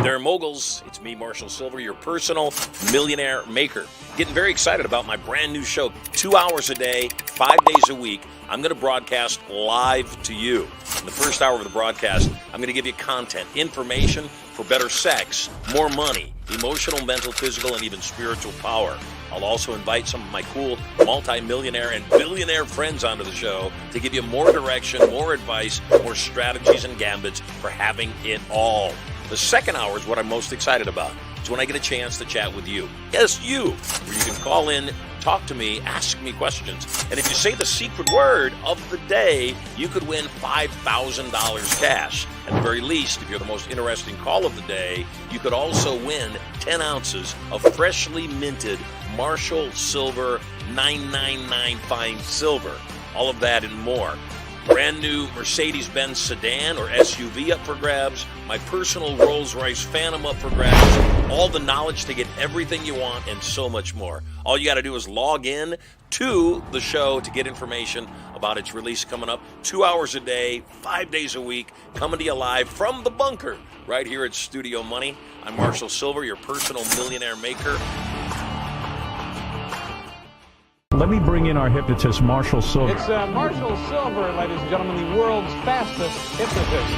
there, moguls. It's me, Marshall Sylver, your personal millionaire maker. Getting very excited about my brand new show. 2 hours a day, 5 days a week. I'm going to broadcast live to you. In the first hour of the broadcast, I'm going to give you content, information for better sex, more money, emotional, mental, physical, and even spiritual power. I'll also invite some of my cool multi-millionaire and billionaire friends onto the show to give you more direction, more advice, more strategies and gambits for having it all. The second hour is what I'm most excited about. It's when I get a chance to chat with you. Yes, you. Where you can call in, talk to me, ask me questions. And if you say the secret word of the day, you could win $5,000 cash. At the very least, if you're the most interesting call of the day, you could also win 10 ounces of freshly minted Marshall Sylver 999 fine silver. All of that and more. Brand new Mercedes-Benz sedan or SUV up for grabs. My personal Rolls-Royce Phantom up for grabs. All the knowledge to get everything you want and so much more. All you got to do is log in to the show to get information about its release coming up. 2 hours a day, 5 days a week, coming to you live from the bunker right here at Studio Money. I'm Marshall Sylver, your personal millionaire maker. Let me bring in our hypnotist, Marshall Sylver. It's Marshall Sylver, ladies and gentlemen, the world's fastest hypnotist.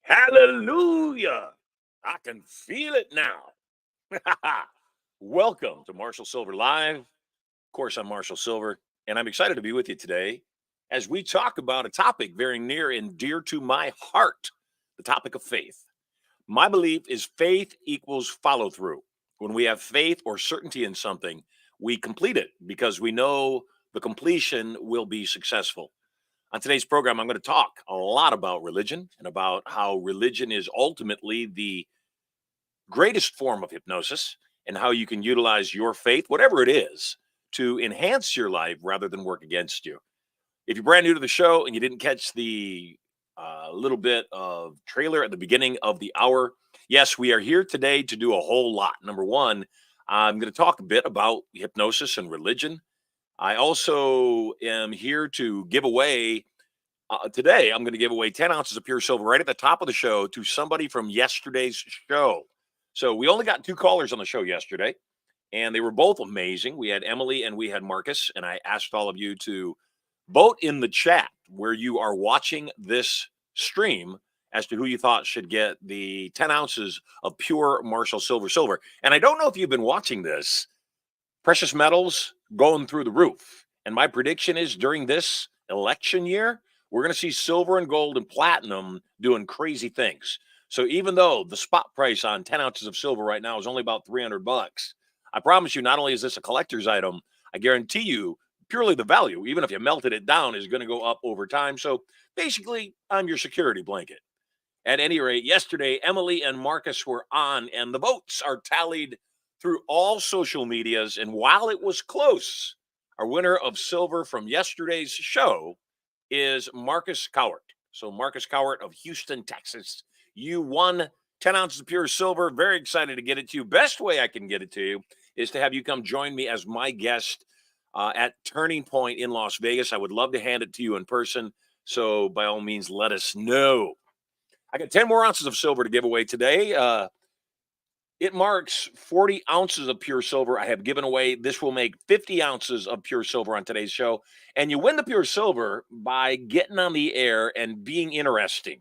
Hallelujah! I can feel it now. Welcome to Marshall Sylver Live. Of course, I'm Marshall Sylver, and I'm excited to be with you today as we talk about a topic very near and dear to my heart, the topic of faith. My belief is faith equals follow through. When we have faith or certainty in something, we complete it because we know the completion will be successful. On today's program, I'm going to talk a lot about religion and about how religion is ultimately the greatest form of hypnosis and how you can utilize your faith, whatever it is, to enhance your life rather than work against you. If you're brand new to the show and you didn't catch the little bit of trailer at the beginning of the hour, yes, we are here today to do a whole lot. Number one, I'm going to talk a bit about hypnosis and religion. I also am here to give away, today I'm going to give away 10 ounces of pure silver right at the top of the show to somebody from yesterday's show. So we only got 2 callers on the show yesterday, and they were both amazing. We had Emily and we had Marcus, and I asked all of you to vote in the chat where you are watching this stream as to who you thought should get the 10 ounces of pure Marshall Sylver silver. And I don't know if you've been watching this. Precious metals going through the roof. And my prediction is during this election year, we're going to see silver and gold and platinum doing crazy things. So even though the spot price on 10 ounces of silver right now is only about $300, I promise you, not only is this a collector's item, I guarantee you purely the value, even if you melted it down, is going to go up over time. So basically, I'm your security blanket. At any rate, yesterday, Emily and Marcus were on, and the votes are tallied through all social medias. And while it was close, our winner of silver from yesterday's show is Marcus Cowart. So Marcus Cowart of Houston, Texas, you won 10 ounces of pure silver. Very excited to get it to you. Best way I can get it to you is to have you come join me as my guest at Turning Point in Las Vegas. I would love to hand it to you in person. So by all means, let us know. I got 10 more ounces of silver to give away today. It marks 40 ounces of pure silver I have given away. This will make 50 ounces of pure silver on today's show. And you win the pure silver by getting on the air and being interesting.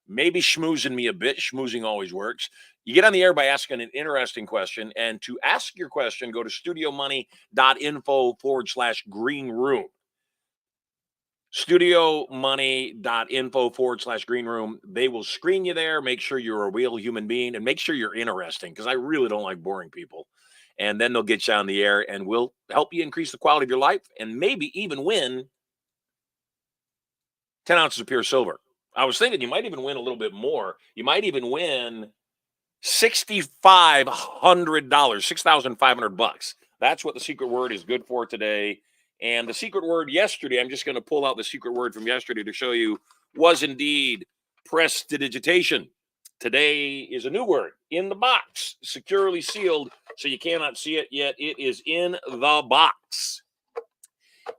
Maybe schmoozing me a bit. Schmoozing always works. You get on the air by asking an interesting question. And to ask your question, go to studiomoney.info/green room. studiomoney.info/green room. They will screen you there, make sure you're a real human being, and make sure you're interesting, because I really don't like boring people. And then they'll get you on the air, and we'll help you increase the quality of your life and maybe even win 10 ounces of pure silver. I was thinking you might even win a little bit more. You might even win $6,500, $6,500. That's what the secret word is good for today. And the secret word yesterday, I'm just going to pull out the secret word from yesterday to show you, was indeed prestidigitation. Today is a new word in the box, securely sealed, so you cannot see it yet. It is in the box.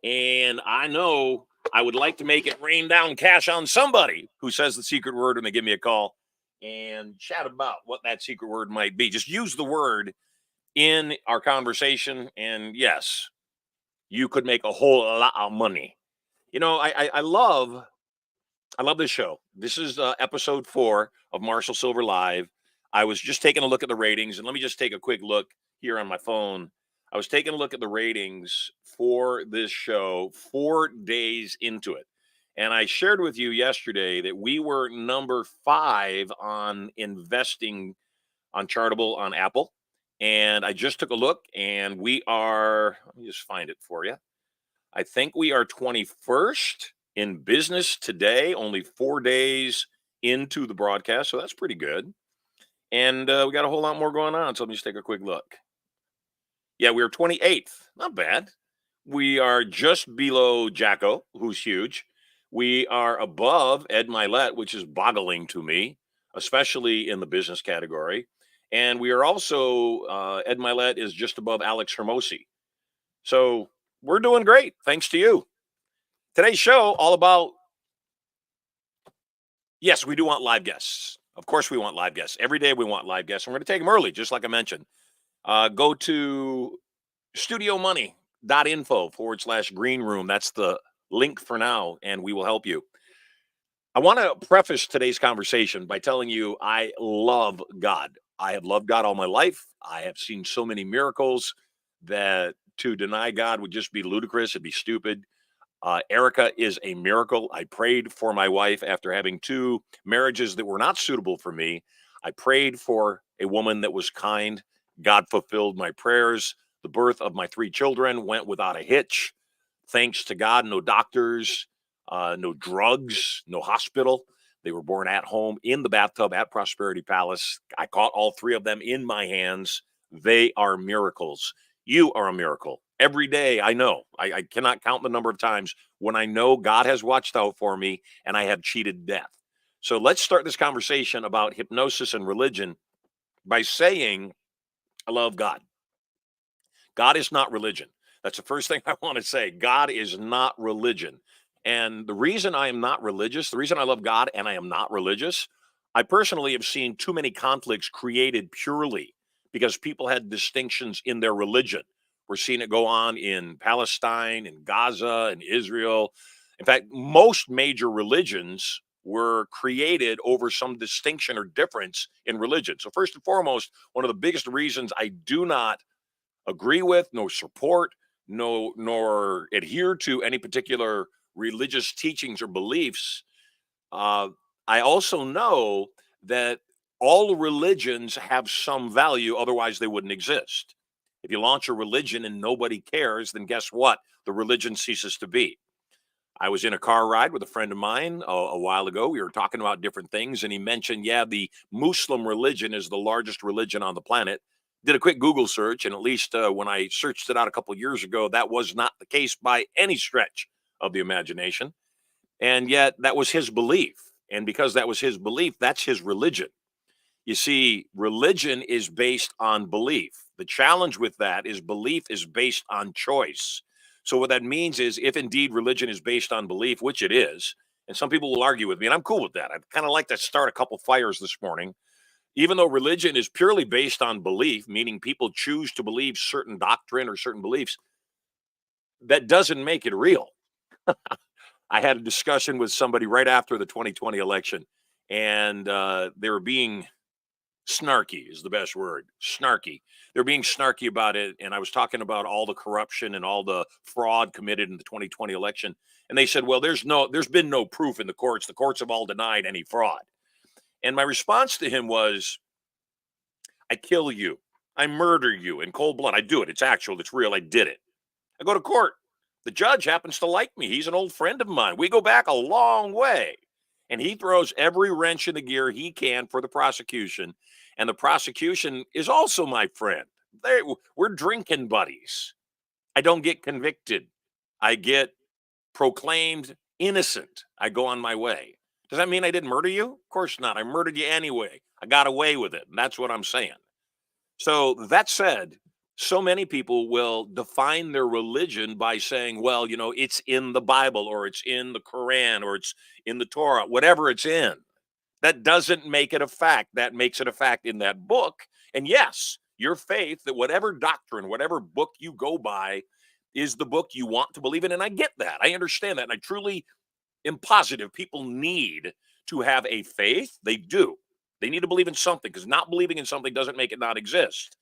And I know I would like to make it rain down cash on somebody who says the secret word when they give me a call and chat about what that secret word might be. Just use the word in our conversation, and yes, you could make a whole lot of money. You know, I love this show. This is episode 4 of Marshall Sylver Live. I was just taking a look at the ratings, and let me just take a quick look here on my phone. I was taking a look at the ratings for this show 4 days into it. And I shared with you yesterday that we were number 5 on investing on Chartable on Apple. And I just took a look, and we are, let me just find it for you. I think we are 21st in business today, only 4 days into the broadcast. So that's pretty good. And we got a whole lot more going on. So let me just take a quick look. Yeah, we are 28th. Not bad. We are just below Jacko, who's huge. We are above Ed Milet, which is boggling to me, especially in the business category. And we are also, Ed Milet is just above Alex Hermosi. So we're doing great, thanks to you. Today's show, all about, yes, we do want live guests. Of course we want live guests. Every day we want live guests. We're going to take them early, just like I mentioned. Go to studiomoney.info/green room. That's the link for now, and we will help you. I want to preface today's conversation by telling you I love God. I have loved God all my life. I have seen so many miracles that to deny God would just be ludicrous. It'd be stupid. Erica is a miracle. I prayed for my wife after having 2 marriages that were not suitable for me. I prayed for a woman that was kind. God fulfilled my prayers. The birth of my 3 children went without a hitch. Thanks to God, no doctors, no drugs, no hospital. They were born at home in the bathtub at Prosperity Palace. I caught all 3 of them in my hands. They are miracles. You are a miracle. Every day, I know. I cannot count the number of times when I know God has watched out for me and I have cheated death. So let's start this conversation about hypnosis and religion by saying, I love God. God is not religion. That's the first thing I want to say. God is not religion. And the reason I am not religious, the reason I love God and I am not religious, I personally have seen too many conflicts created purely because people had distinctions in their religion. We're seeing it go on in Palestine, in Gaza, in Israel. In fact, most major religions were created over some distinction or difference in religion. So first and foremost, one of the biggest reasons I do not agree with, nor support, nor adhere to any particular religious teachings or beliefs. I also know that all religions have some value, otherwise they wouldn't exist. If you launch a religion and nobody cares, then guess what? The religion ceases to be. I was in a car ride with a friend of mine a while ago. We were talking about different things, and he mentioned, yeah, the Muslim religion is the largest religion on the planet. Did a quick Google search, and at least when I searched it out a couple of years ago, that was not the case by any stretch of the imagination. And yet that was his belief. And because that was his belief, that's his religion. You see, religion is based on belief. The challenge with that is belief is based on choice. So what that means is if indeed religion is based on belief, which it is, and some people will argue with me, and I'm cool with that. I'd kind of like to start a couple fires this morning. Even though religion is purely based on belief, meaning people choose to believe certain doctrine or certain beliefs, that doesn't make it real. I had a discussion with somebody right after the 2020 election, and they were being snarky is the best word. Snarky. They're being snarky about it. And I was talking about all the corruption and all the fraud committed in the 2020 election. And they said, well, there's been no proof in the courts. The courts have all denied any fraud. And my response to him was, I kill you. I murder you in cold blood. I do it. It's actual. It's real. I did it. I go to court. The judge happens to like me. He's an old friend of mine. We go back a long way. And he throws every wrench in the gear he can for the prosecution. And the prosecution is also my friend. We're drinking buddies. I don't get convicted. I get proclaimed innocent. I go on my way. Does that mean I didn't murder you? Of course not. I murdered you anyway. I got away with it. And that's what I'm saying. So that said, so many people will define their religion by saying, well, it's in the Bible, or it's in the Quran, or it's in the Torah, whatever it's in. That doesn't make it a fact. That makes it a fact in that book. And yes, your faith, that whatever doctrine, whatever book you go by is the book you want to believe in. And I get that. I understand that. And I truly am positive people need to have a faith. They do. They need to believe in something, because not believing in something doesn't make it not exist.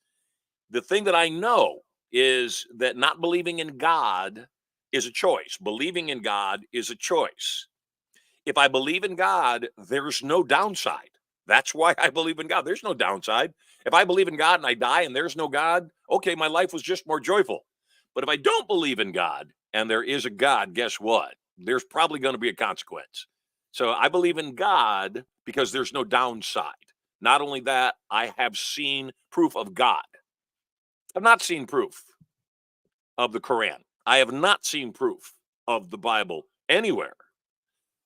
The thing that I know is that not believing in God is a choice. Believing in God is a choice. If I believe in God, there's no downside. That's why I believe in God. There's no downside. If I believe in God and I die and there's no God, okay, my life was just more joyful. But if I don't believe in God and there is a God, guess what? There's probably going to be a consequence. So I believe in God because there's no downside. Not only that, I have seen proof of God. I've not seen proof of the Quran. I have not seen proof of the Bible anywhere.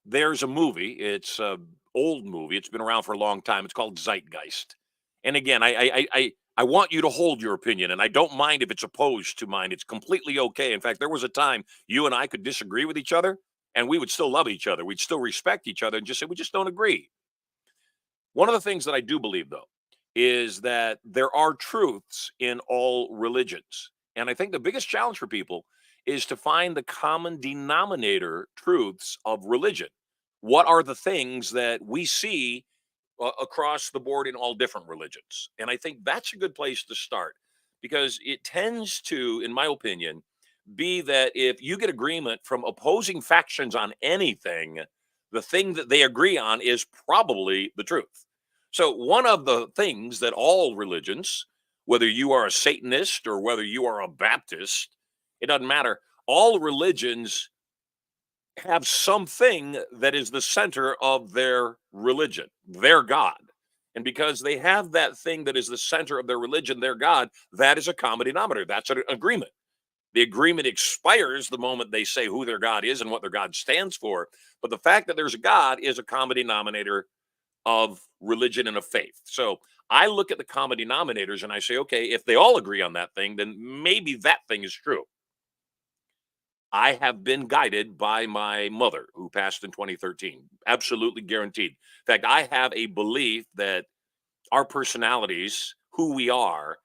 There's a movie. It's an old movie. It's been around for a long time. It's called Zeitgeist. And again, I want you to hold your opinion, and I don't mind if it's opposed to mine. It's completely okay. In fact, there was a time you and I could disagree with each other, and we would still love each other. We'd still respect each other and just say, we just don't agree. One of the things that I do believe, though, is that there are truths in all religions. And I think the biggest challenge for people is to find the common denominator truths of religion. What are the things that we see across the board in all different religions? And I think that's a good place to start, because it tends to, in my opinion, be that if you get agreement from opposing factions on anything, the thing that they agree on is probably the truth. So one of the things that all religions, whether you are a Satanist or whether you are a Baptist, it doesn't matter. All religions have something that is the center of their religion, their God. And because they have that thing that is the center of their religion, their God, that is a common denominator. That's an agreement. The agreement expires the moment they say who their God is and what their God stands for. But the fact that there's a God is a common denominator of religion and of faith. So I look at the common denominators and I say, okay, if they all agree on that thing, then maybe that thing is true. I have been guided by my mother, who passed in 2013. Absolutely guaranteed. In fact, I have a belief that our personalities, who we are,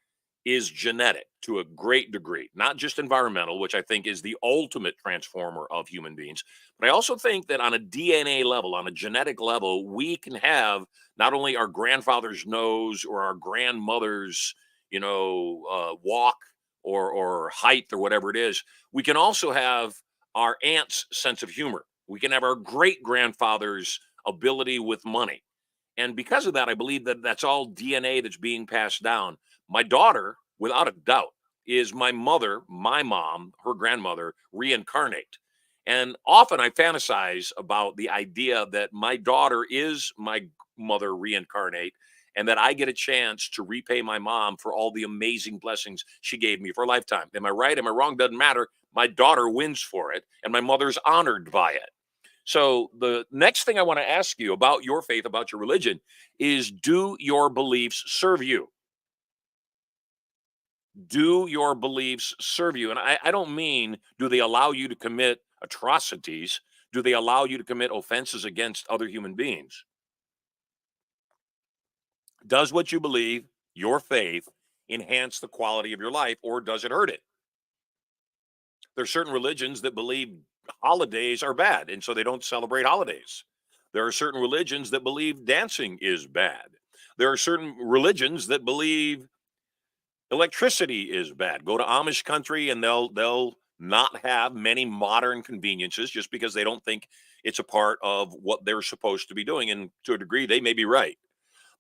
is genetic to a great degree, not just environmental, which I think is the ultimate transformer of human beings. But I also think that on a DNA level, on a genetic level, we can have not only our grandfather's nose or our grandmother's, walk or height or whatever it is. We can also have our aunt's sense of humor. We can have our great grandfather's ability with money. And because of that, I believe that that's all DNA that's being passed down. My daughter, without a doubt, is my mother, my mom, her grandmother, reincarnate. And often I fantasize about the idea that my daughter is my mother reincarnate, and that I get a chance to repay my mom for all the amazing blessings she gave me for a lifetime. Am I right? Am I wrong? Doesn't matter. My daughter wins for it, and my mother's honored by it. So the next thing I want to ask you about your faith, about your religion, is, do your beliefs serve you? Do your beliefs serve you? And I don't mean, do they allow you to commit atrocities? Do they allow you to commit offenses against other human beings? Does what you believe, your faith, enhance the quality of your life, or does it hurt it? There's certain religions that believe holidays are bad, and so they don't celebrate holidays. There are certain religions that believe dancing is bad. There are certain religions that believe electricity is bad. Go to Amish country and they'll not have many modern conveniences just because they don't think it's a part of what they're supposed to be doing. And to a degree, they may be right.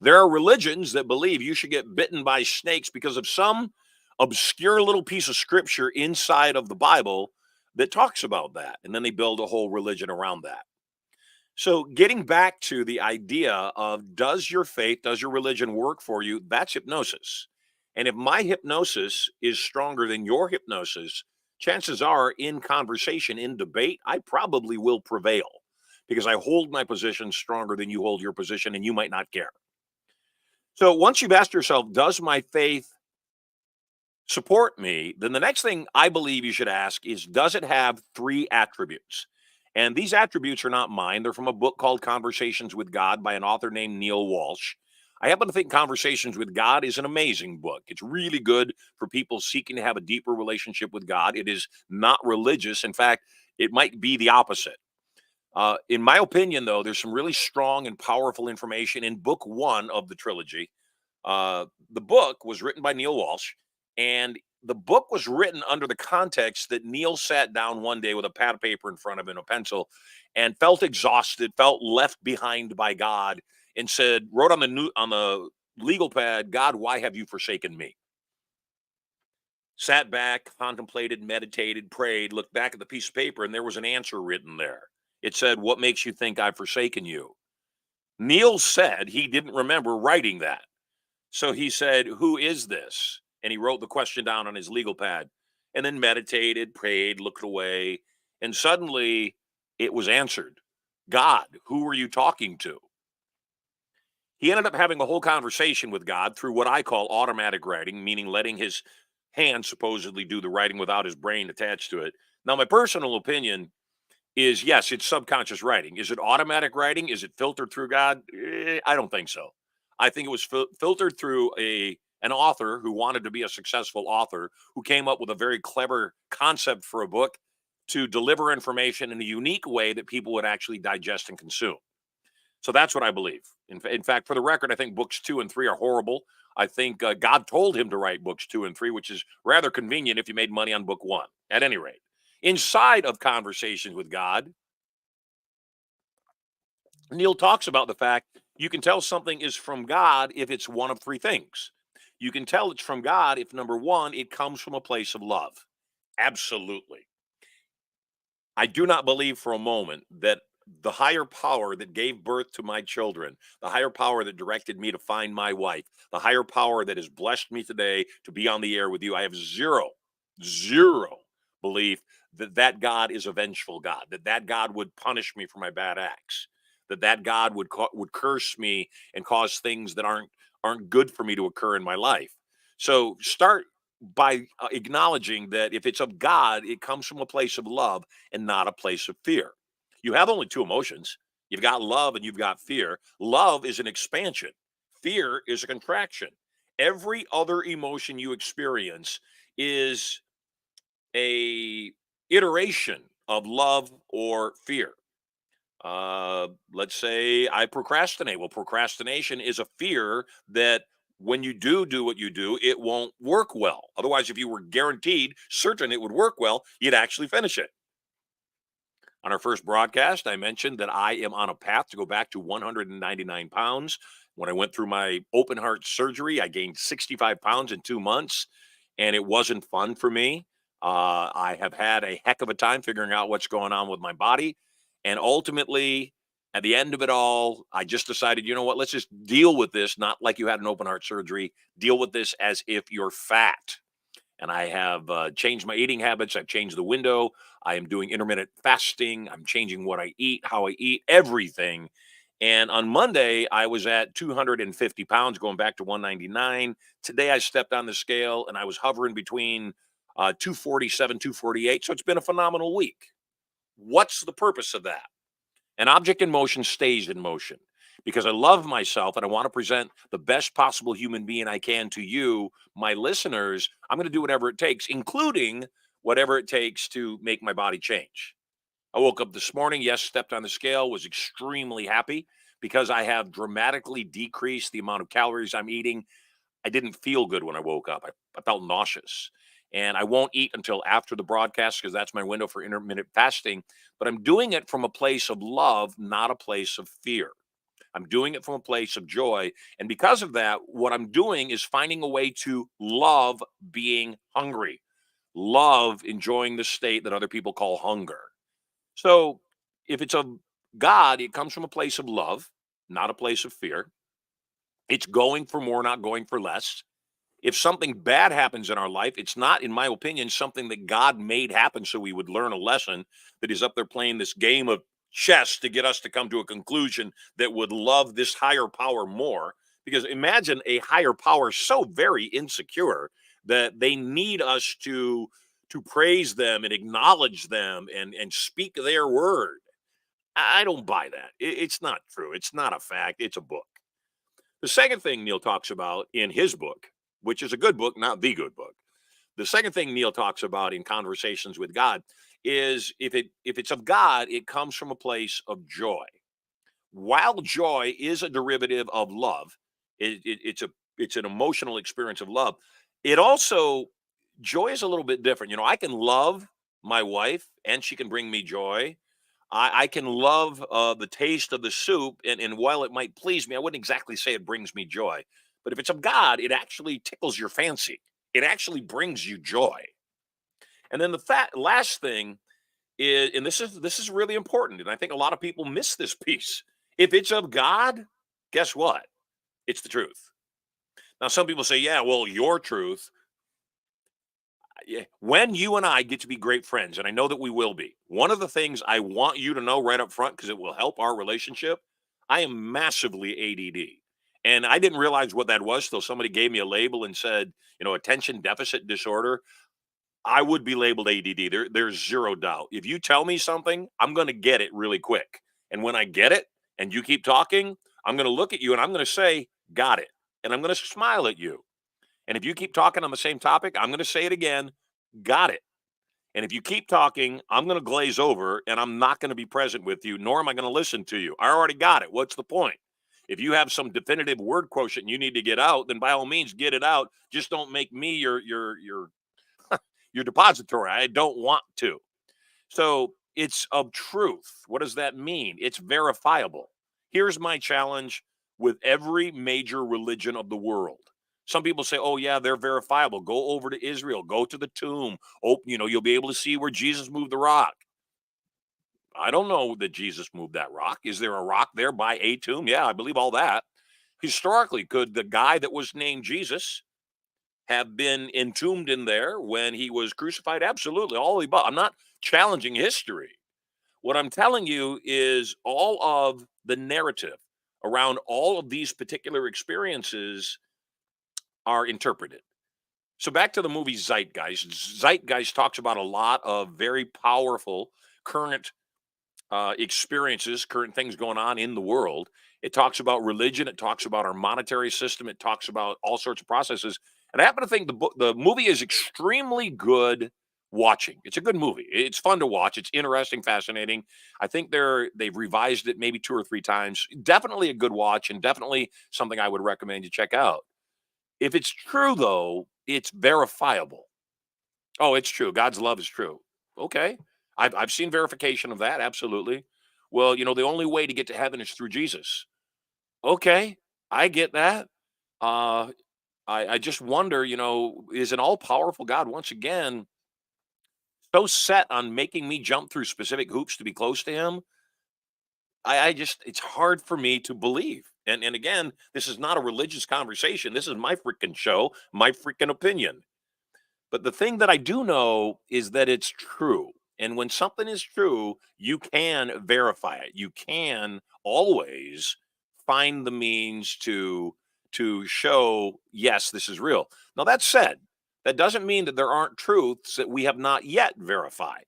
There are religions that believe you should get bitten by snakes because of some obscure little piece of scripture inside of the Bible that talks about that. And then they build a whole religion around that. So, getting back to the idea of does your faith, does your religion work for you? That's hypnosis. And if my hypnosis is stronger than your hypnosis, chances are in conversation, in debate, I probably will prevail because I hold my position stronger than you hold your position, and you might not care. So, once you've asked yourself, does my faith support me, then the next thing I believe you should ask is, does it have three attributes? And these attributes are not mine. They're from a book called Conversations with God by an author named Neil Walsh. I happen to think Conversations with God is an amazing book. It's really good for people seeking to have a deeper relationship with God. It is not religious. In fact, it might be the opposite. In my opinion, though, there's some really strong and powerful information in book one of the trilogy. The book was written by Neil Walsh, and the book was written under the context that Neil sat down one day with a pad of paper in front of him, a pencil, and felt exhausted, felt left behind by God, and said, wrote on the legal pad, "God, why have you forsaken me?" Sat back, contemplated, meditated, prayed, looked back at the piece of paper, and there was an answer written there. It said, "What makes you think I've forsaken you?" Neil said he didn't remember writing that. So he said, "Who is this?" And he wrote the question down on his legal pad and then meditated, prayed, looked away. And suddenly it was answered. "God, who are you talking to?" He ended up having a whole conversation with God through what I call automatic writing, meaning letting his hand supposedly do the writing without his brain attached to it. Now, my personal opinion is yes, it's subconscious writing. Is it automatic writing? Is it filtered through God? I don't think so. I think it was filtered through an author who wanted to be a successful author, who came up with a very clever concept for a book to deliver information in a unique way that people would actually digest and consume. So that's what I believe. In fact, for the record, I think books 2 and 3 are horrible. I think God told him to write books 2 and 3, which is rather convenient if you made money on book one. At any rate, inside of Conversations with God, Neil talks about the fact you can tell something is from God if it's one of three things. You can tell it's from God if, number one, it comes from a place of love. Absolutely. I do not believe for a moment that the higher power that gave birth to my children, the higher power that directed me to find my wife, the higher power that has blessed me today to be on the air with you, I have zero belief that that God is a vengeful God, that that God would punish me for my bad acts, that that God would curse me and cause things that aren't good for me to occur in my life. So start by acknowledging that if it's of God, it comes from a place of love and not a place of fear. You have only two emotions. You've got love and you've got fear. Love is an expansion. Fear is a contraction. Every other emotion you experience is a iteration of love or fear. Let's say I procrastinate. Well, procrastination is a fear that when you do what you do, it won't work well. Otherwise, if you were guaranteed certain it would work well, you'd actually finish it. On our first broadcast, I mentioned that I am on a path to go back to 199 pounds. When I went through my open heart surgery, I gained 65 pounds in 2 months, and it wasn't fun for me. I have had a heck of a time figuring out what's going on with my body. And ultimately, at the end of it all, I just decided, you know what, let's just deal with this, not like you had an open heart surgery, deal with this as if you're fat. And I have changed my eating habits. I've changed the window. I am doing intermittent fasting. I'm changing what I eat, how I eat, everything. And on Monday, I was at 250 pounds, going back to 199. Today, I stepped on the scale and I was hovering between 247, 248. So it's been a phenomenal week. What's the purpose of that? An object in motion stays in motion because I love myself and I want to present the best possible human being I can to you, my listeners. I'm going to do whatever it takes, including whatever it takes to make my body change. I woke up this morning, yes, stepped on the scale, was extremely happy because I have dramatically decreased the amount of calories I'm eating. I didn't feel good when I woke up. I felt nauseous. And I won't eat until after the broadcast because that's my window for intermittent fasting. But I'm doing it from a place of love, not a place of fear. I'm doing it from a place of joy. And because of that, what I'm doing is finding a way to love being hungry, love enjoying the state that other people call hunger. So if it's of God, it comes from a place of love, not a place of fear. It's going for more, not going for less. If something bad happens in our life, it's not, in my opinion, something that God made happen so we would learn a lesson, that He's up there playing this game of chess to get us to come to a conclusion that would love this higher power more. Because imagine a higher power so very insecure that they need us to praise them and acknowledge them and speak their word. I don't buy that. It's not true. It's not a fact. It's a book. The second thing Neil talks about in his book, which is a good book, not the good book. The second thing Neil talks about in conversations with God is if it's of God, it comes from a place of joy. While joy is a derivative of love, it's an emotional experience of love. It also joy is a little bit different. You know, I can love my wife and she can bring me joy. I can love the taste of the soup, and while it might please me, I wouldn't exactly say it brings me joy. But if it's of God, it actually tickles your fancy. It actually brings you joy. And then last thing is, and this is really important, and I think a lot of people miss this piece. If it's of God, guess what? It's the truth. Now, some people say, "Yeah, well, your truth." Yeah, when you and I get to be great friends, and I know that we will be, one of the things I want you to know right up front, because it will help our relationship, I am massively ADD. And I didn't realize what that was till somebody gave me a label and said, attention deficit disorder. I would be labeled ADD. There's zero doubt. If you tell me something, I'm going to get it really quick. And when I get it and you keep talking, I'm going to look at you and I'm going to say, got it. And I'm going to smile at you. And if you keep talking on the same topic, I'm going to say it again, got it. And if you keep talking, I'm going to glaze over and I'm not going to be present with you, nor am I going to listen to you. I already got it. What's the point? If you have some definitive word quotient you need to get out, then by all means get it out. Just don't make me your depository. I don't want to. So it's of truth. What does that mean? It's verifiable. Here's my challenge with every major religion of the world. Some people say, "Oh yeah, they're verifiable. Go over to Israel, go to the tomb. Oh, you'll be able to see where Jesus moved the rock." I don't know that Jesus moved that rock. Is there a rock there by a tomb? Yeah, I believe all that. Historically, could the guy that was named Jesus have been entombed in there when he was crucified? Absolutely. All the above. I'm not challenging history. What I'm telling you is all of the narrative around all of these particular experiences are interpreted. So back to the movie Zeitgeist. Zeitgeist talks about a lot of very powerful current experiences, current things going on in the world. It talks about religion. It talks about our monetary system. It talks about all sorts of processes. And I happen to think the movie is extremely good watching. It's a good movie. It's fun to watch. It's interesting, fascinating. I think they've revised it maybe 2 or 3 times. Definitely a good watch, and definitely something I would recommend you check out. If it's true, though, it's verifiable. Oh, it's true. God's love is true. Okay. I've seen verification of that. Absolutely. Well, the only way to get to heaven is through Jesus. Okay. I get that. Uh, I just wonder, is an all powerful God once again so set on making me jump through specific hoops to be close to him? I just, it's hard for me to believe. And again, this is not a religious conversation. This is my freaking show, my freaking opinion. But the thing that I do know is that it's true. And when something is true, you can verify it. You can always find the means to show, yes, this is real. Now that said, that doesn't mean that there aren't truths that we have not yet verified.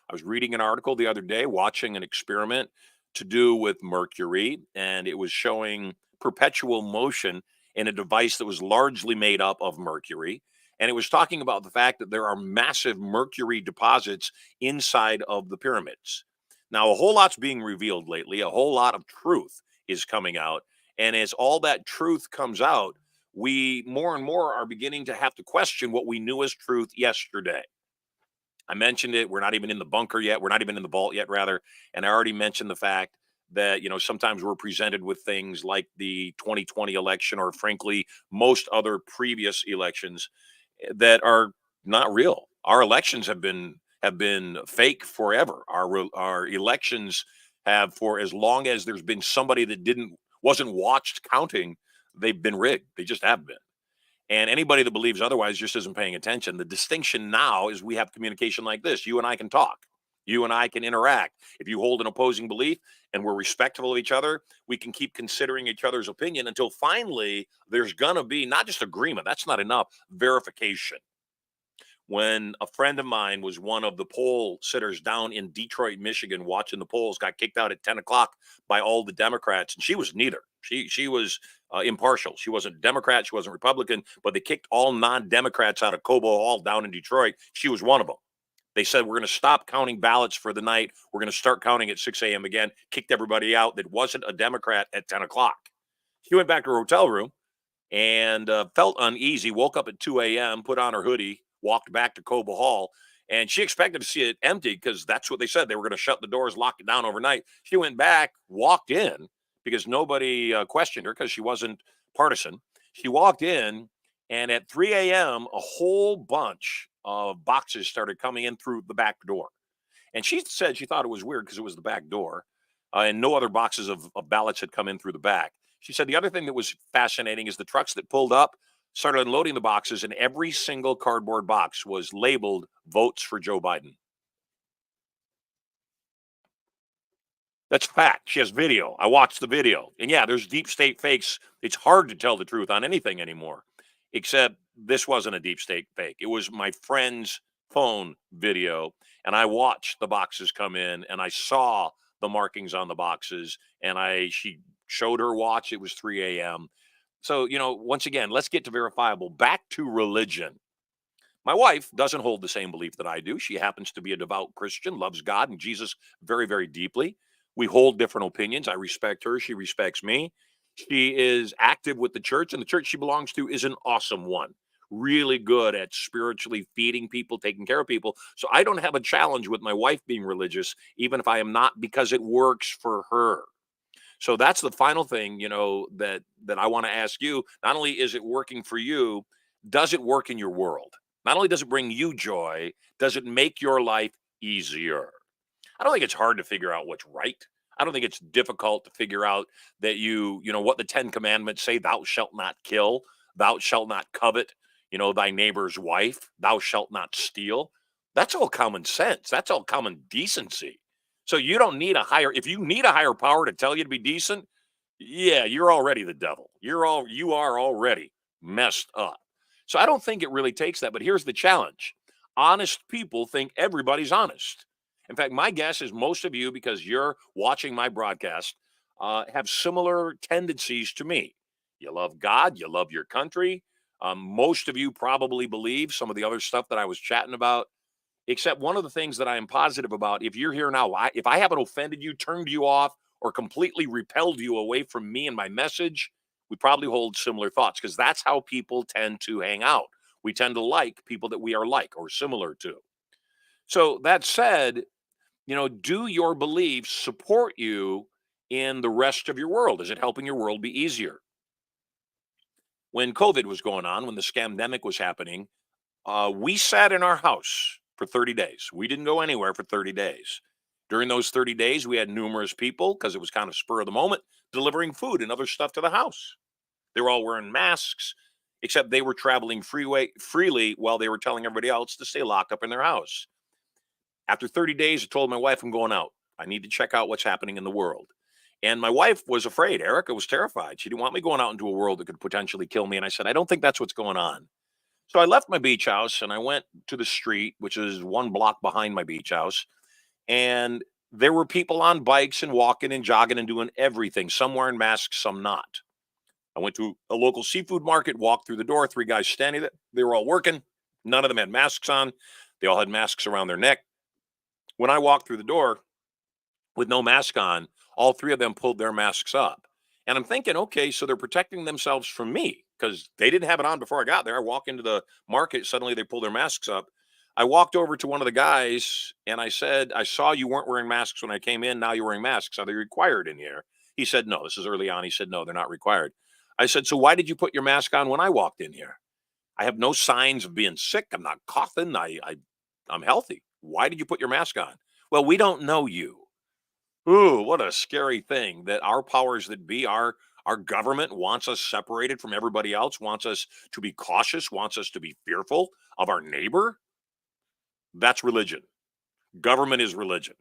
I was reading an article the other day, watching an experiment to do with mercury, and it was showing perpetual motion in a device that was largely made up of mercury. And it was talking about the fact that there are massive mercury deposits inside of the pyramids. Now, a whole lot's being revealed lately, a whole lot of truth is coming out. And as all that truth comes out, we more and more are beginning to have to question what we knew as truth yesterday. I mentioned it. We're not even in the bunker yet. We're not even in the vault yet, rather. And I already mentioned the fact that, sometimes we're presented with things like the 2020 election, or frankly, most other previous elections that are not real. Our elections have been fake forever. Our elections have, for as long as there's been somebody that wasn't watched counting, they've been rigged. They just have been. And anybody that believes otherwise just isn't paying attention. The distinction now is we have communication like this. You and I can talk. You and I can interact. If you hold an opposing belief and we're respectful of each other, we can keep considering each other's opinion until finally there's going to be not just agreement. That's not enough. Verification. When a friend of mine was one of the poll sitters down in Detroit, Michigan, watching the polls, got kicked out at 10 o'clock by all the Democrats. And she was neither. She was impartial. She wasn't Democrat. She wasn't Republican, but they kicked all non-Democrats out of Cobo Hall down in Detroit. She was one of them. They said, we're going to stop counting ballots for the night. We're going to start counting at 6 a.m. again. Kicked everybody out that wasn't a Democrat at 10 o'clock. She went back to her hotel room and felt uneasy, woke up at 2 a.m., put on her hoodie, walked back to Cobo Hall, and she expected to see it empty because that's what they said. They were going to shut the doors, lock it down overnight. She went back, walked in because nobody questioned her because she wasn't partisan. She walked in, and at 3 a.m., a whole bunch of boxes started coming in through the back door. And she said she thought it was weird because it was the back door, and no other boxes of ballots had come in through the back. She said the other thing that was fascinating is the trucks that pulled up started unloading the boxes, and every single cardboard box was labeled votes for Joe Biden. That's fact. She has video. I watched the video. And yeah, there's deep state fakes. It's hard to tell the truth on anything anymore, except this wasn't a deep state fake. It was my friend's phone video, and I watched the boxes come in, and I saw the markings on the boxes, and she showed her watch. It was 3 a.m. So, once again, let's get to verifiable. Back to religion. My wife doesn't hold the same belief that I do. She happens to be a devout Christian, loves God and Jesus very, very deeply. We hold different opinions. I respect her. She respects me. She is active with the church, and the church she belongs to is an awesome one. Really good at spiritually feeding people, taking care of people. So I don't have a challenge with my wife being religious, even if I am not, because it works for her. So that's the final thing, that I want to ask you. Not only is it working for you, does it work in your world? Not only does it bring you joy, does it make your life easier? I don't think it's hard to figure out what's right. I don't think it's difficult to figure out that what the 10 commandments say: thou shalt not kill, thou shalt not covet, thy neighbor's wife, thou shalt not steal. That's all common sense. That's all common decency. So you don't need if you need a higher power to tell you to be decent, yeah, you're already the devil. You are already messed up. So I don't think it really takes that, but here's the challenge. Honest people think everybody's honest. In fact, my guess is most of you, because you're watching my broadcast, have similar tendencies to me. You love God, you love your country. Most of you probably believe some of the other stuff that I was chatting about. Except one of the things that I am positive about, if you're here now, if I haven't offended you, turned you off, or completely repelled you away from me and my message, we probably hold similar thoughts, because that's how people tend to hang out. We tend to like people that we are like or similar to. So that said, do your beliefs support you in the rest of your world? Is it helping your world be easier? When COVID was going on, when the scamdemic was happening, we sat in our house for 30 days. We didn't go anywhere for 30 days. During those 30 days, we had numerous people, because it was kind of spur of the moment, delivering food and other stuff to the house. They were all wearing masks, except they were traveling freely while they were telling everybody else to stay locked up in their house. After 30 days, I told my wife, I'm going out. I need to check out what's happening in the world. And my wife was afraid. Erica was terrified. She didn't want me going out into a world that could potentially kill me. And I said, I don't think that's what's going on. So I left my beach house and I went to the street, which is 1 block behind my beach house. And there were people on bikes and walking and jogging and doing everything. Some wearing masks, some not. I went to a local seafood market, walked through the door, 3 guys standing there. They were all working. None of them had masks on. They all had masks around their neck. When I walked through the door with no mask on, all 3 of them pulled their masks up. And I'm thinking, okay, so they're protecting themselves from me, because they didn't have it on before I got there. I walk into the market, suddenly they pull their masks up. I walked over to one of the guys and I said, I saw you weren't wearing masks when I came in. Now you're wearing masks. Are they required in here? He said, no. This is early on. He said, no, they're not required. I said, so why did you put your mask on when I walked in here? I have no signs of being sick. I'm not coughing. I I'm healthy. Why did you put your mask on? Well, we don't know you. Ooh, what a scary thing that our powers that be, our government wants us separated from everybody else, wants us to be cautious, wants us to be fearful of our neighbor. That's religion. Government is religion.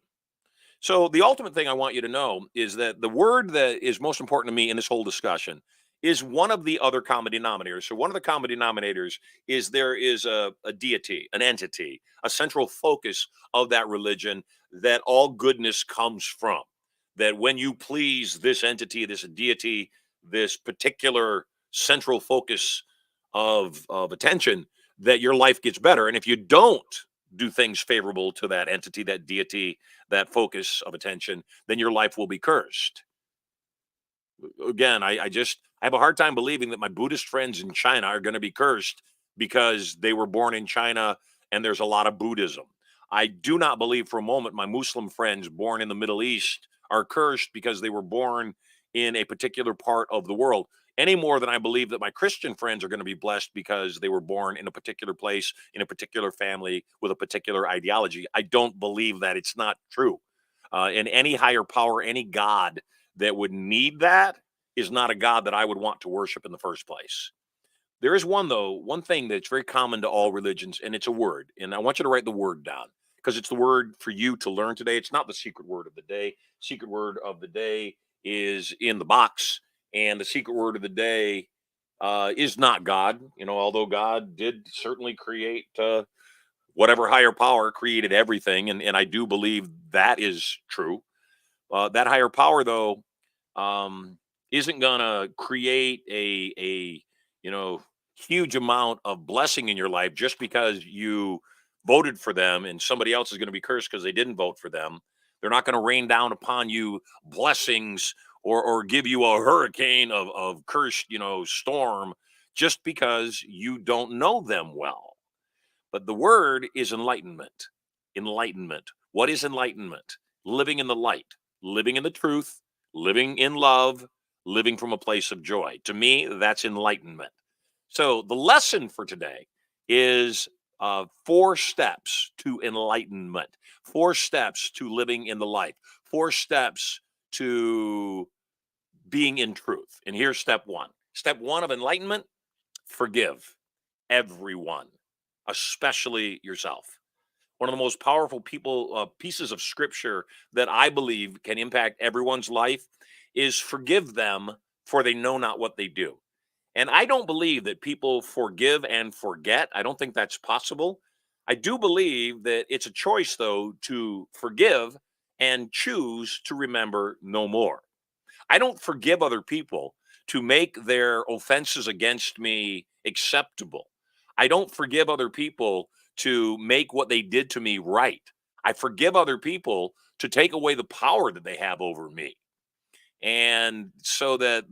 So the ultimate thing I want you to know is that the word that is most important to me in this whole discussion is one of the other common denominators. So one of the common denominators is there is a deity, an entity, a central focus of that religion that all goodness comes from. That when you please this entity, this deity, this particular central focus of attention, that your life gets better. And if you don't do things favorable to that entity, that deity, that focus of attention, then your life will be cursed. Again, I have a hard time believing that my Buddhist friends in China are going to be cursed because they were born in China and there's a lot of Buddhism. I do not believe for a moment my Muslim friends born in the Middle East are cursed because they were born in a particular part of the world, any more than I believe that my Christian friends are going to be blessed because they were born in a particular place, in a particular family, with a particular ideology. I don't believe that. It's not true. And any higher power, any God that would need that is not a God that I would want to worship in the first place. There is one, though, one thing that's very common to all religions, and it's a word. And I want you to write the word down because it's the word for you to learn today. It's not the secret word of the day. Secret word of the day is in the box, and the secret word of the day is not God. You know, although God did certainly create whatever higher power created everything, and I do believe that is true. That higher power, though, isn't gonna create a you know huge amount of blessing in your life just because you voted for them, and somebody else is going to be cursed because they didn't vote for them. They're not going to rain down upon you blessings or give you a hurricane of cursed storm just because you don't know them well. But the word is enlightenment. Enlightenment. What is enlightenment? Living in the light, living in the truth, living in love, living from a place of joy. To me, that's enlightenment. So the lesson for today is 4 steps to enlightenment, 4 steps to living in the light, 4 steps to being in truth. And here's step one. Step one of enlightenment: forgive everyone, especially yourself. One of the most powerful pieces of scripture that I believe can impact everyone's life is forgive them, for they know not what they do. And I don't believe that people forgive and forget. I don't think that's possible. I do believe that it's a choice, though, to forgive and choose to remember no more. I don't forgive other people to make their offenses against me acceptable. I don't forgive other people to make what they did to me right. I forgive other people to take away the power that they have over me. And so that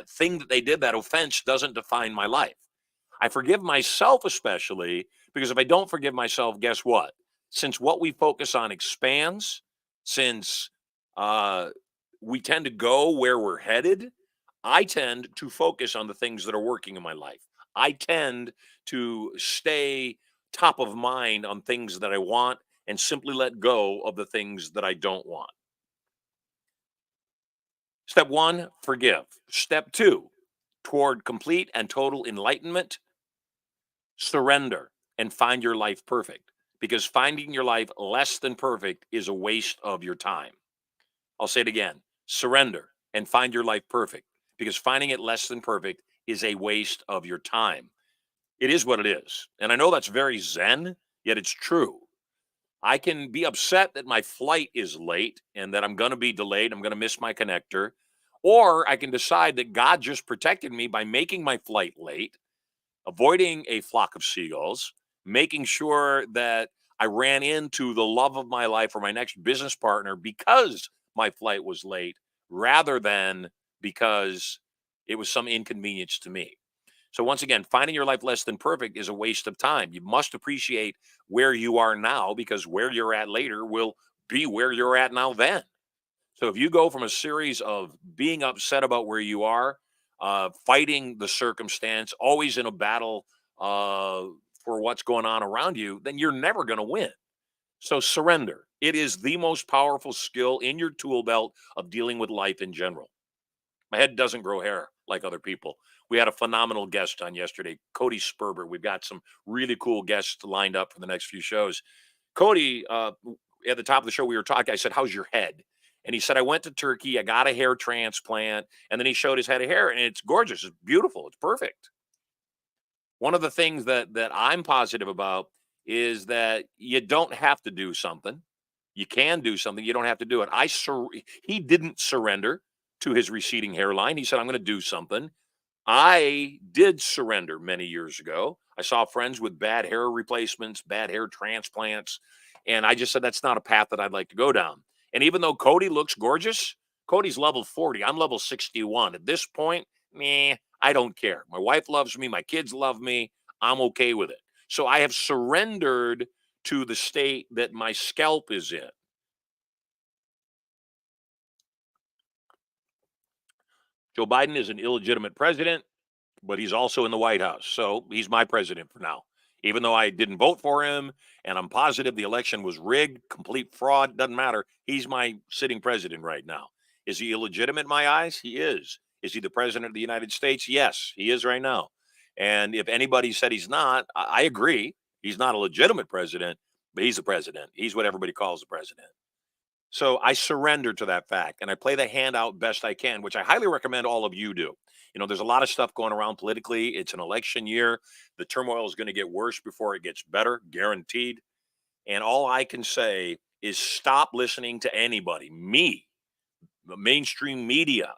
thing that they did, that offense, doesn't define my life. I forgive myself especially because if I don't forgive myself, guess what? Since what we focus on expands, since uh, we tend to go where we're headed, I tend to focus on the things that are working in my life. I tend to stay top of mind on things that I want and simply let go of the things that I don't want. Step one, forgive. Step two, toward complete and total enlightenment, surrender and find your life perfect. Because finding your life less than perfect is a waste of your time. I'll say it again: surrender and find your life perfect. Because finding it less than perfect is a waste of your time. It is what it is. And I know that's very zen, yet it's true. I can be upset that my flight is late and that I'm going to be delayed. I'm going to miss my connector. Or I can decide that God just protected me by making my flight late, avoiding a flock of seagulls, making sure that I ran into the love of my life or my next business partner because my flight was late rather than because it was some inconvenience to me. So once again, finding your life less than perfect is a waste of time. You must appreciate where you are now because where you're at later will be where you're at now then. So if you go from a series of being upset about where you are, fighting the circumstance, always in a battle for what's going on around you, then you're never going to win. So surrender. It is the most powerful skill in your tool belt of dealing with life in general. My head doesn't grow hair like other people. We had a phenomenal guest on yesterday, Cody Sperber. We've got some really cool guests lined up for the next few shows. Cody, at the top of the show, we were talking. I said, "How's your head?" And he said, "I went to Turkey. I got a hair transplant." And then he showed his head of hair, and it's gorgeous. It's beautiful. It's perfect. One of the things that I'm positive about is that you don't have to do something. You can do something. You don't have to do it. He didn't surrender to his receding hairline. He said, "I'm going to do something." I did surrender many years ago. I saw friends with bad hair replacements, bad hair transplants, and I just said that's not a path that I'd like to go down. And even though Cody looks gorgeous, Cody's level 40. I'm level 61. At this point, meh, I don't care. My wife loves me. My kids love me. I'm okay with it. So I have surrendered to the state that my scalp is in. Joe Biden is an illegitimate president, but he's also in the White House. So he's my president for now. Even though I didn't vote for him and I'm positive the election was rigged, complete fraud, doesn't matter. He's my sitting president right now. Is he illegitimate in my eyes? He is. Is he the president of the United States? Yes, he is right now. And if anybody said he's not, I agree. He's not a legitimate president, but he's the president. He's what everybody calls the president. So I surrender to that fact and I play the hand out best I can, which I highly recommend all of you do. There's a lot of stuff going around politically. It's an election year. The turmoil is going to get worse before it gets better, guaranteed. And all I can say is stop listening to anybody, me, the mainstream media,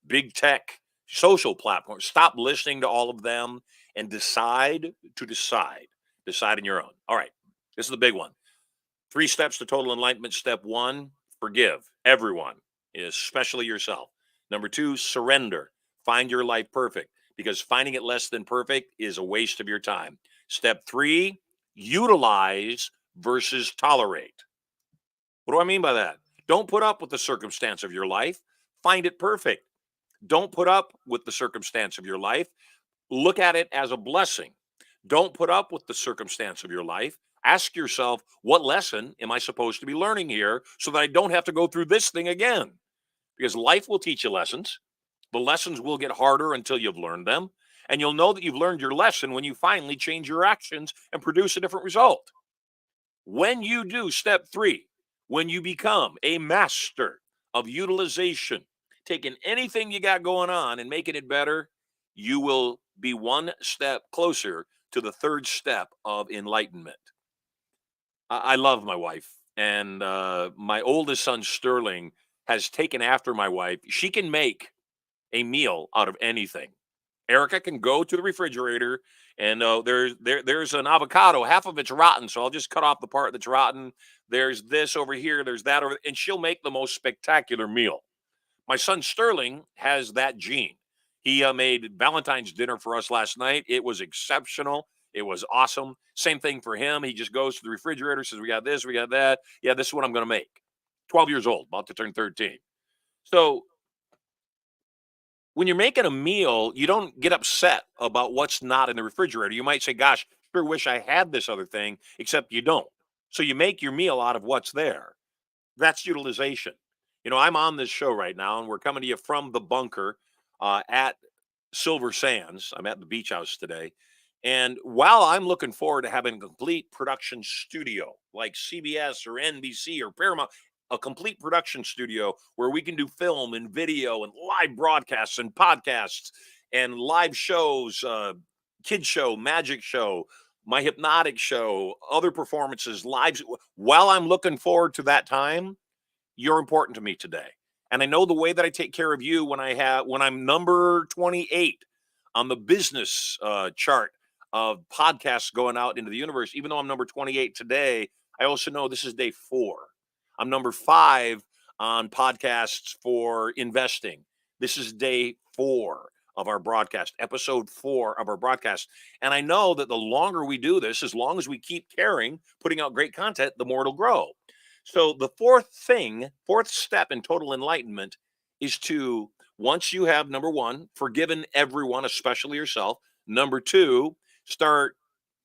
big tech, social platforms. Stop listening to all of them and decide to decide. Decide on your own. All right. This is the big one. 3 steps to total enlightenment. Step 1, forgive everyone, especially yourself. Number 2, surrender. Find your life perfect, because finding it less than perfect is a waste of your time. Step 3, utilize versus tolerate. What do I mean by that? Don't put up with the circumstance of your life. Find it perfect. Don't put up with the circumstance of your life. Look at it as a blessing. Don't put up with the circumstance of your life. Ask yourself, what lesson am I supposed to be learning here so that I don't have to go through this thing again? Because life will teach you lessons. The lessons will get harder until you've learned them. And you'll know that you've learned your lesson when you finally change your actions and produce a different result. When you do step 3, when you become a master of utilization, taking anything you got going on and making it better, you will be one step closer to the 3rd step of enlightenment. I love my wife, and my oldest son, Sterling, has taken after my wife. She can make a meal out of anything. Erica can go to the refrigerator and there's an avocado, half of it's rotten, so I'll just cut off the part that's rotten. There's this over here, there's that over, and she'll make the most spectacular meal. My son Sterling has that gene. He made Valentine's dinner for us last night. It was exceptional. It was awesome. Same thing for him. He just goes to the refrigerator, says, "We got this, we got that. Yeah, this is what I'm going to make." 12 years old, about to turn 13. So when you're making a meal, you don't get upset about what's not in the refrigerator. You might say, "Gosh, sure wish I had this other thing," except you don't. So you make your meal out of what's there. That's utilization. I'm on this show right now, and we're coming to you from the bunker at Silver Sands. I'm at the beach house today. And while I'm looking forward to having a complete production studio like CBS or NBC or Paramount, a complete production studio where we can do film and video and live broadcasts and podcasts and live shows, kid show, magic show, my hypnotic show, other performances, lives. While I'm looking forward to that time, you're important to me today. And I know the way that I take care of you when I'm number 28 on the business chart of podcasts going out into the universe. Even though I'm number 28 today, I also know this is day 4. I'm number 5 on podcasts for investing. This is day 4 of our broadcast, episode 4 of our broadcast. And I know that the longer we do this, as long as we keep caring, putting out great content, the more it'll grow. So the 4th step in total enlightenment is to, once you have, number 1, forgiven everyone, especially yourself. Number 2, start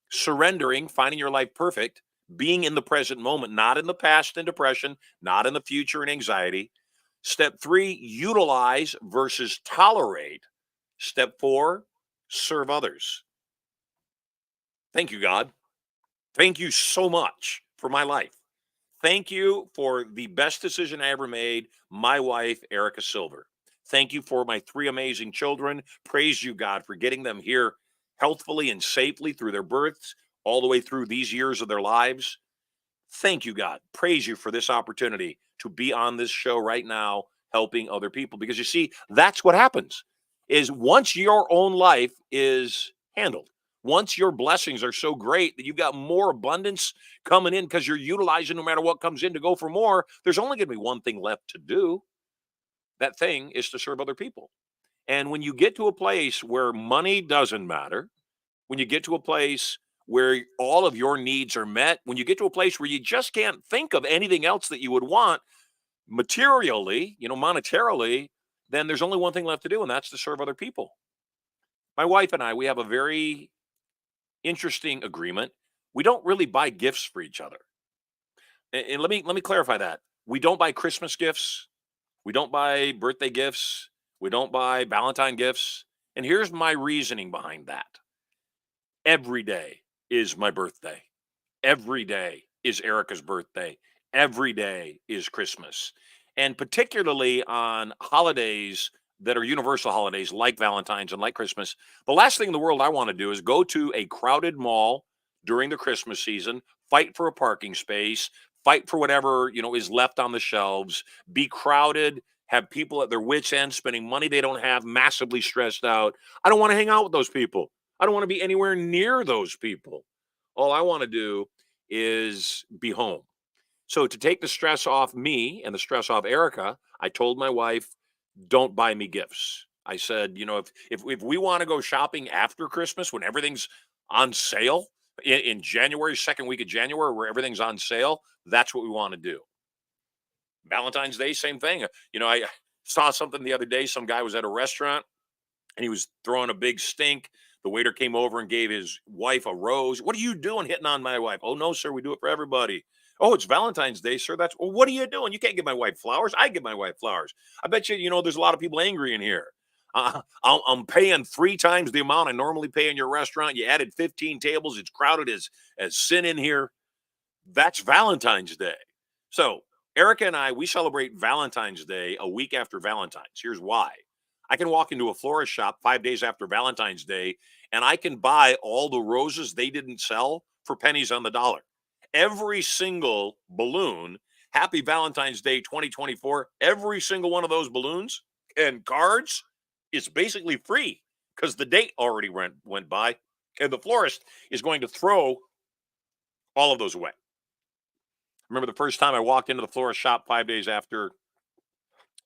surrendering, finding your life perfect, being in the present moment, not in the past and depression, not in the future and anxiety. Step 3, utilize versus tolerate. Step 4, serve others. Thank you, God. Thank you so much for my life. Thank you for the best decision I ever made, my wife, Erica Sylver. Thank you for my 3 amazing children. Praise you, God, for getting them here healthfully and safely through their births, all the way through these years of their lives. Thank you, God. Praise you for this opportunity to be on this show right now, helping other people. Because you see, that's what happens is once your own life is handled, once your blessings are so great that you've got more abundance coming in because you're utilizing no matter what comes in to go for more, there's only going to be one thing left to do. That thing is to serve other people. And when you get to a place where money doesn't matter, when you get to a place where all of your needs are met, when you get to a place where you just can't think of anything else that you would want materially, monetarily, then there's only one thing left to do, and that's to serve other people. My wife and I, we have a very interesting agreement. We don't really buy gifts for each other. And let me clarify that. We don't buy Christmas gifts. We don't buy birthday gifts. We don't buy Valentine gifts. And here's my reasoning behind that. Every day is my birthday. Every day is Erica's birthday. Every day is Christmas. And particularly on holidays that are universal holidays like Valentine's and like Christmas, the last thing in the world I want to do is go to a crowded mall during the Christmas season, fight for a parking space, fight for whatever, is left on the shelves, be crowded, have people at their wits' end spending money they don't have, massively stressed out. I don't want to hang out with those people. I don't want to be anywhere near those people. All I want to do is be home. So to take the stress off me and the stress off Erica, I told my wife, don't buy me gifts. I said, if we want to go shopping after Christmas when everything's on sale in January, second week of January, where everything's on sale, that's what we want to do. Valentine's Day, same thing. I saw something the other day. Some guy was at a restaurant and he was throwing a big stink. The waiter came over and gave his wife a rose. What are you doing hitting on my wife? Oh, no, sir. We do it for everybody. Oh, it's Valentine's Day, sir. Well, what are you doing? You can't give my wife flowers. I give my wife flowers. I bet you, there's a lot of people angry in here. I'm paying 3 times the amount I normally pay in your restaurant. You added 15 tables. It's crowded as sin in here. That's Valentine's Day. So Erica and I, we celebrate Valentine's Day a week after Valentine's. Here's why. I can walk into a florist shop 5 days after Valentine's Day, and I can buy all the roses they didn't sell for pennies on the dollar. Every single balloon, Happy Valentine's Day 2024, every single one of those balloons and cards is basically free because the date already went by, and the florist is going to throw all of those away. Remember the first time I walked into the florist shop 5 days after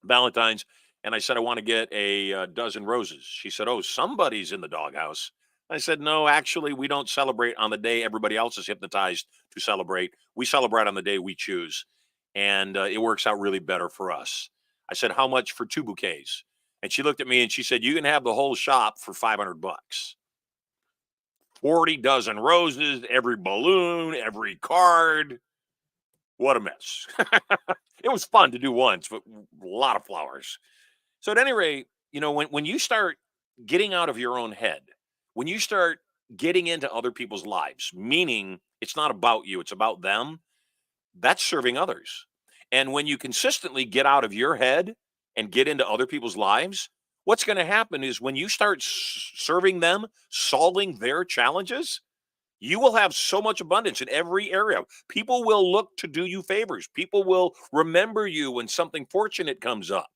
Valentine's, and I said, I want to get a dozen roses. She said, oh, somebody's in the doghouse. I said, no, actually, we don't celebrate on the day everybody else is hypnotized to celebrate. We celebrate on the day we choose. And it works out really better for us. I said, how much for 2 bouquets? And she looked at me and she said, you can have the whole shop for $500. 40 dozen roses, every balloon, every card. What a mess. It was fun to do once, but a lot of flowers. So at any rate, when you start getting out of your own head, when you start getting into other people's lives, meaning it's not about you, it's about them, that's serving others. And when you consistently get out of your head and get into other people's lives, what's going to happen is when you start serving them, solving their challenges, you will have so much abundance in every area. People will look to do you favors. People will remember you when something fortunate comes up.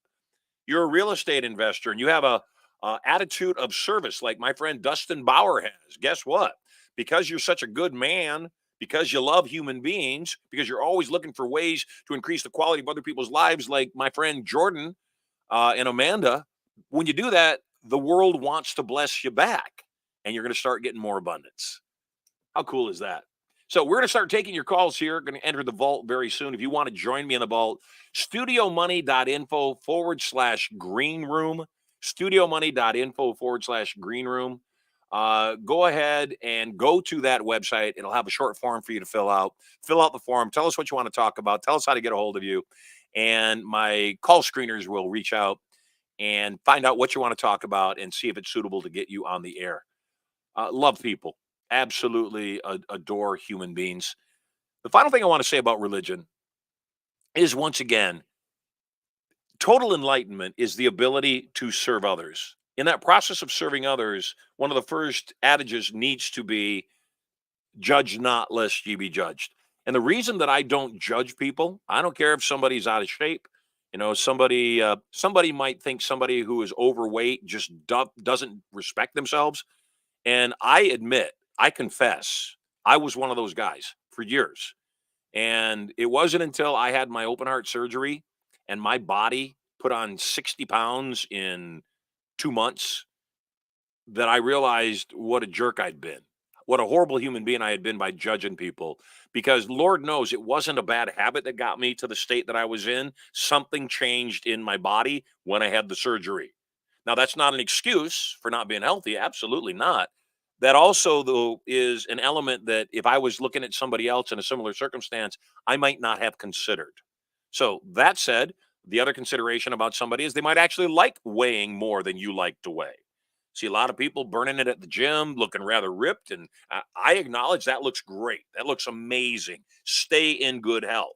You're a real estate investor and you have a attitude of service like my friend Dustin Bauer has. Guess what? Because you're such a good man, because you love human beings, because you're always looking for ways to increase the quality of other people's lives, like my friend Jordan and Amanda, when you do that, the world wants to bless you back and you're going to start getting more abundance. How cool is that? So we're going to start taking your calls here. Going to enter the vault very soon. If you want to join me in the vault, studiomoney.info/green room, studiomoney.info/green room. go ahead and go to that website. It'll have a short form for you to fill out. Fill out the form. Tell us what you want to talk about. Tell us how to get a hold of you. And my call screeners will reach out and find out what you want to talk about and see if it's suitable to get you on the air. Love people. Absolutely adore human beings. The final thing I want to say about religion is, once again, total enlightenment is the ability to serve others. In that process of serving others, one of the first adages needs to be, judge not lest ye be judged. And the reason that I don't judge people, I don't care if somebody's out of shape. Somebody might think somebody who is overweight just doesn't respect themselves. And I confess, I was one of those guys for years. And it wasn't until I had my open heart surgery and my body put on 60 pounds in 2 months that I realized what a jerk I'd been, what a horrible human being I had been by judging people. Because Lord knows it wasn't a bad habit that got me to the state that I was in. Something changed in my body when I had the surgery. Now, that's not an excuse for not being healthy. Absolutely not. That also, though, is an element that if I was looking at somebody else in a similar circumstance, I might not have considered. So, that said, the other consideration about somebody is they might actually like weighing more than you like to weigh. See a lot of people burning it at the gym, looking rather ripped. And I acknowledge that looks great. That looks amazing. Stay in good health.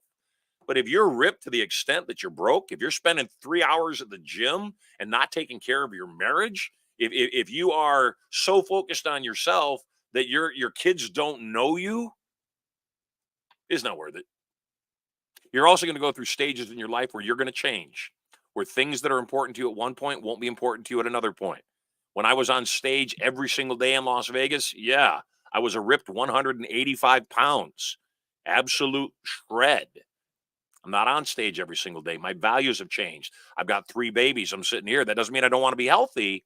But if you're ripped to the extent that you're broke, if you're spending 3 hours at the gym and not taking care of your marriage, if you are so focused on yourself that your kids don't know you, it's not worth it. You're also going to go through stages in your life where you're going to change, where things that are important to you at one point won't be important to you at another point. When I was on stage every single day in Las Vegas, yeah, I was a ripped 185 pounds, absolute shred. I'm not on stage every single day. My values have changed. I've got 3 babies. I'm sitting here. That doesn't mean I don't want to be healthy.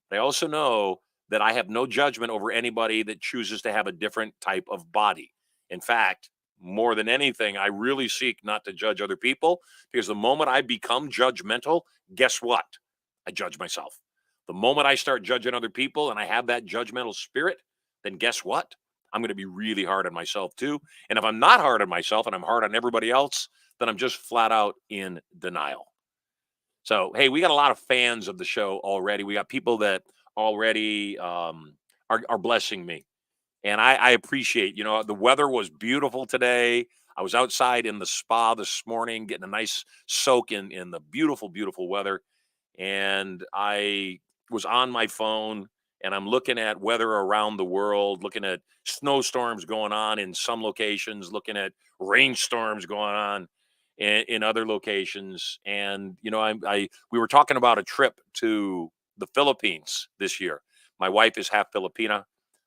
But I also know that I have no judgment over anybody that chooses to have a different type of body. In fact, more than anything, I really seek not to judge other people, because the moment I become judgmental, guess what? I judge myself. The moment I start judging other people and I have that judgmental spirit, then guess what? I'm going to be really hard on myself too. And if I'm not hard on myself and I'm hard on everybody else, then I'm just flat out in denial. So, hey, we got a lot of fans of the show already. We got people that already are blessing me. And I appreciate, the weather was beautiful today. I was outside in the spa this morning, getting a nice soak in the beautiful, beautiful weather. And I was on my phone and I'm looking at weather around the world, looking at snowstorms going on in some locations, looking at rainstorms going on in other locations. And, we were talking about a trip to the Philippines this year. My wife is half Filipina.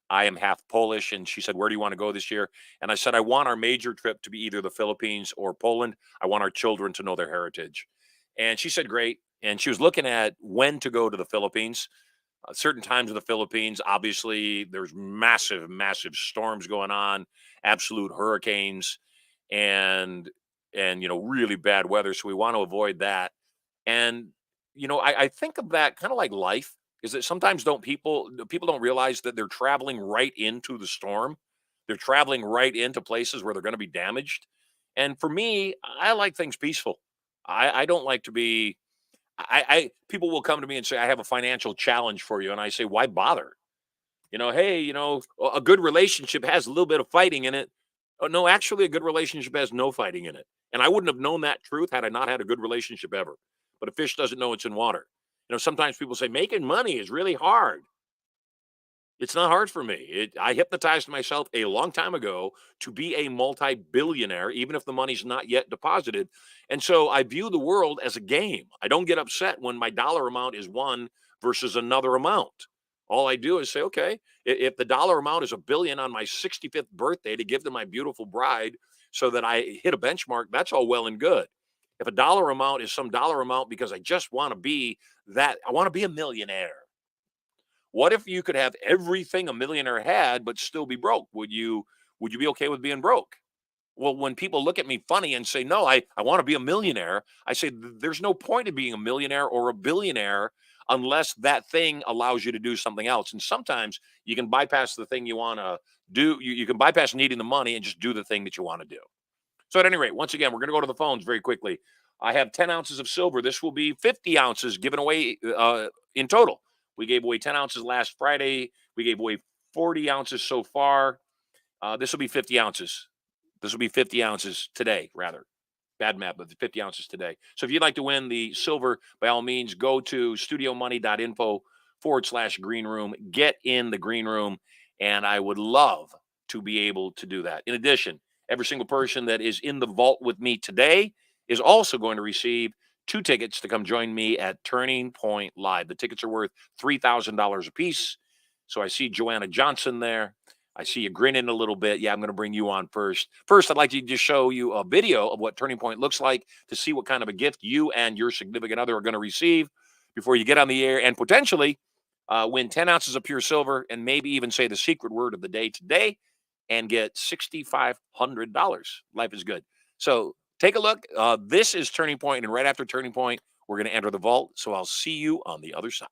I am half Polish. And she said, where do you want to go this year? And I said, I want our major trip to be either the Philippines or Poland. I want our children to know their heritage. And she said, great. And she was looking at when to go to the Philippines. Certain times of the Philippines, obviously, there's massive, massive storms going on, absolute hurricanes, and really bad weather. So we want to avoid that. And I think of that kind of like life. Is that sometimes people don't realize that they're traveling right into the storm. They're traveling right into places where they're going to be damaged. And for me, I like things peaceful. I don't like to be. People will come to me and say, I have a financial challenge for you. And I say, why bother? Hey, a good relationship has a little bit of fighting in it. Oh, no, actually, a good relationship has no fighting in it. And I wouldn't have known that truth had I not had a good relationship ever. But a fish doesn't know it's in water. Sometimes people say making money is really hard. It's not hard for me. I hypnotized myself a long time ago to be a multi-billionaire, even if the money's not yet deposited. And so I view the world as a game. I don't get upset when my dollar amount is one versus another amount. All I do is say, okay, if the dollar amount is $1 billion on my 65th birthday to give to my beautiful bride so that I hit a benchmark, that's all well and good. If a dollar amount is some dollar amount because I just want to be that, I want to be a millionaire. What if you could have everything a millionaire had, but still be broke? Would you be okay with being broke? Well, when people look at me funny and say, no, I want to be a millionaire, I say, there's no point in being a millionaire or a billionaire unless that thing allows you to do something else. And sometimes you can bypass the thing you want to do. You can bypass needing the money and just do the thing that you want to do. So at any rate, once again, we're going to go to the phones very quickly. I have 10 ounces of silver. This will be 50 ounces given away in total. We gave away 10 ounces last Friday. We gave away 40 ounces so far. This will be 50 ounces. This will be 50 ounces today, rather. Bad math, but 50 ounces today. So if you'd like to win the silver, by all means, go to studiomoney.info/green room. Get in the green room, and I would love to be able to do that. In addition, every single person that is in the vault with me today is also going to receive 2 tickets to come join me at Turning Point Live. The tickets are worth $3,000 a piece. So I see Joanna Johnson there. I see you grinning a little bit. Yeah, I'm going to bring you on first. First, I'd like to just show you a video of what Turning Point looks like to see what kind of a gift you and your significant other are going to receive before you get on the air and potentially win 10 ounces of pure silver and maybe even say the secret word of the day today and get $6,500. Life is good. So take a look. This is Turning Point, and right after Turning Point, we're going to enter the vault. So I'll see you on the other side.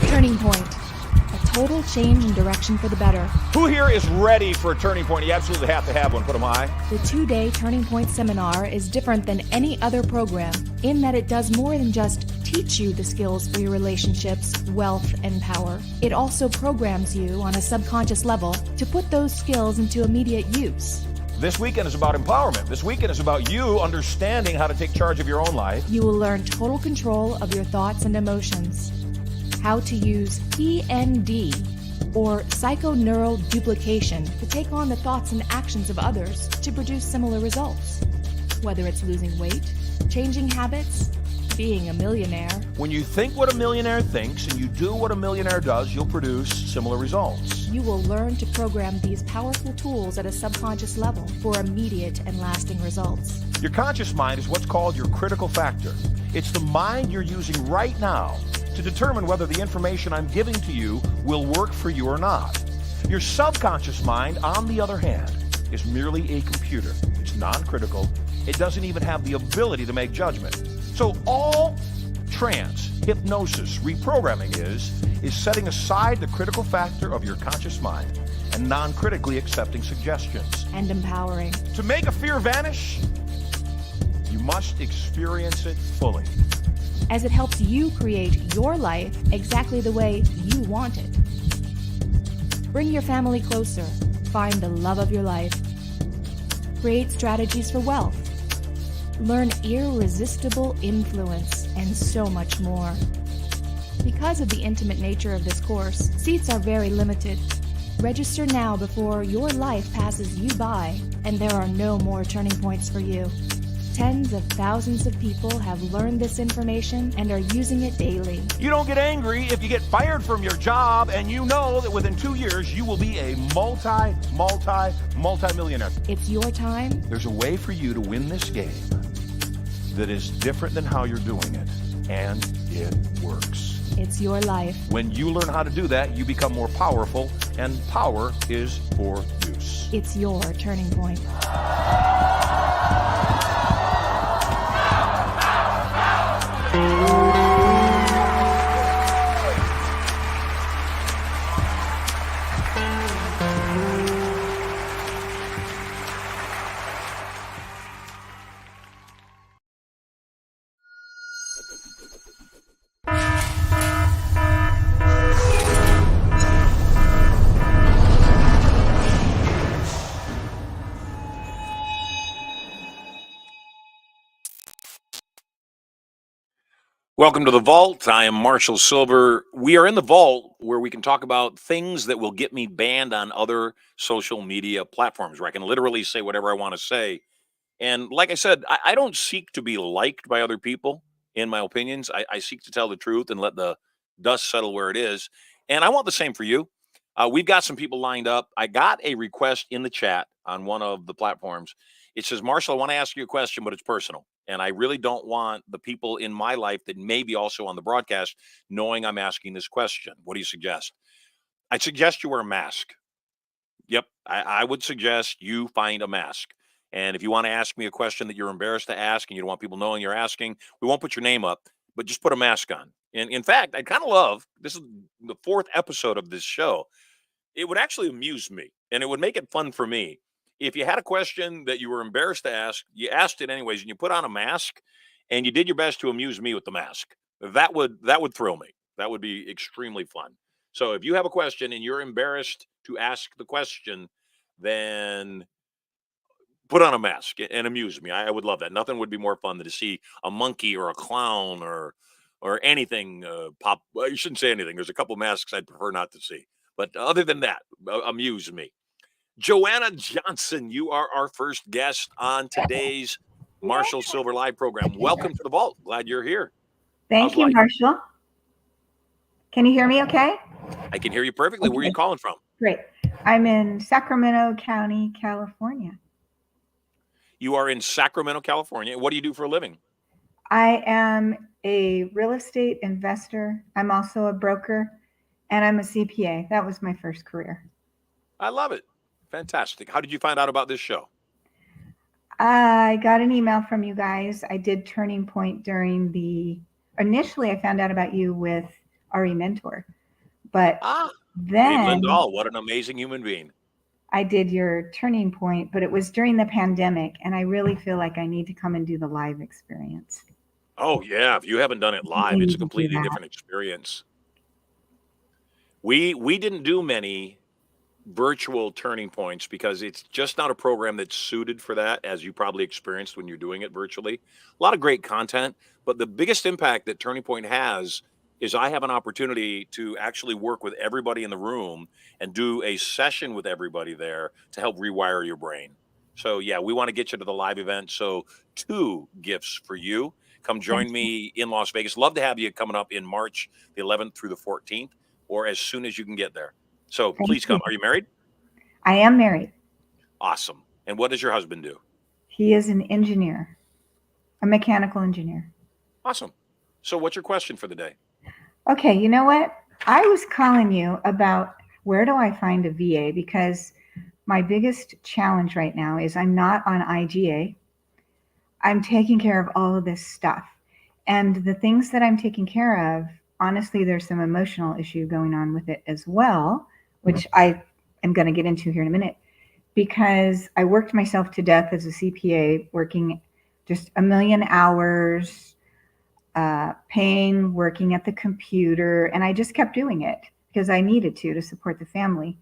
Turning Point, a total change in direction for the better. Who here is ready for a turning point? You absolutely have to have one. Put them high. The 2-day Turning Point seminar is different than any other program in that it does more than just teach you the skills for your relationships, wealth, and power. It also programs you on a subconscious level to put those skills into immediate use. This weekend is about empowerment. This weekend is about you understanding how to take charge of your own life. You will learn total control of your thoughts and emotions. How to use PND, or psychoneural duplication, to take on the thoughts and actions of others to produce similar results. Whether it's losing weight, changing habits, being a millionaire. When you think what a millionaire thinks and you do what a millionaire does, you'll produce similar results. You will learn to program these powerful tools at a subconscious level for immediate and lasting results. Your conscious mind is what's called your critical factor. It's the mind you're using right now to determine whether the information I'm giving to you will work for you or not. Your subconscious mind, on the other hand, is merely a computer. It's non-critical. It doesn't even have the ability to make judgment. So all trance, hypnosis, reprogramming is setting aside the critical factor of your conscious mind and non-critically accepting suggestions. And empowering. To make a fear vanish, you must experience it fully. As it helps you create your life exactly the way you want it. Bring your family closer. Find the love of your life. Create strategies for wealth. Learn irresistible influence and so much more. Because of the intimate nature of this course, seats are very limited. Register now before your life passes you by and there are no more turning points for you. Tens of thousands of people have learned this information and are using it daily. You don't get angry if you get fired from your job and you know that within 2 years you will be a multi-millionaire. It's your time. There's a way for you to win this game that is different than how you're doing it, and it works. It's your life. When you learn how to do that, you become more powerful, and power is for use. It's your turning point. Welcome to the vault. I am Marshall Sylver. We are in the vault where we can talk about things that will get me banned on other social media platforms, where I can literally say whatever I want to say. And like I said, I don't seek to be liked by other people in my opinions. I seek to tell the truth and let the dust settle where it is. And I want the same for you. We've got some people lined up. I got a request in the chat on one of the platforms. It says, Marshall, I want to ask you a question, but it's personal. And I really don't want the people in my life that may be also on the broadcast knowing I'm asking this question. What do you suggest? I suggest you wear a mask. Yep. I would suggest you find a mask. And if you want to ask me a question that you're embarrassed to ask and you don't want people knowing you're asking, we won't put your name up, but just put a mask on. And in fact, I kind of love this is the fourth episode of this show. It would actually amuse me and it would make it fun for me. If you had a question that you were embarrassed to ask, you asked it anyways, and you put on a mask and you did your best to amuse me with the mask. That would thrill me. That would be extremely fun. So if you have a question and you're embarrassed to ask the question, then put on a mask and amuse me. I would love that. Nothing would be more fun than to see a monkey or a clown or anything pop. Well, you shouldn't say anything. There's a couple masks I'd prefer not to see. But other than that, amuse me. Joanna Johnson, you are our first guest on today's Marshall Sylver Live program. Welcome to the vault. Glad you're here. Thank How's you, life? Marshall. Can you hear me okay? I can hear you perfectly. Where are you calling from? Great. I'm in Sacramento County, California. You are in Sacramento, California. What do you do for a living? I am a real estate investor. I'm also a broker, and I'm a CPA. That was my first career. I love it. Fantastic. How did you find out about this show? I got an email from you guys. I did Turning Point initially I found out about you with Ari Mentor, but Dave then Lindahl, what an amazing human being. I did your Turning Point, but it was during the pandemic, and I really feel like I need to come and do the live experience. Oh, yeah. If you haven't done it live, it's a completely different experience. We didn't do many virtual Turning Points because it's just not a program that's suited for that, as you probably experienced when you're doing it virtually. A lot of great content, but the biggest impact that Turning Point has is I have an opportunity to actually work with everybody in the room and do a session with everybody there to help rewire your brain. So yeah, we want to get you to the live event. So 2 gifts for you. Come join me in Las Vegas. Love to have you coming up in March the 11th through the 14th, or as soon as you can get there. So please come. Are you married? I am married. Awesome. And what does your husband do? He is an engineer, a mechanical engineer. Awesome. So what's your question for the day? Okay, you know what? I was calling you about where do I find a VA, because my biggest challenge right now is I'm not on IGA. I'm taking care of all of this stuff. And the things that I'm taking care of, honestly, there's some emotional issue going on with it as well, which I am going to get into here in a minute, because I worked myself to death as a CPA, working just a million hours, pain, working at the computer, and I just kept doing it because I needed to support the family.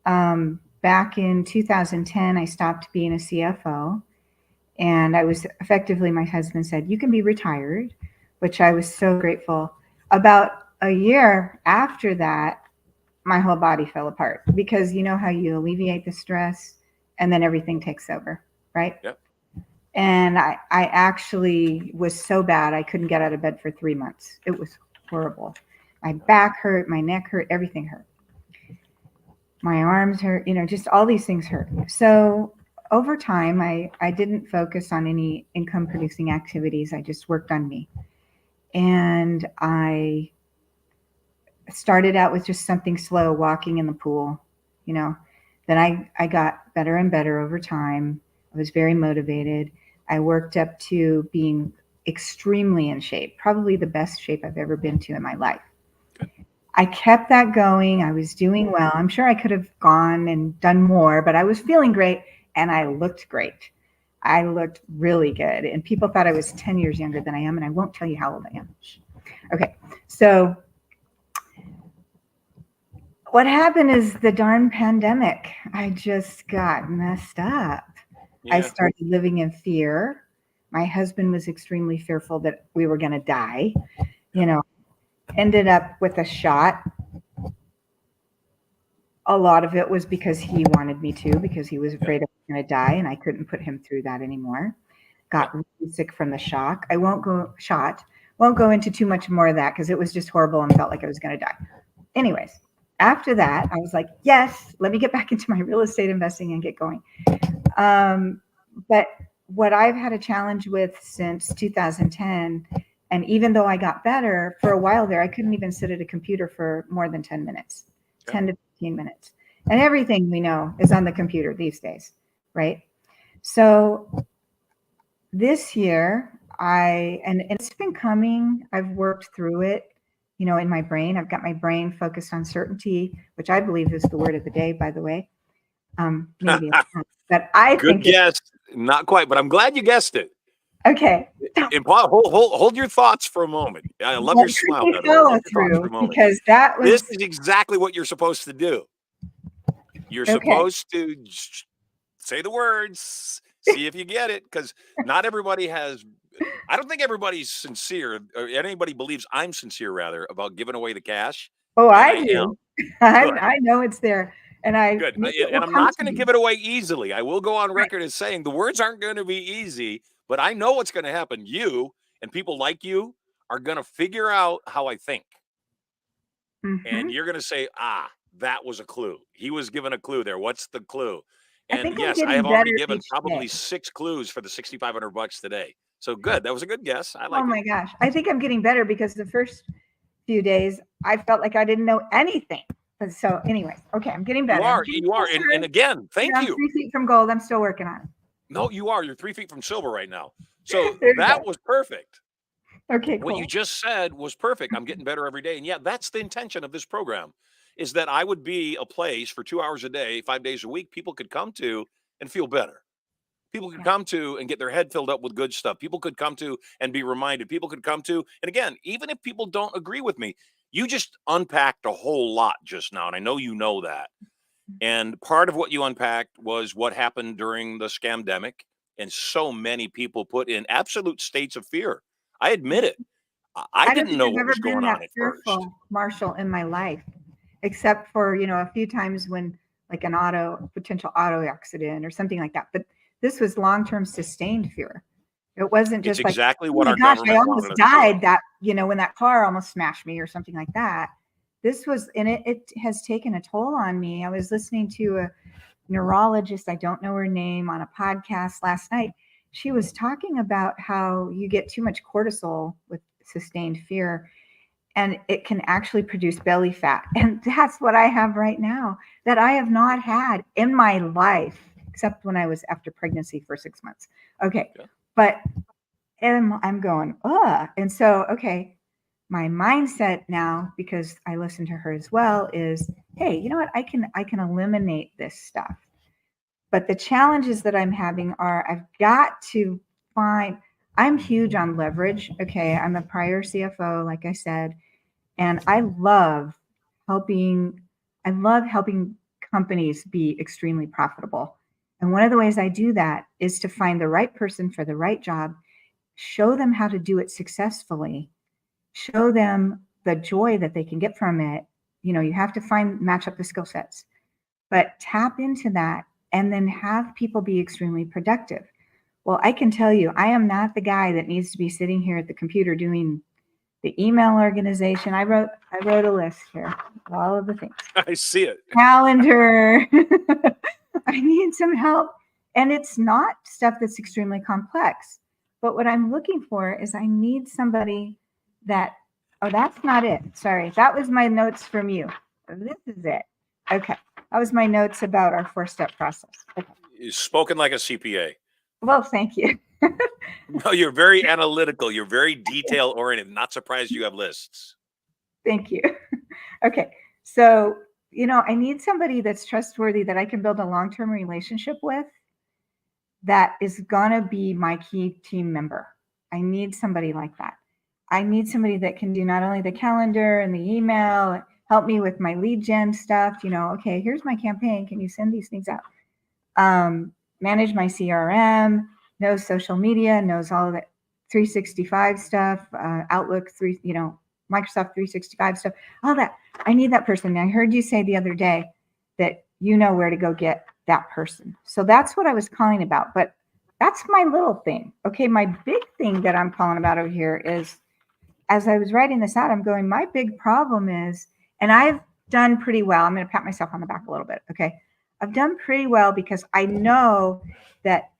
Back in 2010, I stopped being a CFO, and I was effectively, my husband said, you can be retired, which I was so grateful. About a year after that, my whole body fell apart, because you know how you alleviate the stress and then everything takes over, right? Yep. And I actually was so bad, I couldn't get out of bed for 3 months. It was horrible. My back hurt, my neck hurt, everything hurt. My arms hurt, just all these things hurt. So over time, I didn't focus on any income producing activities. I just worked on me. And I started out with just something slow, walking in the pool, Then I got better and better over time. I was very motivated. I worked up to being extremely in shape, probably the best shape I've ever been to in my life. I kept that going. I was doing well. I'm sure I could have gone and done more, but I was feeling great and I looked great. I looked really good. And people thought I was 10 years younger than I am, and I won't tell you how old I am. Okay, so what happened is the darn pandemic. I just got messed up. Yeah. I started living in fear. My husband was extremely fearful that we were going to die, ended up with a shot. A lot of it was because he wanted me to, because he was afraid I was going to die and I couldn't put him through that anymore. Got really sick from the shock. I won't go into too much more of that because it was just horrible and felt like I was going to die. Anyways, after that, I was like, yes, let me get back into my real estate investing and get going. But what I've had a challenge with since 2010, and even though I got better, for a while there, I couldn't even sit at a computer for more than 10 minutes, 10 to 15 minutes. And everything we know is on the computer these days, right? So this year, and it's been coming. I've worked through it, in my brain. I've got my brain focused on certainty, which I believe is the word of the day, by the way. Maybe it's not, but I Good think it's guess. Not quite, but I'm glad you guessed it. okay. And Paul, hold your thoughts for a moment. I love your But could smile, you by the way. follow Hold your thoughts for through? a moment. Because that was This is exactly what you're supposed to do. You're okay. supposed to say the words, see if you get it, because not everybody has. I don't think everybody's sincere, or anybody believes I'm sincere, rather, about giving away the cash. Oh, And I I am. do. Good. I know it's there, and Good. maybe it will And I'm come not to going to me. give it away easily. I will go on Right. record as saying the words aren't going to be easy, but I know what's going to happen. You and people like you are going to figure out how I think. And Mhm. you're going to say, that was a clue. He was given a clue there. What's the clue? I And think I'm yes, I getting have already better given each probably day. 6 clues for the $6,500 today. So good. That was a good guess. I Oh like it. my gosh. I think I'm getting better because the first few days I felt like I didn't know anything. But so anyways, okay, I'm getting better. I'm getting You are. closer. And again, thank I'm you. 3 feet from gold. I'm still working on it. No, you are. You're 3 feet from silver right now. So There you that go. was perfect. Okay, What you cool. just said was perfect. I'm getting better every day. And yeah, that's the intention of this program, is that I would be a place for 2 hours a day, 5 days a week, people could come to and feel better. People could Yeah. come to and get their head filled up with good stuff. People could come to and be reminded. People could come to, and again, even if people don't agree with me, you just unpacked a whole lot just now. And I know you know that. And part of what you unpacked was what happened during the scamdemic. And so many people put in absolute states of fear. I admit it. I I don't didn't think know I've what ever was been going that on at first. fearful, Marshall, in my life, except for, a few times when like an potential auto accident or something like that. But this was long-term sustained fear. It wasn't It's just like, exactly oh what my our gosh, I government almost wanted us to do. died when that car almost smashed me or something like that. This was, and it has taken a toll on me. I was listening to a neurologist, I don't know her name, on a podcast last night. She was talking about how you get too much cortisol with sustained fear and it can actually produce belly fat. And that's what I have right now that I have not had in my life, except when I was after pregnancy for 6 months. Okay. Yeah. But and I'm going, and so, okay, my mindset now, because I listen to her as well, is, hey, you know what? I can eliminate this stuff. But the challenges that I'm having are I've got to find, I'm huge on leverage. Okay. I'm a prior CFO, like I said, and helping, I love helping companies be extremely profitable. And one of the ways I do that is to find the right person for the right job, show them how to do it successfully, show them the joy that they can get from it. You have to match up the skill sets, but tap into that and then have people be extremely productive. Well, I can tell you, I am not the guy that needs to be sitting here at the computer doing the email organization. I wrote a list here, all of the things. I see it. Calendar. I need some help. And it's not stuff that's extremely complex. But what I'm looking for is I need somebody that, that's not it. Sorry. That was my notes from you. This is it. Okay. That was my notes about our 4-step process. Okay. You've spoken like a CPA. Well, thank you. No, you're very analytical. You're very detail oriented. Not surprised you have lists. Thank you. Okay. So, I need somebody that's trustworthy that I can build a long-term relationship with that is going to be my key team member. I need somebody like that. I need somebody that can do not only the calendar and the email, help me with my lead gen stuff. Okay, here's my campaign. Can you send these things out? Manage my CRM, knows social media, knows all of the 365 stuff, Outlook, Microsoft 365 stuff, all that. I need that person. I heard you say the other day that you know where to go get that person. So that's what I was calling about. But that's my little thing. Okay, my big thing that I'm calling about over here is, as I was writing this out, I'm going, my big problem is, and I've done pretty well. I'm going to pat myself on the back a little bit. Okay. I've done pretty well because I know that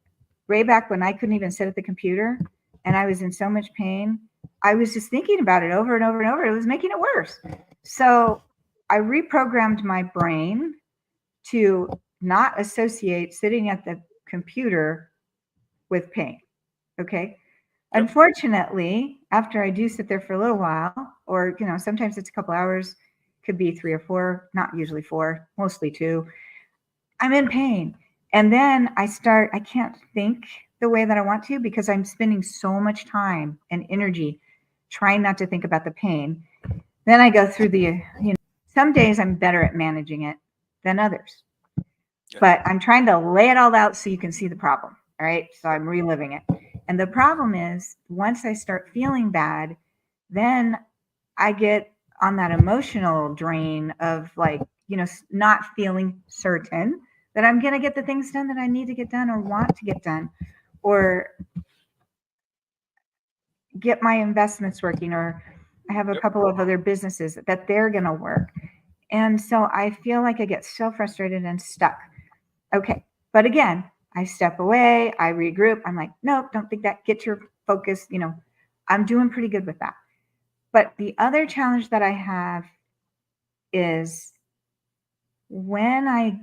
way back when I couldn't even sit at the computer and I was in so much pain, I was just thinking about it over and over and over. It was making it worse. So I reprogrammed my brain to not associate sitting at the computer with pain. Okay. Yep. Unfortunately, after I do sit there for a little while, or, sometimes it's a couple hours, could be 3 or 4, not usually 4, mostly 2, I'm in pain. And then I can't think the way that I want to because I'm spending so much time and energy trying not to think about the pain. Then I go through some days I'm better at managing it than others. Yeah. But I'm trying to lay it all out so you can see the problem. All right. So I'm reliving it. And the problem is once I start feeling bad, then I get on that emotional drain of not feeling certain that I'm going to get the things done that I need to get done or want to get done, or get my investments working, or I have a couple of other businesses that they're going to work. And so I feel like I get so frustrated and stuck. Okay. But again, I step away, I regroup. I'm like, nope, don't think that. Get your focus. I'm doing pretty good with that. But the other challenge that I have is when I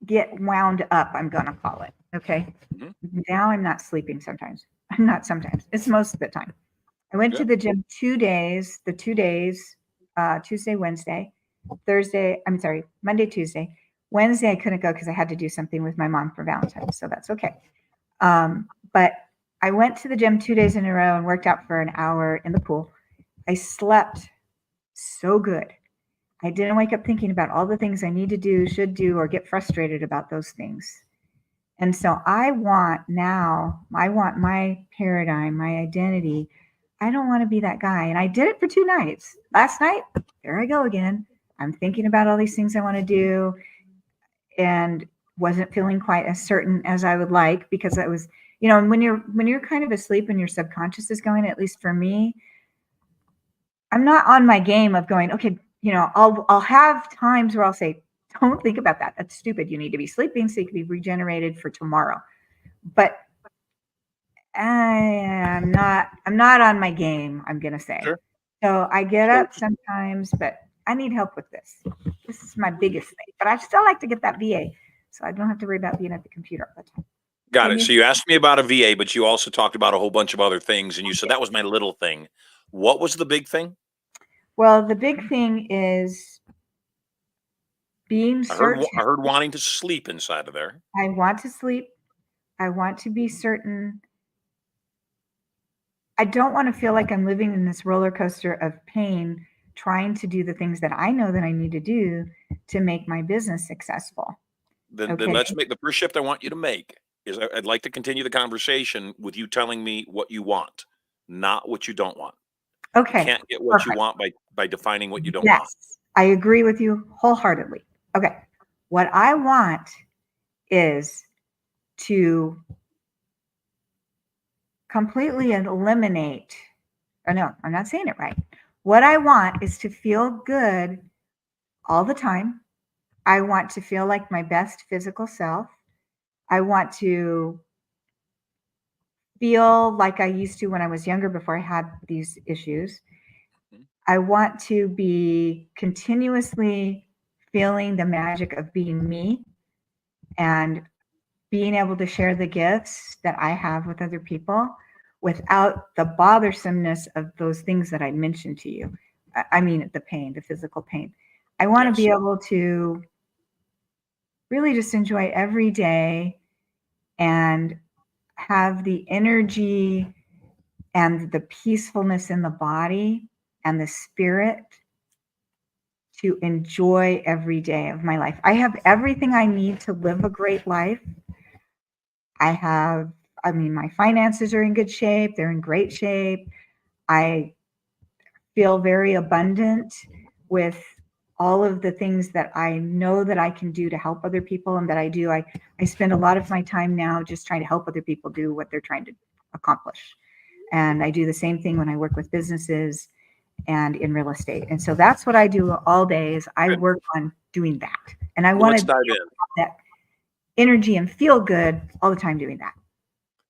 get wound up, I'm going to call it. Okay. Mm-hmm. Now I'm not sleeping sometimes. I'm not sometimes. It's most of the time. I went to the gym 2 days, Tuesday, Wednesday, Monday, Tuesday. Wednesday, I couldn't go because I had to do something with my mom for Valentine's. So that's okay. But I went to the gym 2 days in a row and worked out for an hour in the pool. I slept so good. I didn't wake up thinking about all the things I need to do, should do, or get frustrated about those things. And so I want my paradigm, my identity. I don't want to be that guy. And I did it for 2 nights. Last night, there I go again. I'm thinking about all these things I want to do and wasn't feeling quite as certain as I would like because I was, when you're kind of asleep and your subconscious is going, at least for me, I'm not on my game of going, okay, I'll have times where I'll say, don't think about that. That's stupid. You need to be sleeping so you can be regenerated for tomorrow. But I'm not on my game, I'm going to say. Sure. So I get up sometimes, but I need help with this. This is my biggest thing. But I still like to get that VA so I don't have to worry about being at the computer all the time. Got it. So you asked me about a VA, but you also talked about a whole bunch of other things. And you said that was my little thing. What was the big thing? Well, the big thing is being certain. I heard wanting to sleep inside of there. I want to sleep. I want to be certain. I don't want to feel like I'm living in this roller coaster of pain, trying to do the things that I know that I need to do to make my business successful. Then let's make the first shift I want you to make is I'd like to continue the conversation with you telling me what you want, not what you don't want. Okay. You can't get what you want by defining what you don't want. Yes, I agree with you wholeheartedly. Okay. What I want is to completely eliminate, or no, I'm not saying it right. What I want is to feel good all the time. I want to feel like my best physical self. I want to feel like I used to when I was younger before I had these issues. I want to be continuously feeling the magic of being me and being able to share the gifts that I have with other people without the bothersomeness of those things that I mentioned to you. I mean, the pain, the physical pain. I want to be able to really just enjoy every day and have the energy and the peacefulness in the body and the spirit to enjoy every day of my life. I have everything I need to live a great life. My finances are in good shape. They're in great shape. I feel very abundant with all of the things that I know that I can do to help other people and that I do. I spend a lot of my time now just trying to help other people do what they're trying to accomplish. And I do the same thing when I work with businesses and in real estate. And so that's what I do all day is I work on doing that. And I want to have that energy and feel good all the time doing that.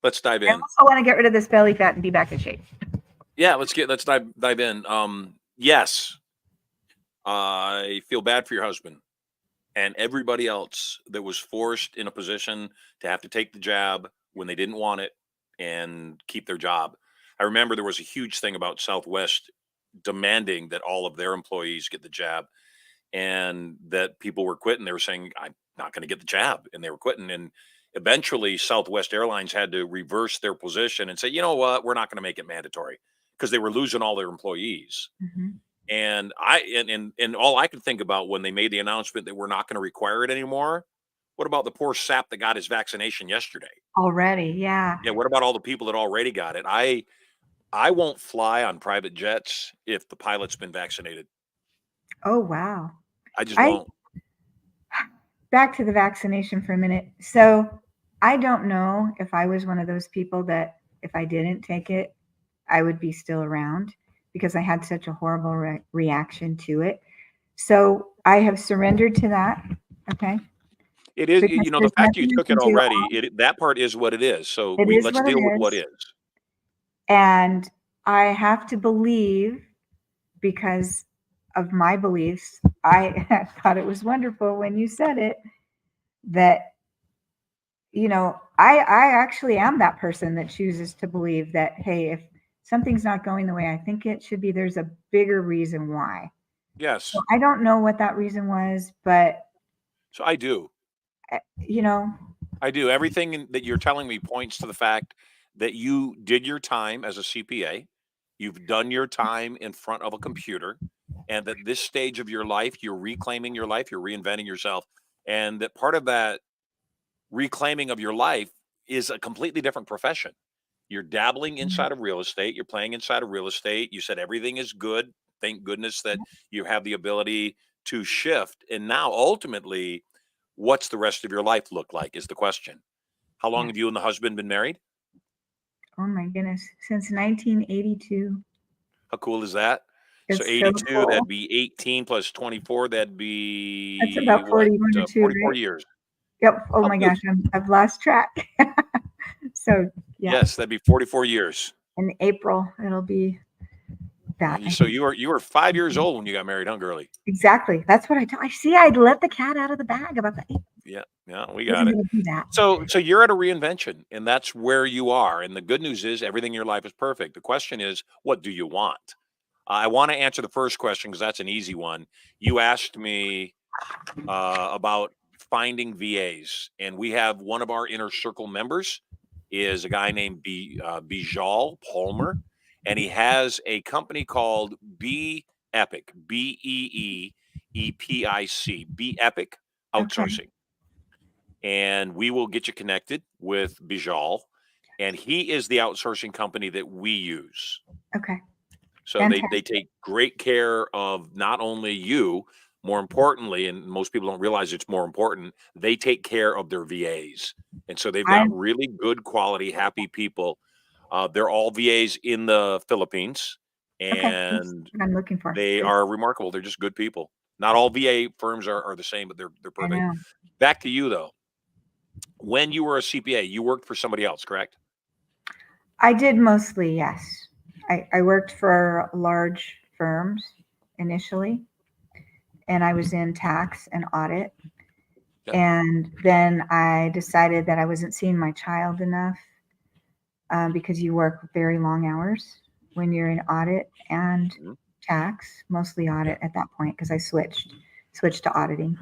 Let's dive in. I also want to get rid of this belly fat and be back in shape. Yeah, let's dive in. Yes. I feel bad for your husband. and everybody else that was forced in a position to have to take the jab when they didn't want it and keep their job. I remember there was a huge thing about Southwest demanding that all of their employees get the jab, and that people were quitting. They were saying, I'm not going to get the jab. And they were quitting. And eventually, Southwest Airlines had to reverse their position and say, you know what, we're not going to make it mandatory, because they were losing all their employees. Mhm. And and all I could think about when they made the announcement that we're not going to require it anymore, what about the poor sap that got his vaccination yesterday? Already, yeah. Yeah, what about all the people that already got it? I won't fly on private jets if the pilot's been vaccinated. Oh, wow. I just I won't. Back to the vaccination for a minute. So I don't know if I was one of those people that if I didn't take it, I would be still around, because I had such a horrible reaction to it. So I have surrendered to that. Okay. It is, Because the there's fact you nothing took I it can do. already, that part is what it is. So It is let's what it deal with what is. is. And I have to believe, because of my beliefs, I thought it was wonderful when you said it, that I actually am that person that chooses to believe that, hey, if something's not going the way I think it should be, there's a bigger reason why. So Yes. I don't know what that reason was, but So I do. uh, you know, I do. Everything that you're telling me points to the fact that you did your time as a CPA. You've done your time in front of a computer, and that this stage of your life, you're reclaiming your life, you're reinventing yourself. And that part of that reclaiming of your life is a completely different profession. You're dabbling inside of real estate, you're playing inside of real estate. You said everything is good. Thank goodness that you have the ability to shift. And now, ultimately, what's the rest of your life look like is the question. How long yeah. have you and the husband been married? Oh my goodness, since 1982. How cool is that? So It's so 82, cool. that'd be 18 plus 24. That'd That's be about what? 41 or 2, 44 right? years. Yep. Oh How my cute. gosh, I've lost track. So yeah, Yes, that'd be 44 years. in April it'll be that. I So think you were 5 years old when you got married, huh, girly? exactly. That's what I see. I'd let the cat out of the bag about that. I Yeah, yeah, we got wasn't it. going to do that. So you're at a reinvention, and that's where you are. And the good news is everything in your life is perfect. The question is, what do you want? I want to answer the first question because that's an easy one. You asked me about finding VAs, and we have one of our inner circle members is a guy named Bijal Palmer, and he has a company called Be Epic, BEEEPIC, Be Epic Okay. Outsourcing, and we will get you connected with Bijal, and he is the outsourcing company that we use. Okay. So they Fantastic. take great care of not only you, more importantly, and most people don't realize it's more important, they take care of their VAs. And so they've I got really good quality, happy people. They're all VAs in the Philippines, Okay. That's and what I'm looking for. they Good. are remarkable. They're just good people. Not all VA firms are the same, but they're I perfect. know. Back to you though. When you were a CPA, you worked for somebody else, correct? I did mostly, yes. I worked for large firms initially, and I was in tax and audit. Yep. And then I decided that I wasn't seeing my child enough, because you work very long hours when you're in audit and Mhm. tax, mostly Yeah. audit at that point, because I switched to auditing.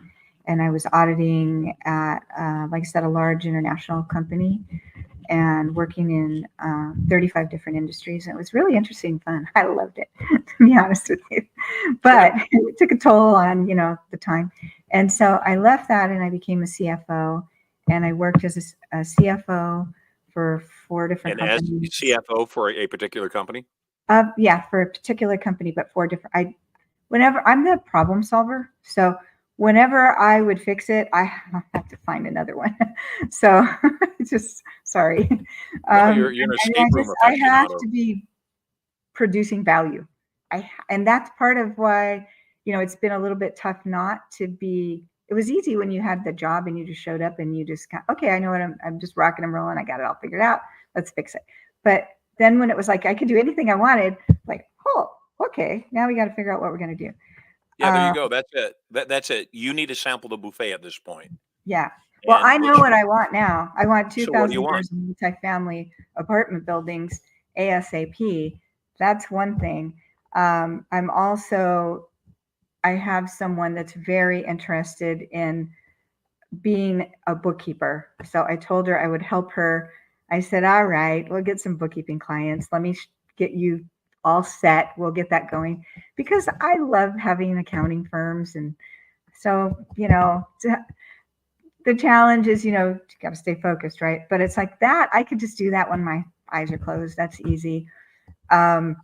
And I was auditing at, like I said, a large international company, and working in 35 different industries. And it was really interesting, fun. I loved it, to be honest with you. But Good. it took a toll on, the time. And so I left that and I became a CFO. And I worked as a CFO for 4 different And as companies. CFO for a particular company? Yeah, for a particular company, but 4 different. Whenever I'm the problem solver, so whenever I would fix it, I have to find another one. So just sorry. No, you're an I escape room I have aficionado. to be producing value. And that's part of why, it's been a little bit tough not to be. It was easy when you had the job and you just showed up and you just got, okay, I know what I'm just rocking and rolling. I got it all figured out. Let's fix it. But then when it was like I could do anything I wanted, like, oh, okay, now we got to figure out what we're going to do. Yeah, there you Um, go. That's it. That's it. You need to sample the buffet at this point. yeah. Well, And I know what I want now. I want so what do you 2,000 want? years of multifamily apartment buildings ASAP. That's one thing. I'm also, I have someone that's very interested in being a bookkeeper. So I told her I would help her. I said, all right, we'll get some bookkeeping clients. Let me get you all set. We'll get that going because I love having accounting firms. And so, the challenge is, you got to stay focused, right? But it's like that. I could just do that when my eyes are closed. That's easy. Um,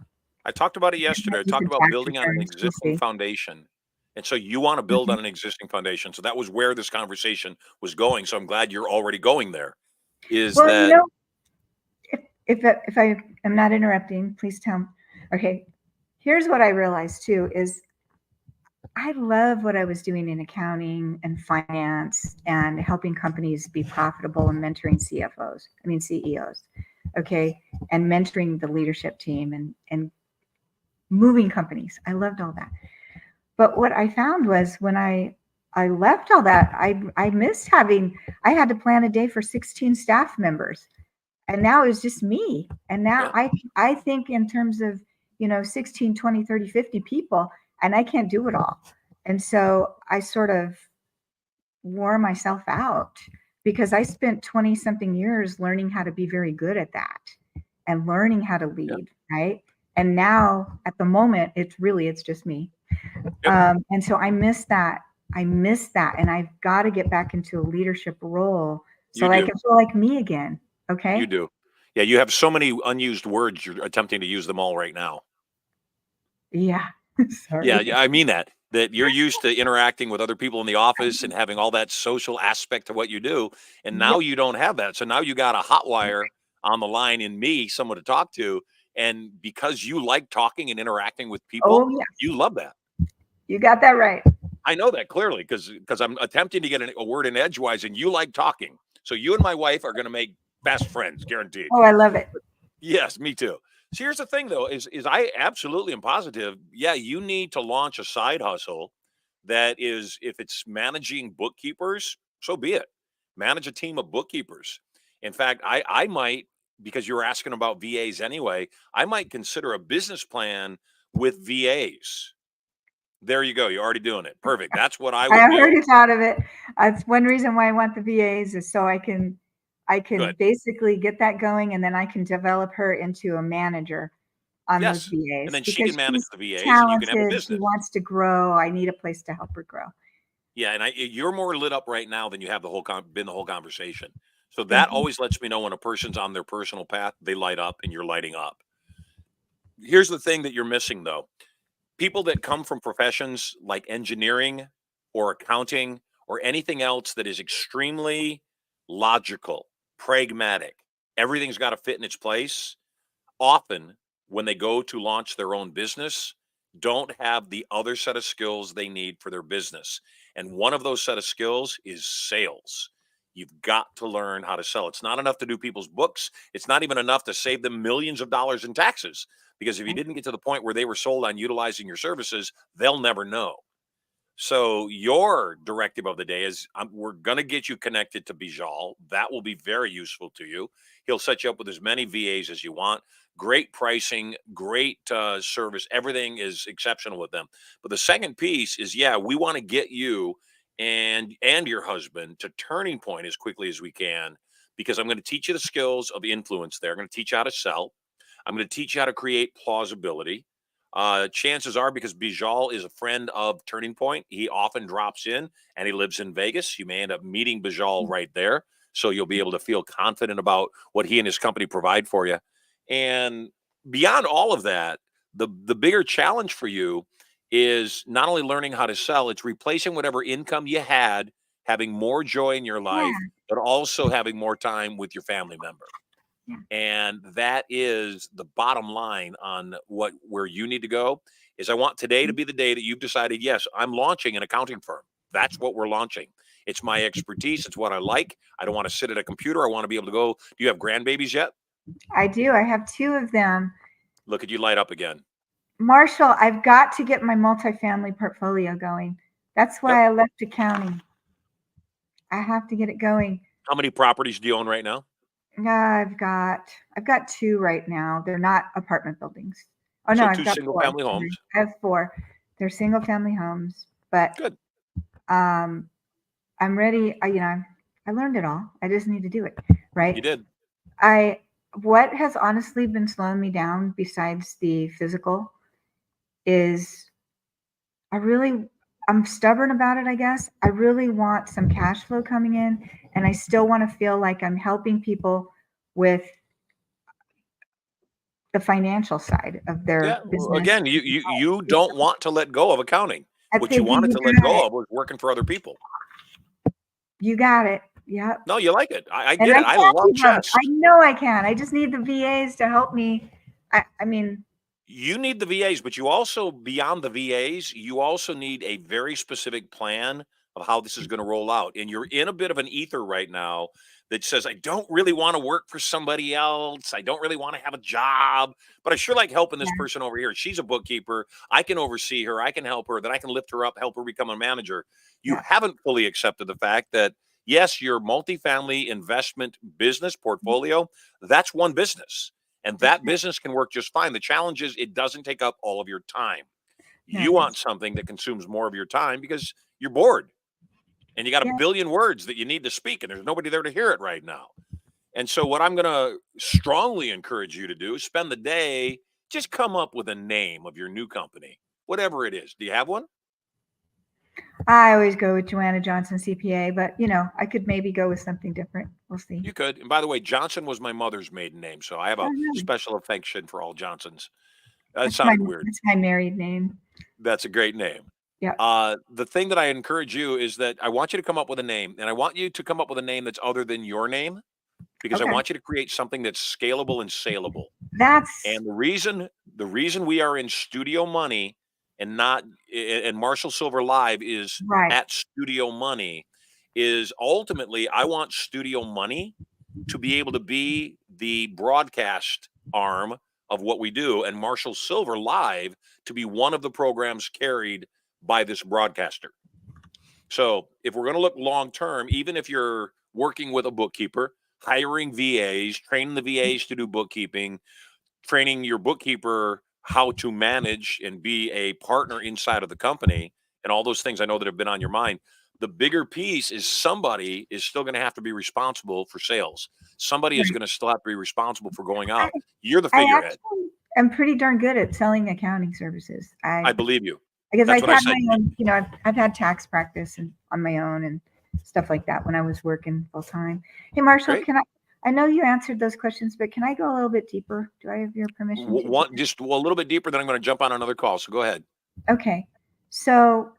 I talked about it yesterday. I you talked can about tax building on an returns. We'll existing see. foundation. And so you want to build Mhm. on an existing foundation. So that was where this conversation was going. So I'm glad you're already going there. Is Well, that if I am not interrupting, please tell me. Okay, here's what I realized too is I love what I was doing in accounting and finance and helping companies be profitable and mentoring CEOs, okay, and mentoring the leadership team and moving companies. I loved all that. But what I found was when I left all that, I missed having I had to plan a day for 16 staff members. And now it's just me. And now yeah, I think in terms of, 16, 20, 30, 50 people, and I can't do it all. And so I sort of wore myself out because I spent 20 something years learning how to be very good at that and learning how to yeah, lead, right? And now at the moment, it's just me. yep, And so I miss that. I miss that. And I've got to get back into a leadership role you so I do. can feel like me again. You Okay. do. Yeah, you have so many unused words. You're attempting to use them all right now. Yeah. Yeah, Sorry. yeah, I mean that you're used to interacting with other people in the office and having all that social aspect to what you do, and now Yep. you don't have that. So now you got a hot wire on the line in me, someone to talk to, and because you like talking and interacting with people, Oh, yeah. you love that. You got that right. I know that clearly because I'm attempting to get a word in edgewise, and you like talking. So you and my wife are going to make best friends, guaranteed. Oh, I love it. Yes, me too. So here's the thing though, is I absolutely am positive, yeah, you need to launch a side hustle that is if it's managing bookkeepers, so be it. Manage a team of bookkeepers. In fact, I might, because you were asking about VAs anyway, I might consider a business plan with VAs. There you go. You're already doing it. Perfect. That's what I I would do. already thought of it. That's one reason why I want the VAs is so I can Good. basically get that going and then I can develop her into a manager on those Yes. And VAs then she can because manage she's the VAs and you can have a talented. She business. wants to grow. I need a place to help her grow. Yeah, and you're more lit up right now than you have been the whole conversation. So that Thank you. always lets me know when a person's on their personal path, they light up and you're lighting up. Here's the thing that you're missing though. People that come from professions like engineering or accounting or anything else that is extremely logical, pragmatic, everything's got to fit in its place. Often, when they go to launch their own business, don't have the other set of skills they need for their business. And one of those set of skills is sales. You've got to learn how to sell. It's not enough to do people's books. It's not even enough to save them millions of dollars in taxes. Because if you didn't get to the point where they were sold on utilizing your services, they'll never know. So your directive of the day is we're going to get you connected to Bijal. That will be very useful to you. He'll set you up with as many VAs as you want. Great pricing, great service. Everything is exceptional with them. But the second piece is, yeah, we want to get you and your husband to Turning Point as quickly as we can because I'm going to teach you the skills of influence there. I'm going to teach you how to sell. I'm going to teach you how to create plausibility. Chances are, because Bijal is a friend of Turning Point, he often drops in and he lives in Vegas. You may end up meeting Bijal right there. So you'll be able to feel confident about what he and his company provide for you. And beyond all of that, the bigger challenge for you is not only learning how to sell, it's replacing whatever income you had, having more joy in your life, Yeah. but also having more time with your family member. Yeah. And that is the bottom line on where you need to go is I want today to be the day that you've decided, yes, I'm launching an accounting firm. That's what we're launching. It's my expertise. It's what I like. I don't want to sit at a computer. I want to be able to go. Do you have grandbabies yet? I do. I have two of them. Look at you light up again. Marshall, I've got to get my multifamily portfolio going. That's why I left accounting. I have to get it going. How many properties do you own right now? I've got 2 right now. They're not apartment buildings. Oh no, So I've 2 got single 4. family homes. I have 4. They're single family homes, but Good. I'm ready. I learned it all. I just need to do it, right? You did. What has honestly been slowing me down besides the physical is I'm stubborn about it, I guess. I really want some cash flow coming in, and I still want to feel like I'm helping people with the financial side of their Well, business. again, you don't want to let go of accounting. I What you think wanted you to let got go it. of was working for other people. You got it. Yep. No, you like it. I And get I it. I can love do both. chess. I know I can. I just need the VAs to help me. I mean, You need the VAs, but you also, beyond the VAs, you also need a very specific plan of how this is going to roll out. And you're in a bit of an ether right now that says, I don't really want to work for somebody else. I don't really want to have a job, but I sure like helping this yeah, person over here. She's a bookkeeper. I can oversee her. I can help her. Then I can lift her up, help her become a manager. You yeah. haven't fully accepted the fact that, yes, your multifamily investment business portfolio, that's one business. And that business can work just fine. The challenge is it doesn't take up all of your time. You Nice. want something that consumes more of your time because you're bored and you got a Yeah. billion words that you need to speak and there's nobody there to hear it right now. And so what I'm going to strongly encourage you to do is spend the day, just come up with a name of your new company, whatever it is. Do you have one? I always go with Joanna Johnson CPA, but I could maybe go with something different. We'll see. You could. And by the way, Johnson was my mother's maiden name, so I have Oh, a really? special affection for all Johnsons. That That's my sounded weird. that's my married name. That's a great name. Yeah. The thing that I encourage you is that I want you to come up with a name, and I want you to come up with a name that's other than your name because I Okay. want you to create something that's scalable and saleable. That's And the reason we are in Studio Money and not and Marshall Sylver Live is right. at Studio Money is ultimately I want Studio Money to be able to be the broadcast arm of what we do, and Marshall Sylver Live to be one of the programs carried by this broadcaster. So if we're going to look long term, even if you're working with a bookkeeper, hiring VAs, training the VAs to do bookkeeping, training your bookkeeper how to manage and be a partner inside of the company, and all those things I know that have been on your mind. The bigger piece is somebody is still going to have to be responsible for sales. Somebody is Right. going to still have to be responsible for going I out. You're the I figurehead. actually am pretty darn good at selling accounting services. I believe you. Because That's I've what I had said. my own, I've had tax practice and on my own and stuff like that when I was working full time. Hey, Marshall, Great. I know you answered those questions, but can I go a little bit deeper? Do I have your permission to? One, just a little bit deeper, then I'm going to jump on another call. So go ahead. Okay. So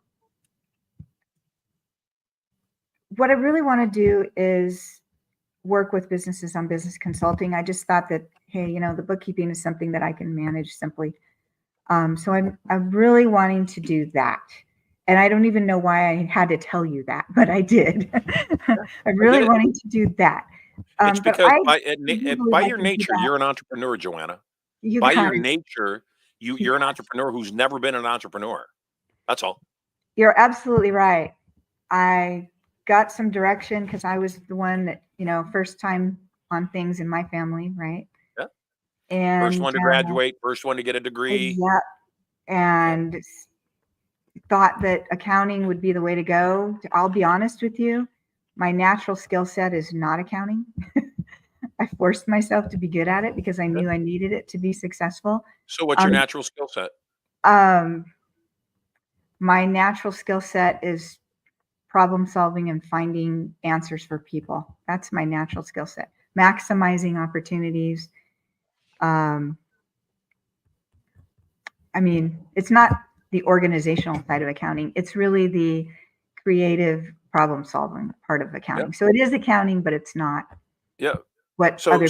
what I really want to do is work with businesses on business consulting. I just thought that, hey, the bookkeeping is something that I can manage simply. So I'm really wanting to do that. And I don't even know why I had to tell you that, but I did. I'm really wanting to do that. It's But because I do believe by I your can do nature, that. you're an entrepreneur, Joanna. You By got your it. nature, you're an entrepreneur who's never been an entrepreneur. That's all. You're absolutely right. I got some direction because I was the one that, first time on things in my family, right? Yeah. And First one to graduate, first one to get a degree. yeah, and thought that accounting would be the way to go. I'll be honest with you, my natural skill set is not accounting. I forced myself to be good at it because I knew I needed it to be successful. So what's your natural skill set? My natural skill set is problem solving and finding answers for people. That's my natural skill set. Maximizing opportunities. It's not the organizational side of accounting. It's really the creative problem solving part of accounting. So it is accounting, but it's not. Yeah. What So other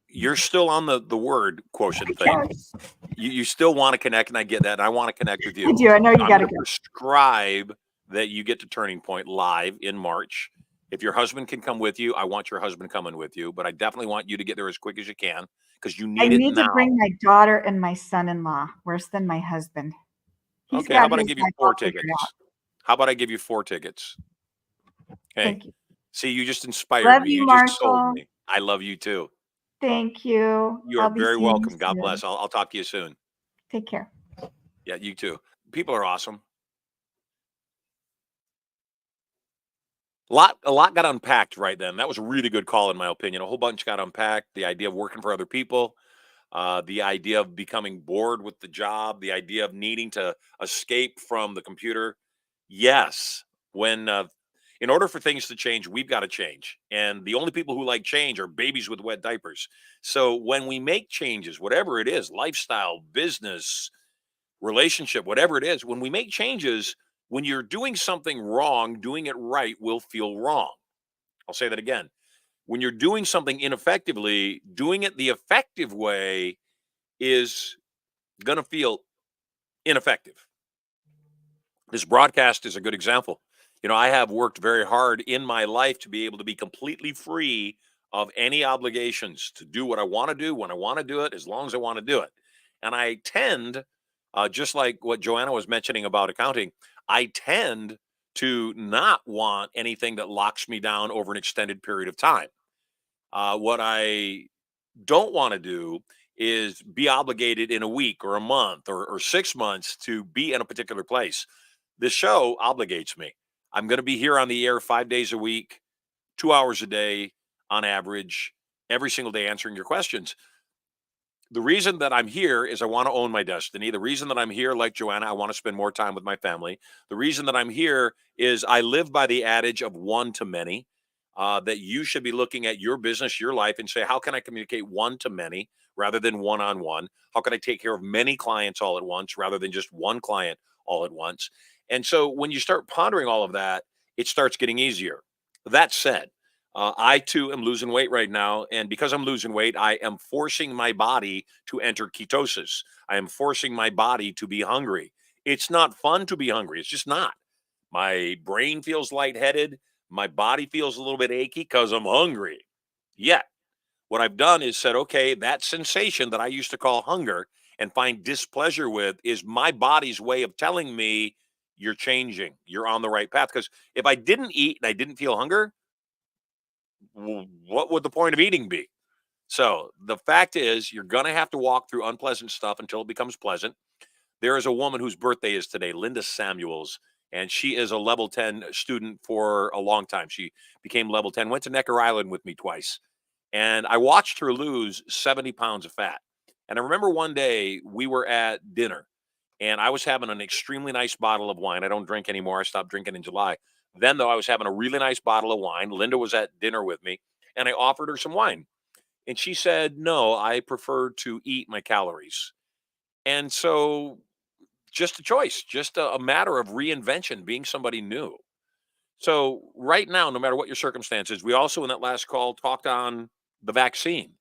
you're still on the word quotient thing. You still want to connect, and I get that. And I want to connect with you. I do. I know you got to go. Prescribe that you get to Turning Point live in March, If your husband can come with you, I want your husband coming with you, but I definitely want you to get there as quick as you can because you I need it need to now. bring my daughter and my son-in-law. Worse than my husband. He's Okay, how got about I his give you life all 4 figured out. tickets? How about I give you 4 tickets? Hey, Thank you. see, you just inspired Love me. you, You just sold Marshall. me. I love you too. Thank you. You are I'll be very seeing you welcome. God soon. bless. I'll talk to you soon. Take care. Yeah, you too. People are awesome. A lot got unpacked right then. That was a really good call, in my opinion. A whole bunch got unpacked. The idea of working for other people, the idea of becoming bored with the job, the idea of needing to escape from the computer. Yes, when in order for things to change, we've got to change, and the only people who like change are babies with wet diapers. So when we make changes, whatever it is, lifestyle, business, relationship, whatever it is, when we make changes, when you're doing something wrong, doing it right will feel wrong. I'll say that again. When you're doing something ineffectively, doing it the effective way is going to feel ineffective. This broadcast is a good example. I have worked very hard in my life to be able to be completely free of any obligations to do what I want to do when I want to do it, as long as I want to do it. And I tend, just like what Joanna was mentioning about accounting, I tend to not want anything that locks me down over an extended period of time. What I don't want to do is be obligated in a week or a month or 6 months to be in a particular place. This show obligates me. I'm going to be here on the air 5 days a week, 2 hours a day on average, every single day answering your questions. The reason that I'm here is I want to own my destiny. The reason that I'm here, like Joanna, I want to spend more time with my family. The reason that I'm here is I live by the adage of one to many, that you should be looking at your business, your life, and say, how can I communicate one to many rather than one on one? How can I take care of many clients all at once rather than just one client all at once? And so when you start pondering all of that, it starts getting easier. That said, I too am losing weight right now. And because I'm losing weight, I am forcing my body to enter ketosis. I am forcing my body to be hungry. It's not fun to be hungry. It's just not. My brain feels lightheaded. My body feels a little bit achy because I'm hungry. Yet, what I've done is said, okay, that sensation that I used to call hunger and find displeasure with is my body's way of telling me you're changing. You're on the right path. Because if I didn't eat and I didn't feel hunger, what would the point of eating be? So the fact is, you're going to have to walk through unpleasant stuff until it becomes pleasant. There is a woman whose birthday is today, Linda Samuels, and she is a level 10 student for a long time. She became level 10, went to Necker Island with me twice, and I watched her lose 70 pounds of fat. And I remember one day we were at dinner and I was having an extremely nice bottle of wine. I don't drink anymore. I stopped drinking in July. Then, though, I was having a really nice bottle of wine. Linda was at dinner with me, and I offered her some wine. And she said, no, I prefer to eat my calories. And so, just a choice, just a matter of reinvention, being somebody new. So, right now, no matter what your circumstances, we also in that last call talked on the vaccine.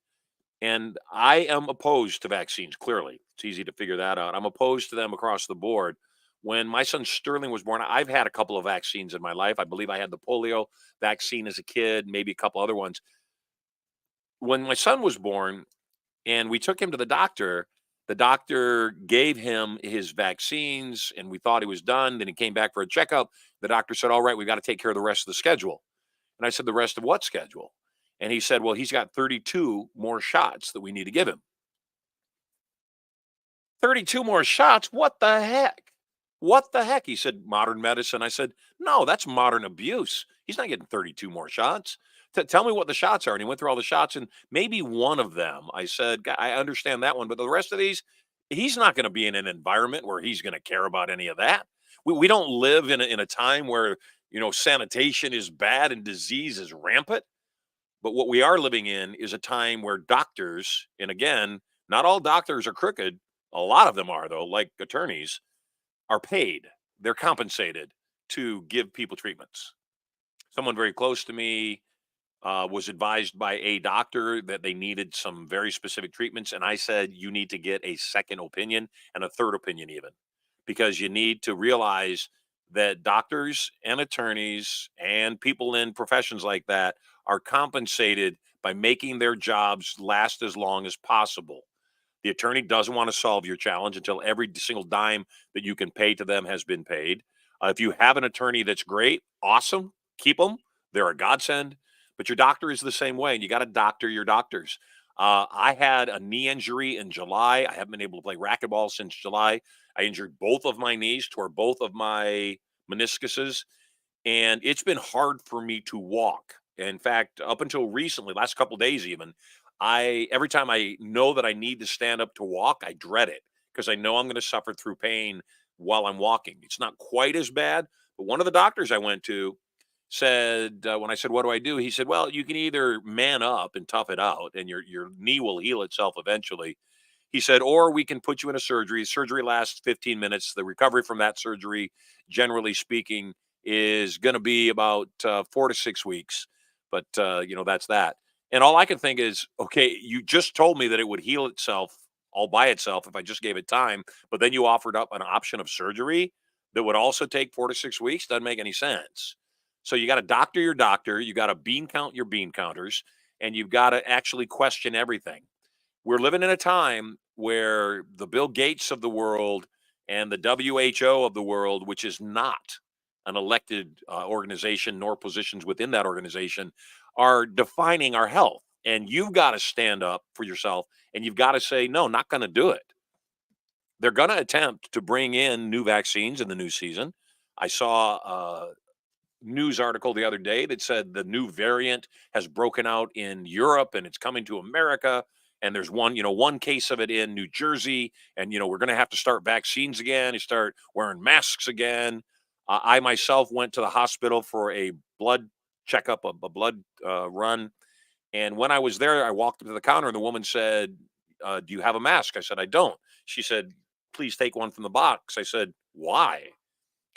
And I am opposed to vaccines, clearly. It's easy to figure that out. I'm opposed to them across the board. When my son Sterling was born, I've had a couple of vaccines in my life. I believe I had the polio vaccine as a kid, maybe a couple other ones. When my son was born and we took him to the doctor gave him his vaccines and we thought he was done. Then he came back for a checkup. The doctor said, all right, we've got to take care of the rest of the schedule. And I said, the rest of what schedule? And he said, well, he's got 32 more shots that we need to give him. 32 more shots? What the heck? What the heck? He said, modern medicine. I said, no, that's modern abuse. He's not getting 32 more shots. Tell me what the shots are. And he went through all the shots, and maybe one of them, I said, I understand that one, but the rest of these, he's not going to be in an environment where he's going to care about any of that. We don't live in a time where, sanitation is bad and disease is rampant. But what we are living in is a time where doctors, and again, not all doctors are crooked. A lot of them are, though, like attorneys, are paid. They're compensated to give people treatments. Someone very close to me was advised by a doctor that they needed some very specific treatments. And I said, you need to get a second opinion and a third opinion, even, because you need to realize that doctors and attorneys and people in professions like that are compensated by making their jobs last as long as possible. The attorney doesn't want to solve your challenge until every single dime that you can pay to them has been paid. If you have an attorney that's great, awesome, keep them. They're a godsend. But your doctor is the same way, and you got to doctor your doctors. I had a knee injury in July. I haven't been able to play racquetball since July. I injured both of my knees, tore both of my meniscuses, and it's been hard for me to walk. In fact, up until recently, last couple days even, I every time I know that I need to stand up to walk, I dread it because I know I'm going to suffer through pain while I'm walking. It's not quite as bad, but one of the doctors I went to said when I said, "What do I do?" He said, "Well, you can either man up and tough it out, and your knee will heal itself eventually." He said, "Or we can put you in a surgery. Surgery lasts 15 minutes. The recovery from that surgery, generally speaking, is going to be about 4 to 6 weeks. But, that's that." And all I can think is, okay, you just told me that it would heal itself all by itself if I just gave it time. But then you offered up an option of surgery that would also take 4 to 6 weeks. Doesn't make any sense. So you got to doctor your doctor. You got to bean count your bean counters. And you've got to actually question everything. We're living in a time where the Bill Gates of the world and the WHO of the world, which is not an elected organization nor positions within that organization, are defining our health. And you've got to stand up for yourself and you've got to say, no, not going to do it. They're going to attempt to bring in new vaccines in the new season. I saw news article the other day that said the new variant has broken out in Europe and it's coming to America. And there's one case of it in New Jersey. And, we're going to have to start vaccines again and start wearing masks again. I myself went to the hospital for a blood checkup, a blood run. And when I was there, I walked up to the counter and the woman said, "Do you have a mask?" I said, "I don't." She said, "Please take one from the box." I said, "Why?"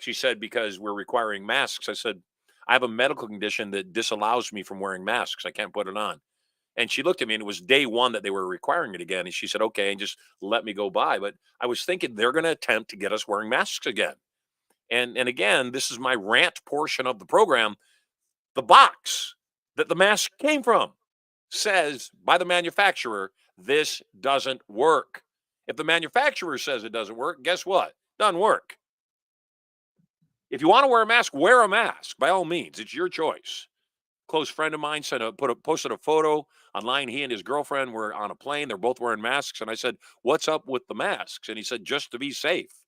She said, "Because we're requiring masks." I said, "I have a medical condition that disallows me from wearing masks. I can't put it on." And she looked at me and it was day one that they were requiring it again. And she said, "Okay," and just let me go by. But I was thinking they're going to attempt to get us wearing masks again. And again, this is my rant portion of the program. The box that the mask came from says by the manufacturer, this doesn't work. If the manufacturer says it doesn't work, guess what? Doesn't work. If you want to wear a mask by all means. It's your choice. Close friend of mine posted a photo online. He and his girlfriend were on a plane. They're both wearing masks. And I said, "What's up with the masks?" And he said, "Just to be safe."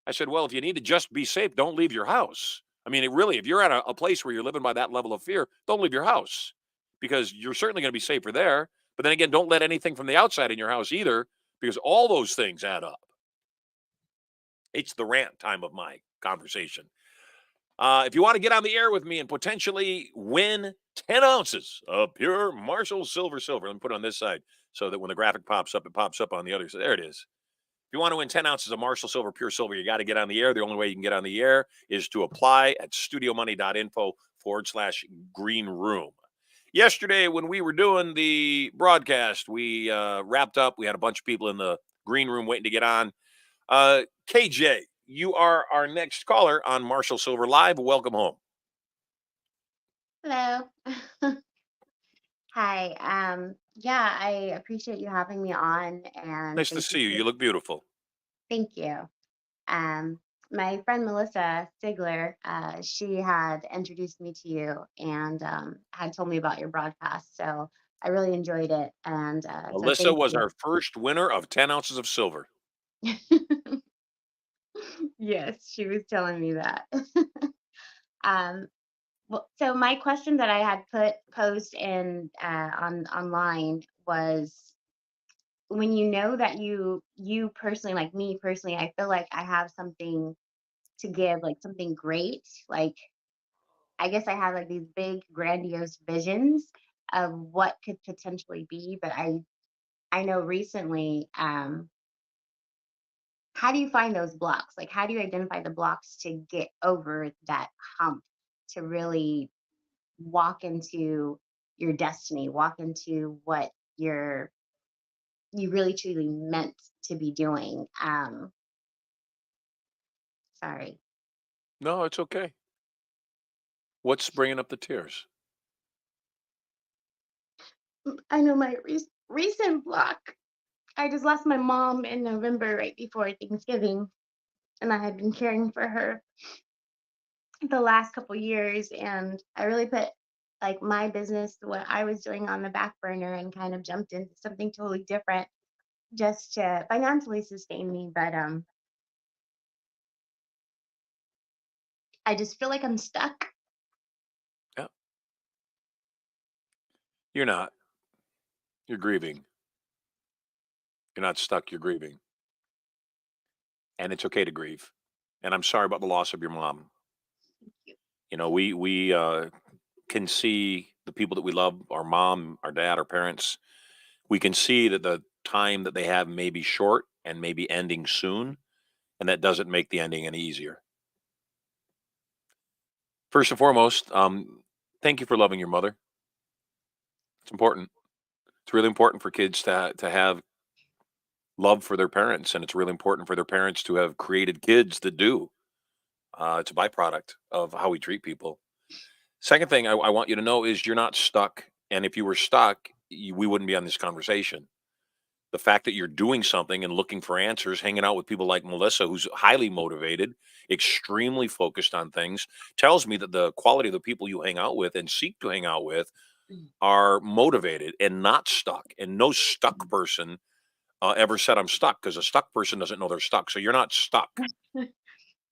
I said, "Well, if you need to just be safe, don't leave your house." I mean, if you're at a place where you're living by that level of fear, don't leave your house because you're certainly going to be safer there. But then again, don't let anything from the outside in your house either because all those things add up. It's the rant time of my conversation. If you want to get on the air with me and potentially win 10 ounces of pure Marshall Silver, let me put it on this side so that when the graphic pops up, it pops up on the other side. There it is. If you want to win 10 ounces of Marshall Silver, pure silver, you got to get on the air. The only way you can get on the air is to apply at studiomoney.info/green room. Yesterday, when we were doing the broadcast, we wrapped up. We had a bunch of people in the green room waiting to get on. KJ, you are our next caller on Marshall Sylver Live. Welcome home. Hello. Hi. Yeah, I appreciate you having me on and Nice to see you. You look beautiful. thank you. Um, my friend Melissa Stigler, she had introduced me to you and had told me about your broadcast. So I really enjoyed it. And so Alyssa thank was you. our first winner of 10 ounces of silver. Yes, she was telling me that. um, well, so my question that I had posed in on online was when you know that you personally, like me personally, I feel like I have something to give, like something great. Like I guess I have like these big grandiose visions of what could potentially be, but I know recently, how do you find those blocks? Like how do you identify the blocks to get over that hump to really walk into your destiny, walk into what you really truly meant to be doing. Sorry. No, it's okay. What's bringing up the tears? I know my recent block. I just lost my mom in November right before Thanksgiving, and I had been caring for her the last couple years, and I really put like my business, what I was doing, on the back burner and kind of jumped into something totally different just to financially sustain me. But I just feel like I'm stuck. Yeah. You're not. You're grieving. You're not stuck. You're grieving. And it's okay to grieve. And I'm sorry about the loss of your mom. We can see the people that we love, our mom, our dad, our parents. We can see that the time that they have may be short and may be ending soon, and that doesn't make the ending any easier. First and foremost, thank you for loving your mother. It's important. It's really important for kids to have love for their parents, and it's really important for their parents to have created kids that do. It's a byproduct of how we treat people. Second thing I want you to know is you're not stuck, and if you were stuck, we wouldn't be on this conversation. The fact that you're doing something and looking for answers, hanging out with people like Melissa, who's highly motivated, extremely focused on things, tells me that the quality of the people you hang out with and seek to hang out with Mm. are motivated and not stuck. And no stuck person ever said I'm stuck, because a stuck person doesn't know they're stuck. So you're not stuck.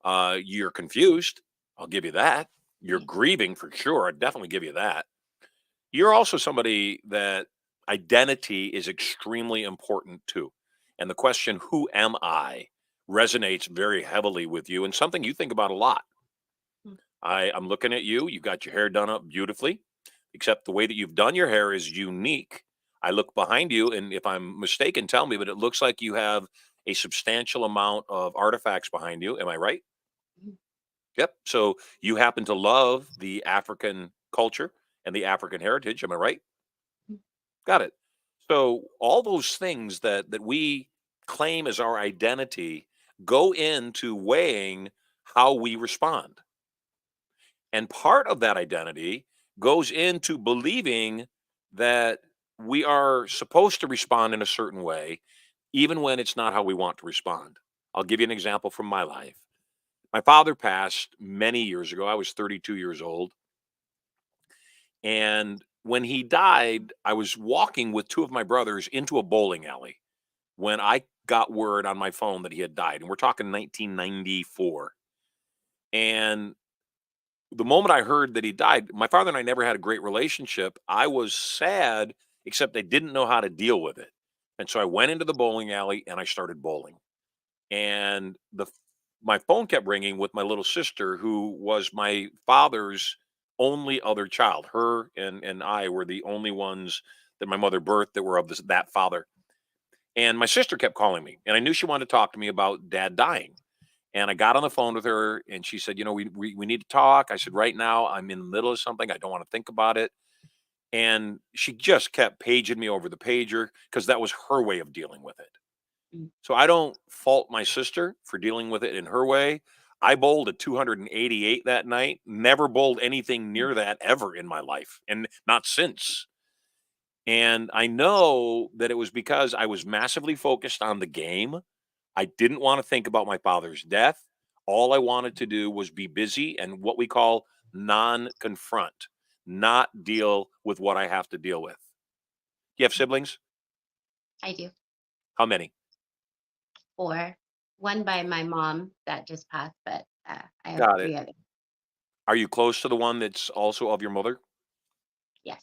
You're confused. I'll give you that. You're grieving for sure. I'd definitely give you that. You're also somebody that identity is extremely important to. And the question, who am I, resonates very heavily with you and something you think about a lot. Mm. I'm looking at you. You got your hair done up beautifully, except the way that you've done your hair is unique. I look behind you, and if I'm mistaken, tell me, but it looks like you have a substantial amount of artifacts behind you. Am I right? Mhm. Yep. So you happen to love the African culture and the African heritage. Am I right? Mm. Got it. So all those things that we claim as our identity go into weighing how we respond. And part of that identity goes into believing that we are supposed to respond in a certain way, even when it's not how we want to respond. I'll give you an example from my life. My father passed many years ago. I was 32 years old. And when he died, I was walking with two of my brothers into a bowling alley when I got word on my phone that he had died. And we're talking 1994. And the moment I heard that he died, my father and I never had a great relationship. I was sad, except I didn't know how to deal with it. And so I went into the bowling alley and I started bowling. And my phone kept ringing with my little sister, who was my father's only other child. Her and I were the only ones that my mother birthed that were of that father. And my sister kept calling me, and I knew she wanted to talk to me about dad dying. And I got on the phone with her, and she said, we need to talk. I said, right now, I'm in the middle of something. I don't want to think about it. And she just kept paging me over the pager because that was her way of dealing with it. Mm. So I don't fault my sister for dealing with it in her way. I bowled a 288 that night, never bowled anything near that ever in my life, and not since. And I know that it was because I was massively focused on the game. I didn't want to think about my father's death. All I wanted to do was be busy and what we call non confront, not deal with what I have to deal with. You have siblings? I do. How many? 4. One by my mom that just passed, but I have Got it. 3 others. Are you close to the one that's also of your mother? Yes.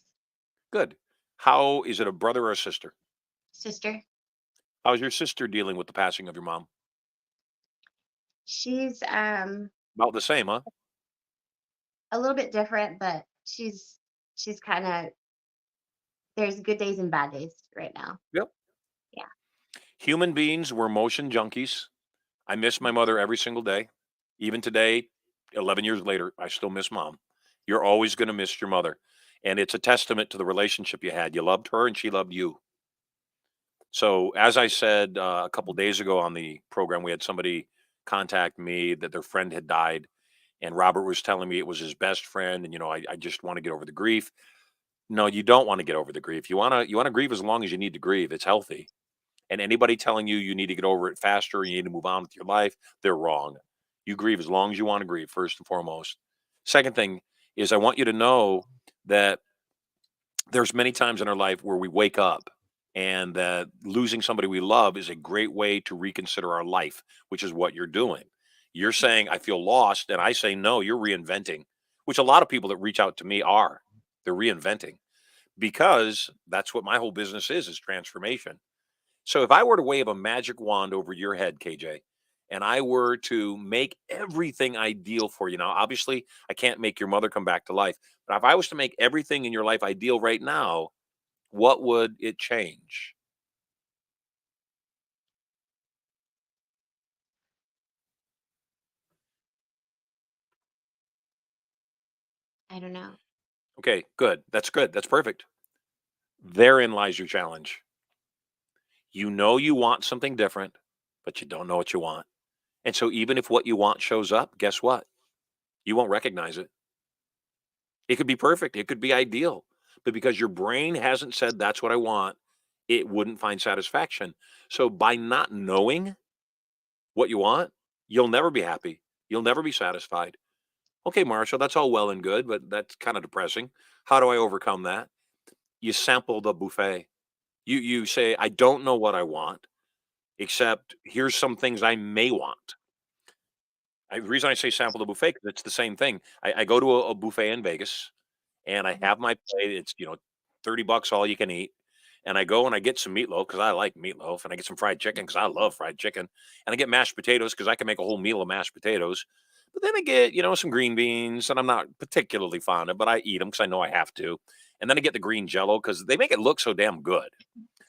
Good. How is it, a brother or a sister? Sister, How's your sister dealing with the passing of your mom? she's About the same, huh? a little bit different, but she's kind of, there's good days and bad days right now. Yep. Yeah. Human beings, we're motion junkies. I miss my mother every single day. Even today, 11 years later, I still miss mom. You're always going to miss your mother. And it's a testament to the relationship you had. You loved her and she loved you. So, as I said a couple days ago on the program, we had somebody contact me that their friend had died. and Robert was telling me it was his best friend, and I just want to get over the grief. No, you don't want to get over the grief. You want to grieve as long as you need to grieve. It's healthy. And anybody telling you you need to get over it faster, you need to move on with your life, they're wrong. You grieve as long as you want to grieve, first and foremost. Second thing is I want you to know that there's many times in our life where we wake up and that losing somebody we love is a great way to reconsider our life, which is what you're doing. You're saying, I feel lost. And I say, no, you're reinventing, which a lot of people that reach out to me are. They're reinventing because that's what my whole business is transformation. So if I were to wave a magic wand over your head, KJ, and I were to make everything ideal for you now, obviously I can't make your mother come back to life, but if I was to make everything in your life ideal right now, what would it change? I don't know. Okay, good. That's good. That's perfect. Therein lies your challenge. You know you want something different, but you don't know what you want. And so even if what you want shows up, guess what? You won't recognize it. It could be perfect. It could be ideal. But because your brain hasn't said that's what I want, it wouldn't find satisfaction. So by not knowing what you want, you'll never be happy. You'll never be satisfied. Okay, Marshall, that's all well and good, but that's kind of depressing. How do I overcome that? You sample the buffet. You say, I don't know what I want, except here's some things I may want. The reason I say sample the buffet, 'cause it's the same thing. I go to a buffet in Vegas and I have my plate. It's, $30 all you can eat. And I go and I get some meatloaf because I like meatloaf, and I get some fried chicken because I love fried chicken, and I get mashed potatoes because I can make a whole meal of mashed potatoes. But then I get, some green beans, and I'm not particularly fond of, but I eat them because I know I have to. And then I get the green jello because they make it look so damn good.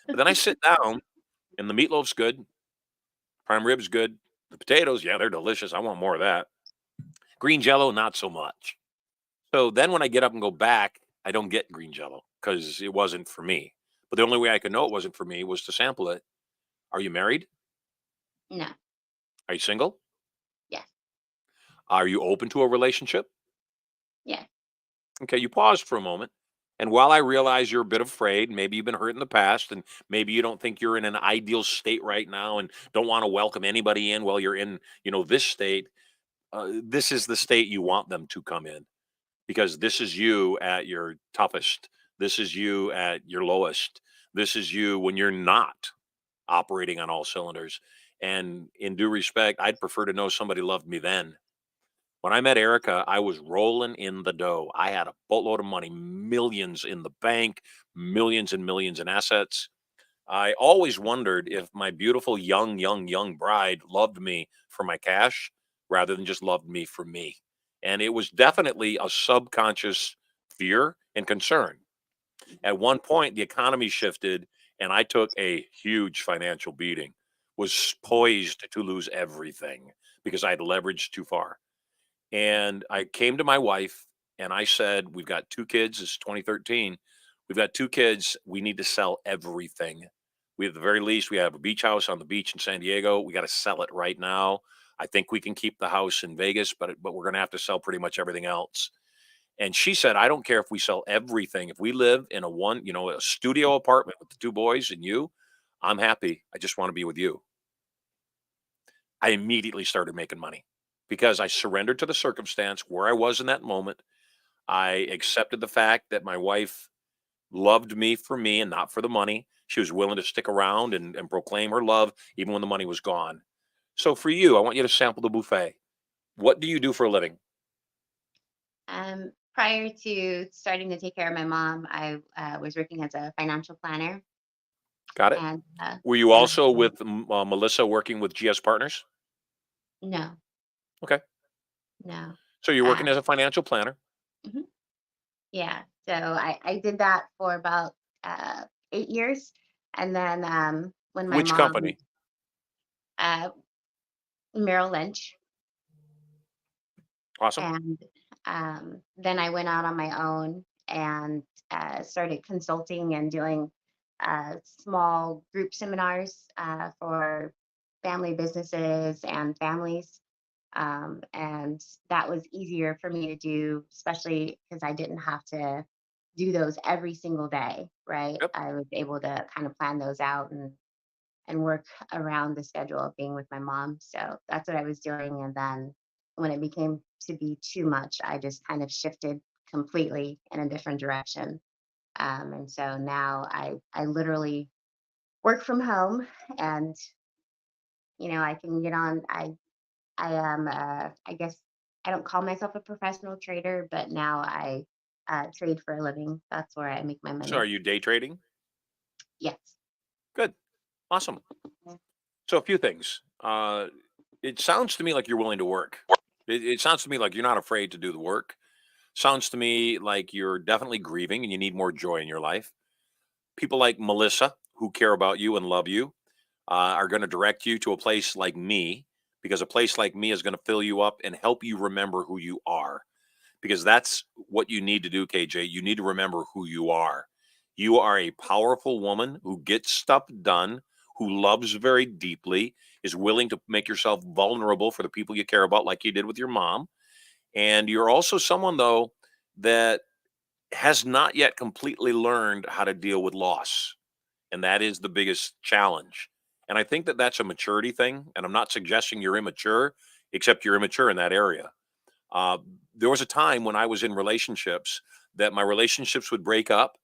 But then I sit down, and the meatloaf's good, prime rib's good, the potatoes, yeah, they're delicious. I want more of that. Green jello, not so much. So then when I get up and go back, I don't get green jello because it wasn't for me. But the only way I could know it wasn't for me was to sample it. Are you married? No. Are you single? Yes. Are you open to a relationship? Yes. Okay, you paused for a moment. And while I realize you're a bit afraid, maybe you've been hurt in the past, and maybe you don't think you're in an ideal state right now and don't want to welcome anybody in while you're in, this state, this is the state you want them to come in, because this is you at your toughest. This is you at your lowest. This is you when you're not operating on all cylinders. And in due respect, I'd prefer to know somebody loved me then. When I met Erica, I was rolling in the dough. I had a boatload of money, millions in the bank, millions and millions in assets. I always wondered if my beautiful young bride loved me for my cash rather than just loved me for me. And it was definitely a subconscious fear and concern. At one point, the economy shifted and I took a huge financial beating, was poised to lose everything because I had leveraged too far. And I came to my wife and I said, we've got two kids. It's 2013. We've got two kids. We need to sell everything. We, at the very least, we have a beach house on the beach in San Diego. We got to sell it right now. I think we can keep the house in Vegas, but we're going to have to sell pretty much everything else. And she said, I don't care if we sell everything. If we live in a studio apartment with the two boys and you, I'm happy. I just want to be with you. I immediately started making money because I surrendered to the circumstance where I was in that moment. I accepted the fact that my wife loved me for me and not for the money. She was willing to stick around and proclaim her love even when the money was gone. So for you, I want you to sample the buffet. What do you do for a living? Prior to starting to take care of my mom, I was working as a financial planner, Got it? and Were you then also with Melissa working with GS Partners? no, Okay. no, So you're uh, working as a financial planner. mhm, yeah. So I did that for about 8 years, and then when my Which mom, company? uh, Merrill Lynch, Awesome. and then I went out on my own and started consulting and doing small group seminars for family businesses and families. And that was easier for me to do, especially because I didn't have to do those every single day, right? Yep. I was able to kind of plan those out and work around the schedule of being with my mom. So that's what I was doing. And then when it became to be too much, I just kind of shifted completely in a different direction. And so now I literally work from home, and I can get on. I am, I guess I don't call myself a professional trader, but now I trade for a living. That's where I make my So are money. you day trading? Yes. Good. Awesome. So a few things. It sounds to me like you're willing to work. It sounds to me like you're not afraid to do the work. Sounds to me like you're definitely grieving and you need more joy in your life. People like Melissa, who care about you and love you, are going to direct you to a place like me, because a place like me is going to fill you up and help you remember who you are. Because that's what you need to do, KJ. You need to remember who you are. You are a powerful woman who gets stuff done, who loves very deeply, is willing to make yourself vulnerable for the people you care about, like you did with your mom. And you're also someone, though, that has not yet completely learned how to deal with loss. And that is the biggest challenge. And I think that that's a maturity thing. And I'm not suggesting you're immature, except you're immature in that area. Uh, there was a time when I was in relationships that my relationships would break up,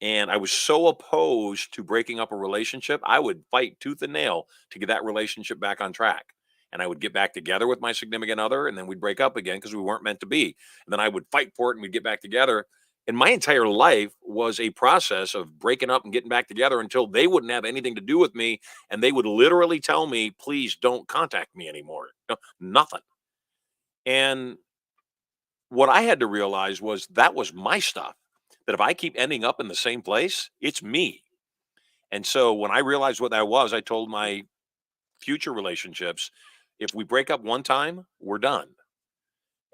and I was so opposed to breaking up a relationship, I would fight tooth and nail to get that relationship back on track. And I would get back together with my significant other, and then we'd break up again because we weren't meant to be. And then I would fight for it, and we'd get back together. And my entire life was a process of breaking up and getting back together until they wouldn't have anything to do with me. And they would literally tell me, please don't contact me anymore. No, nothing. And what I had to realize was that was my stuff. That if I keep ending up in the same place, it's me. And so when I realized what that was, I told my future relationships, if we break up one time, we're done.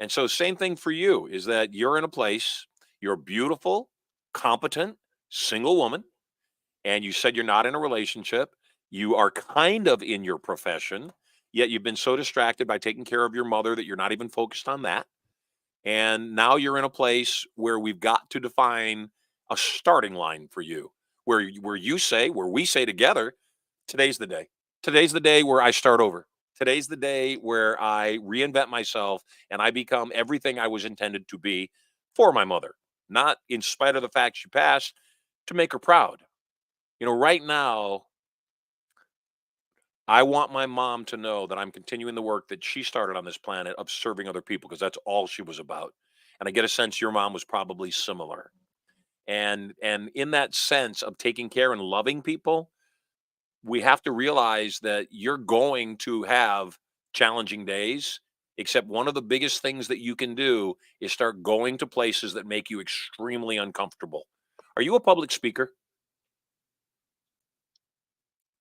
And so same thing for you is that you're in a place, you're beautiful, competent, single woman, and you said you're not in a relationship. You are kind of in your profession, yet you've been so distracted by taking care of your mother that you're not even focused on that. And now you're in a place where we've got to define a starting line for you, where we say together, today's the day. Today's the day where I start over. Today's the day where I reinvent myself and I become everything I was intended to be for my mother, not in spite of the fact she passed, to make her proud. Right now, I want my mom to know that I'm continuing the work that she started on this planet of serving other people, because that's all she was about. And I get a sense your mom was probably similar. And in that sense of taking care and loving people, we have to realize that you're going to have challenging days, except one of the biggest things that you can do is start going to places that make you extremely uncomfortable. Are you a public speaker?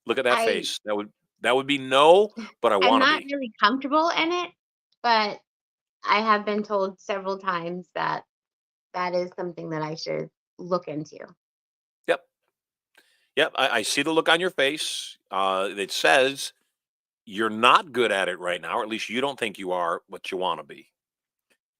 Look at that I face. That would be no, but I I'm want to not be. really comfortable in it, but I have been told several times that that is something that I should look into. Yep. Yep. I see the look on your face. It says you're not good at it right now, or at least you don't think you are what you want to be.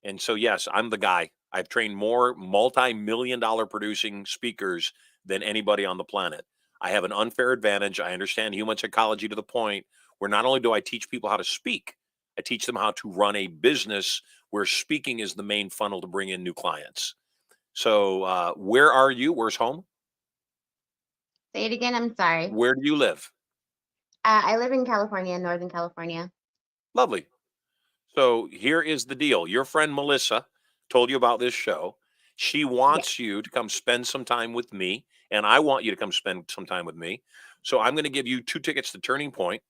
And so, yes, I'm the guy. I've trained more multi-million dollar producing speakers than anybody on the planet. I have an unfair advantage. I understand human psychology to the point where not only do I teach people how to speak, I teach them how to run a business where speaking is the main funnel to bring in new clients. So, where are you? Where's home? Say it again. I'm sorry. Where do you live? I live in California, Northern California. Lovely. So here is the deal. Your friend Melissa told you about this show. She Yes. wants you to come spend some time with me, and I want you to come spend some time with me. So I'm going to give you 2 tickets to Turning Point.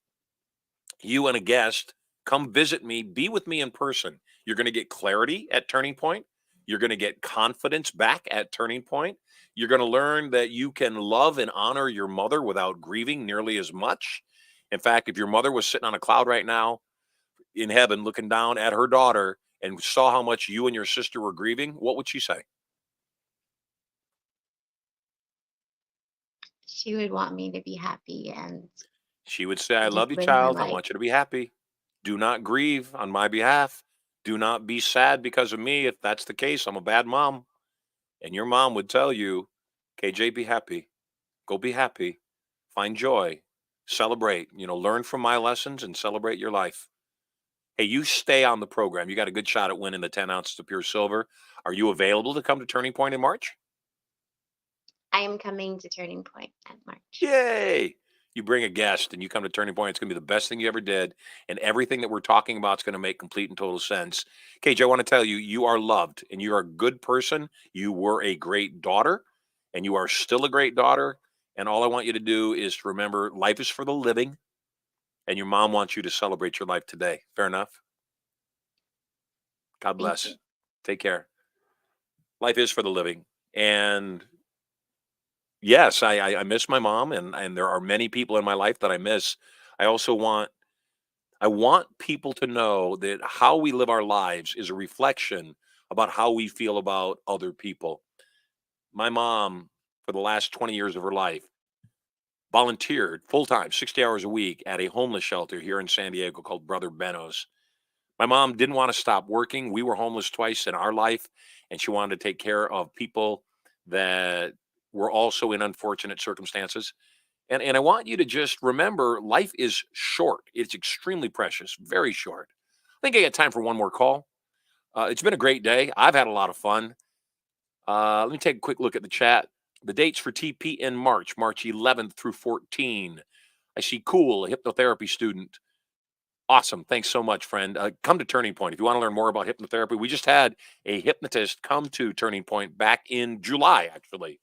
You and a guest come visit me, be with me in person. You're going to get clarity at Turning Point. You're going to get confidence back at Turning Point. You're going to learn that you can love and honor your mother without grieving nearly as much. In fact, if your mother was sitting on a cloud right now in heaven looking down at her daughter and saw how much you and your sister were grieving, what would she say? She would want me to be happy and She would say, I just love you, live my child. I life. want you to be happy. Do not grieve on my behalf. Do not be sad because of me. If that's the case, I'm a bad mom. And your mom would tell you, KJ, be happy. Go be happy. Find joy. Celebrate. Learn from my lessons and celebrate your life. Hey, you stay on the program. You got a good shot at winning the 10 ounces of pure silver. Are you available to come to Turning Point in March? I am coming to Turning Point at March. Yay! You bring a guest and you come to Turning Point. It's going to be the best thing you ever did. And everything that we're talking about is going to make complete and total sense. KJ, I want to tell you, you are loved and you are a good person. You were a great daughter and you are still a great daughter. And all I want you to do is to remember life is for the living. And your mom wants you to celebrate your life today. Fair enough? God Thank bless. you. Take care. Life is for the living. And yes, I miss my mom, and there are many people in my life that I miss. I also want people to know that how we live our lives is a reflection about how we feel about other people. My mom, for the last 20 years of her life, volunteered full time, 60 hours a week at a homeless shelter here in San Diego called Brother Benno's. My mom didn't want to stop working. We were homeless twice in our life, and she wanted to take care of people that were also in unfortunate circumstances. And I want you to just remember life is short. It's extremely precious, very short. I think I got time for one more call. It's been a great day. I've had a lot of fun. Let me take a quick look at the chat. The dates for TP in March, March 11th through 14. I see Cool, a hypnotherapy student. Awesome. Thanks so much, friend. Come to Turning Point. If you want to learn more about hypnotherapy, we just had a hypnotist come to Turning Point back in July, actually.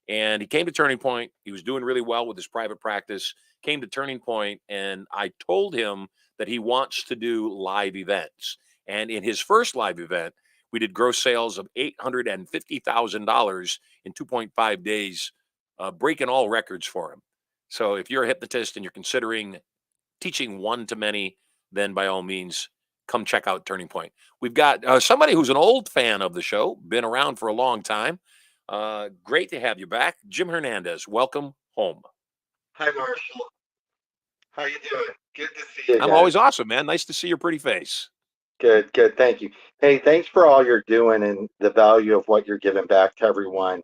And he came to Turning Point. He was doing really well with his private practice, came to Turning Point, and I told him that he wants to do live events. And in his first live event, we did gross sales of $850,000 in 2.5 days, breaking all records for him. So if you're a hypnotist and you're considering teaching one to many, then by all means, come check out Turning Point. We've got somebody who's an old fan of the show, been around for a long time. Great to have you back. Jim Hernandez, welcome home. Hi, Marshall. How you doing? Good to see you I'm again. always awesome, man. Nice to see your pretty face. Good, good. Thank you. Hey, thanks for all you're doing and the value of what you're giving back to everyone.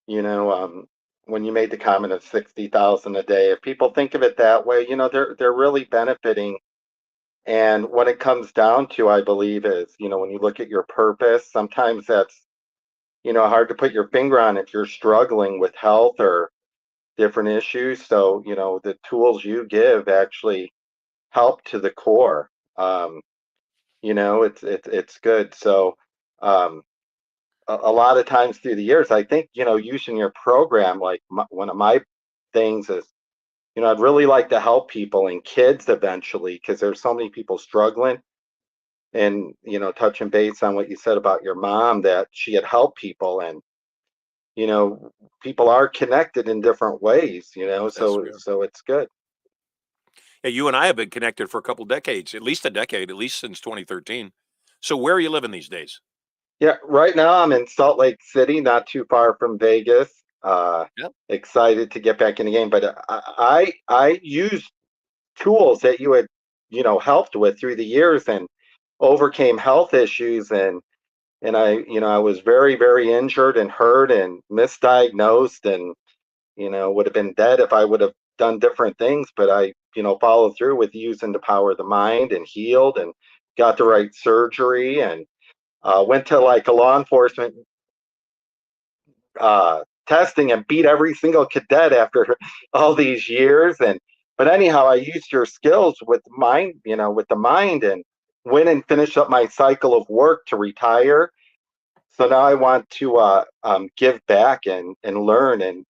When you made the comment of 60,000 a day, if people think of it that way, they're really benefiting. And what it comes down to, I believe, is, when you look at your purpose, sometimes that's, hard to put your finger on if you're struggling with health or different issues. So, the tools you give actually help to the core. It's good. So, a lot of times through the years, I think, using your program, like one of my things is, I'd really like to help people and kids eventually, because there's so many people struggling. And, touching base on what you said about your mom, that she had helped people, and, people are connected in different ways, That's so fair. so it's good. Yeah, you and I have been connected for a couple decades, at least a decade, at least since 2013. So where are you living these days? Yeah, right now I'm in Salt Lake City, not too far from Vegas. Yep. Excited to get back in the game, but I used tools that you had, helped with through the years, and overcame health issues, and I was very, very injured and hurt and misdiagnosed, and would have been dead if I would have done different things, but I followed through with using the power of the mind and healed and got the right surgery, and went to like a law enforcement testing and beat every single cadet after all these years. And but anyhow, I used your skills with mind, with the mind, and went and finished up my cycle of work to retire. So now I want to give back and learn, and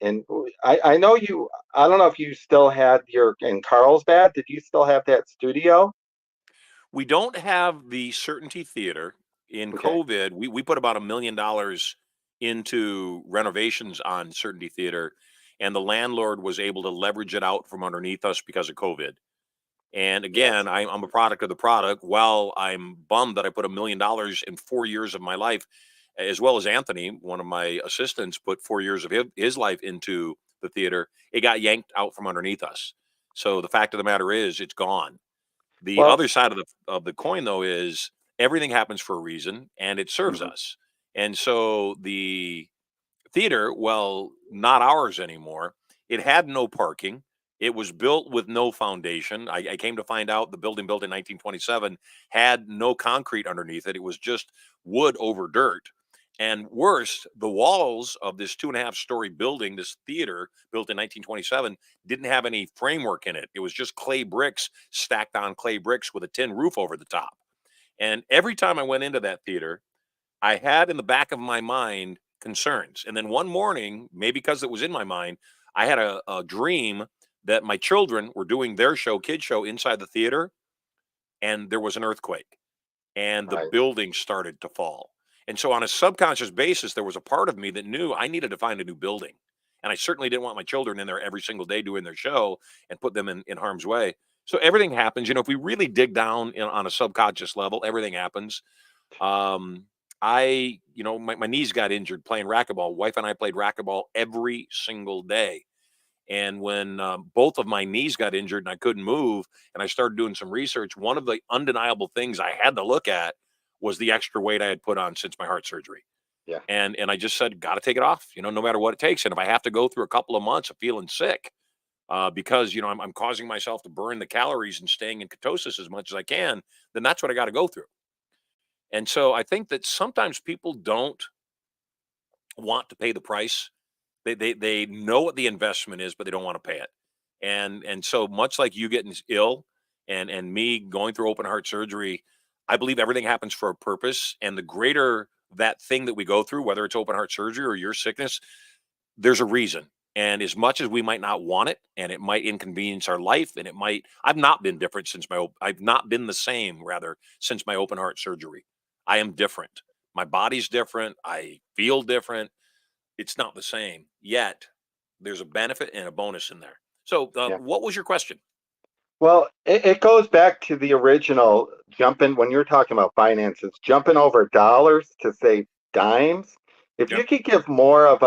I know you. I don't know if you still had your in Carlsbad. Did you still have that studio? We don't have the Certainty Theater. In Okay. COVID, we put about $1 million into renovations on Certainty Theater, and the landlord was able to leverage it out from underneath us because of COVID. And Yes. again, I'm a product of the product. While I'm bummed that I put $1 million in 4 years of my life, as well as Anthony, one of my assistants, put 4 years of his life into the theater, it got yanked out from underneath us. So the fact of the matter is, it's gone. The Well, other side of the coin, though, is everything happens for a reason, and it serves mhm, us. And so the theater, well, not ours anymore. It had no parking. It was built with no foundation. I came to find out the building built in 1927 had no concrete underneath it. It was just wood over dirt. And worse, the walls of this 2.5 story building, this theater built in 1927, didn't have any framework in it. It was just clay bricks stacked on clay bricks with a tin roof over the top. And every time I went into that theater, I had in the back of my mind concerns. And then one morning, maybe because it was in my mind, I had a dream that my children were doing their show, kid show, inside the theater, and there was an earthquake and the right, building started to fall. And so, on a subconscious basis, there was a part of me that knew I needed to find a new building. And I certainly didn't want my children in there every single day doing their show and put them in harm's way. So, everything happens. If we really dig down on a subconscious level, everything happens. Um, my knees got injured playing racquetball. Wife and I played racquetball every single day. And when both of my knees got injured and I couldn't move, and I started doing some research, one of the undeniable things I had to look at was the extra weight I had put on since my heart surgery. yeah, And I just said, got to take it off, no matter what it takes. And if I have to go through a couple of months of feeling sick, because I'm causing myself to burn the calories and staying in ketosis as much as I can, then that's what I got to go through. And so I think that sometimes people don't want to pay the price. They know what the investment is, but they don't want to pay it. And so much like you getting ill and me going through open heart surgery, I believe everything happens for a purpose. And the greater that thing that we go through, whether it's open heart surgery or your sickness, there's a reason. And as much as we might not want it, and it might inconvenience our life, and I've not been different since I've not been the same rather since my open heart surgery. I am different. My body's different. I feel different. It's not the same yet. There's a benefit and a bonus in there. So, yeah. what was your question? Well, it goes back to the original jumping when you're talking about finances, jumping over dollars to save dimes. If you Yep. could give more of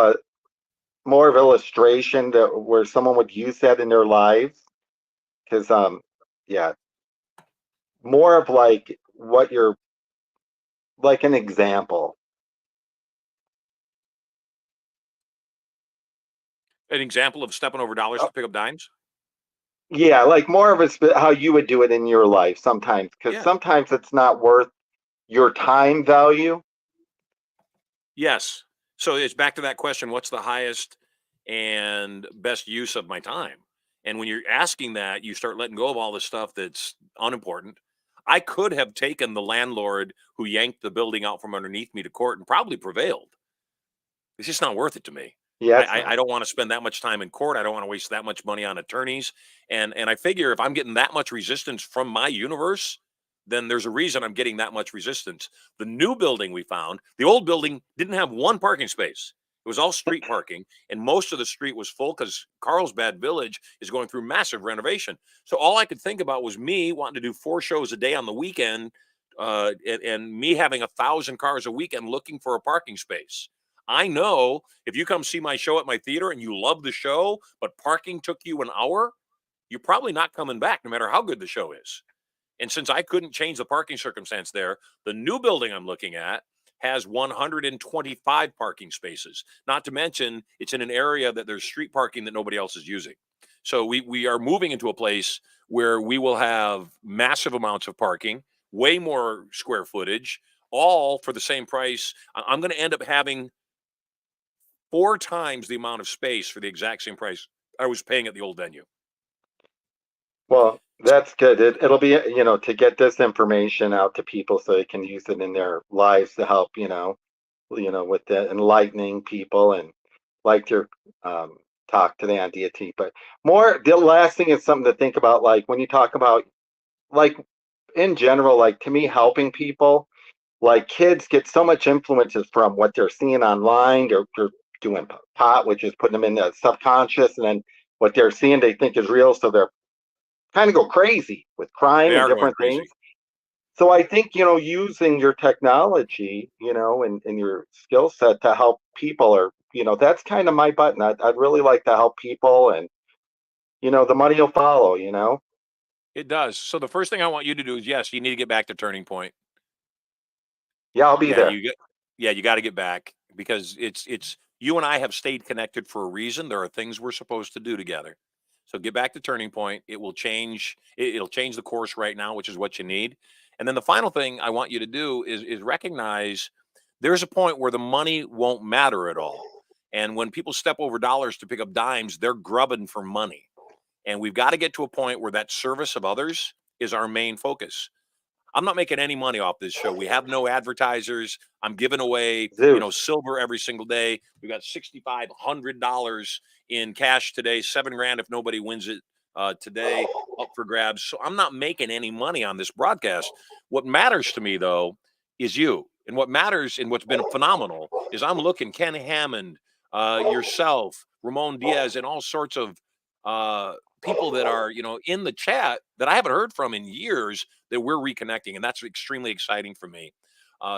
illustration that where someone would use that in their lives, because yeah, more of like what you're like an example. An example of stepping over dollars Uh, to pick up dimes. Yeah, like more of how you would do it in your life sometimes, because Yeah. sometimes it's not worth your time value. Yes. So it's back to that question: what's the highest and best use of my time? And when you're asking that, you start letting go of all the stuff that's unimportant. I could have taken the landlord who yanked the building out from underneath me to court and probably prevailed. It's just not worth it to me. Yeah, I it's I, not. I don't want to spend that much time in court. I don't want to waste that much money on attorneys. And I figure if I'm getting that much resistance from my universe, then there's a reason I'm getting that much resistance. The new building we found, the old building didn't have one parking space. It was all street parking, and most of the street was full because Carlsbad Village is going through massive renovation. So all I could think about was me wanting to do 4 shows a day on the weekend, and me having 1,000 cars a weekend looking for a parking space. I know if you come see my show at my theater and you love the show, but parking took you an hour, you're probably not coming back no matter how good the show is. And since I couldn't change the parking circumstance there, the new building I'm looking at has 125 parking spaces. Not to mention, it's in an area that there's street parking that nobody else is using. So we are moving into a place where we will have massive amounts of parking, way more square footage, all for the same price. I'm going to end up having 4 times the amount of space for the exact same price I was paying at the old venue. Well, that's good. It'll be, to get this information out to people so they can use it in their lives to help, with the enlightening people and like your talk today on deity. But the last thing is something to think about, like when you talk about, like in general, like to me, helping people, like kids get so much influences from what they're seeing online. They're doing pot, which is putting them in the subconscious, and then what they're seeing they think is real. So they're kind of go crazy with crime They and are going different things. crazy. So I think, using your technology, and your skill set to help people that's kind of my button. I'd really like to help people and, the money will follow. It does. So the first thing I want you to do is, yes, you need to get back to Turning Point. Yeah, I'll be Yeah, there. you got to get back because it's you and I have stayed connected for a reason. There are things we're supposed to do together. So get back to Turning Point. It will change. It'll change the course right now, which is what you need. And then the final thing I want you to do is recognize there's a point where the money won't matter at all. And when people step over dollars to pick up dimes, they're grubbing for money. And we've got to get to a point where that service of others is our main focus. I'm not making any money off this show. We have no advertisers. I'm giving away, Zeus. silver every single day. We got $6,500 in cash today, 7 grand if nobody wins it today, up for grabs. So I'm not making any money on this broadcast. What matters to me though is you. And what matters and what's been phenomenal is I'm looking Ken Hammond, yourself, Ramon Diaz, and all sorts of people that are, in the chat that I haven't heard from in years that we're reconnecting. And that's extremely exciting for me.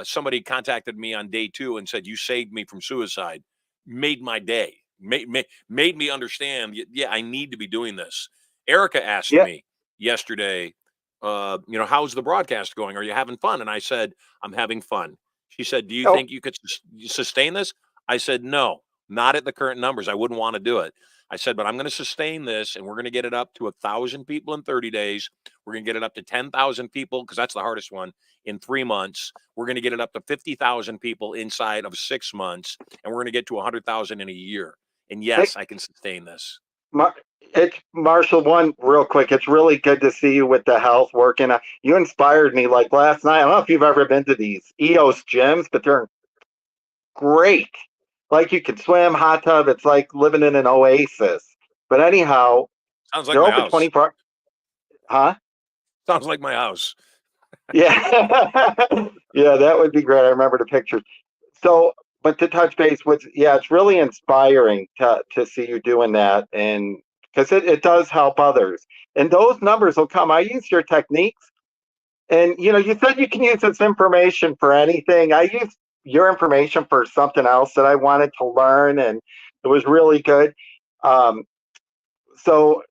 Somebody contacted me on day 2 and said, you saved me from suicide. Made my day. Made me understand, yeah, I need to be doing this. Erica asked Yeah. me yesterday, how's the broadcast going? Are you having fun? And I said, I'm having fun. She said, do you Oh. think you could sustain this? I said, no, not at the current numbers. I wouldn't want to do it. I said, but I'm going to sustain this, and we're going to get it up to 1,000 people in 30 days. We're going to get it up to 10,000 people, because that's the hardest one, in 3 months. We're going to get it up to 50,000 people inside of 6 months, and we're going to get to 100,000 in a year. And yes, I can sustain this. It's Marshall. One real quick. It's really good to see you with the health working. You inspired me. Like last night, I don't know if you've ever been to these EOS gyms, but they're great. Like you could swim, hot tub. It's like living in an oasis. But anyhow, sounds like they're my open house. 24. Huh? Sounds like my house. Yeah, yeah, that would be great. I remember the pictures. So, but to touch base with, yeah, it's really inspiring to see you doing that, and because it does help others, and those numbers will come. I use your techniques, and you said you can use this information for anything. I used your information for something else that I wanted to learn, and it was really good. So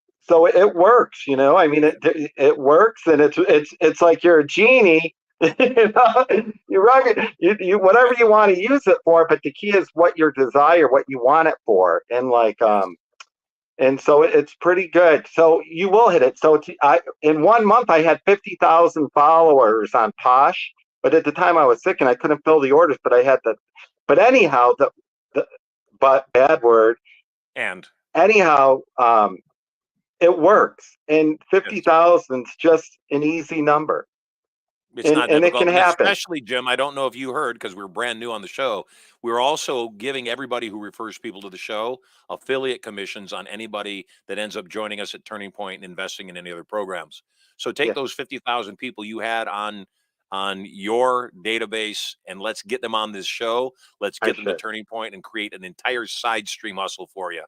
it works, I mean, it works, and it's like you're a genie. You run it, you whatever you want to use it for, but the key is what your desire, what you want it for, and and so it's pretty good. So you will hit it. So in 1 month I had 50,000 followers on Posh, but at the time I was sick and I couldn't fill the orders, but I had but anyhow, but bad word. And anyhow, it works, and 50,000 is just an easy number. It's not and it difficult, can and happen. especially, Jim, I don't know if you heard, because we're brand new on the show. We're also giving everybody who refers people to the show affiliate commissions on anybody that ends up joining us at Turning Point and investing in any other programs. So take Yeah. those 50,000 people you had on your database, and let's get them on this show. Let's get them to Turning Point and create an entire side stream hustle for you.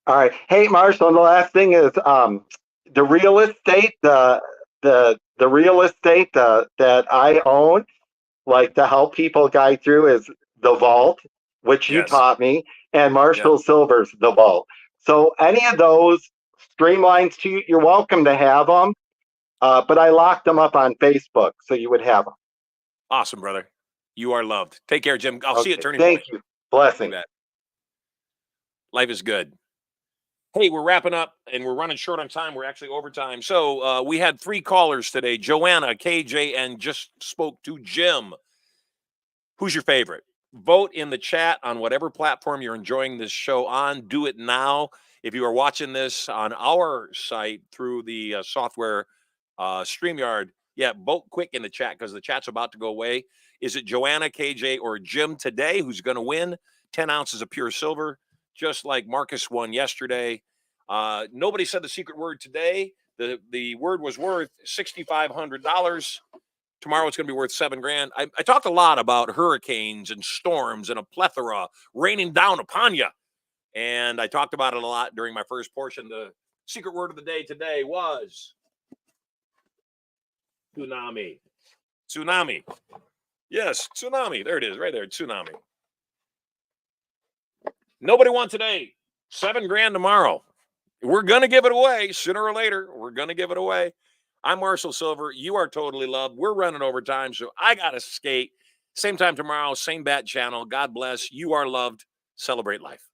All right. Hey, Marshall, and the last thing is the real estate, the real estate that I own, like to help people guide through, is the Vault, which you Yes. taught me, and Marshall Sylver's the Vault. So any of those streamlines to you, you're welcome to have them. But I locked them up on Facebook, so you would have them. Awesome, brother. You are loved. Take care, Jim. I'll see you at Turning Thank Point. you. Blessing. Life is good. Hey, we're wrapping up, and we're running short on time. We're actually overtime. So we had 3 callers today, Joanna, KJ, and just spoke to Jim. Who's your favorite? Vote in the chat on whatever platform you're enjoying this show on. Do it now. If you are watching this on our site through the software StreamYard, vote quick in the chat, because the chat's about to go away. Is it Joanna, KJ, or Jim today who's going to win 10 ounces of pure silver, just like Marcus won yesterday? Nobody said the secret word today. The word was worth $6,500. Tomorrow it's going to be worth 7 grand. I talked a lot about hurricanes and storms and a plethora raining down upon you. And I talked about it a lot during my first portion. The secret word of the day today was tsunami. Tsunami. Yes, tsunami. There it is, right there. Tsunami. Nobody won today. 7 grand tomorrow. We're going to give it away sooner or later. We're going to give it away. I'm Marshall Sylver. You are totally loved. We're running overtime, so I got to skate. Same time tomorrow, same bat channel. God bless. You are loved. Celebrate life.